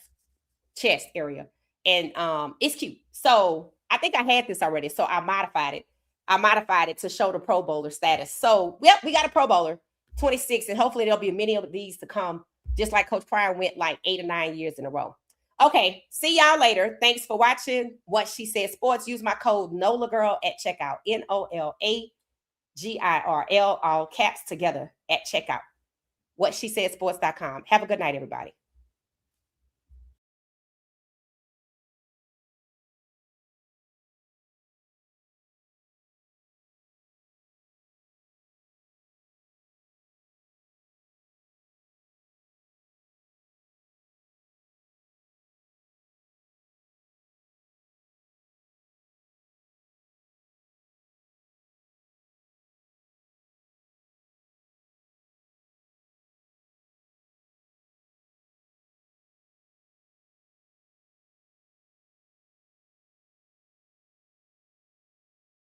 chest area. And it's cute. So I think I had this already. So I modified it. I modified it to show the Pro Bowler status. So, yep, we got a Pro Bowler 26. And hopefully there'll be many of these to come, just like Coach Pryor went like 8 or 9 years in a row. Okay, see y'all later. Thanks for watching What She Said Sports. Use my code NOLAGIRL at checkout. NOLAGIRL, all caps together at checkout. WhatSheSaidSports.com. Have a good night, everybody.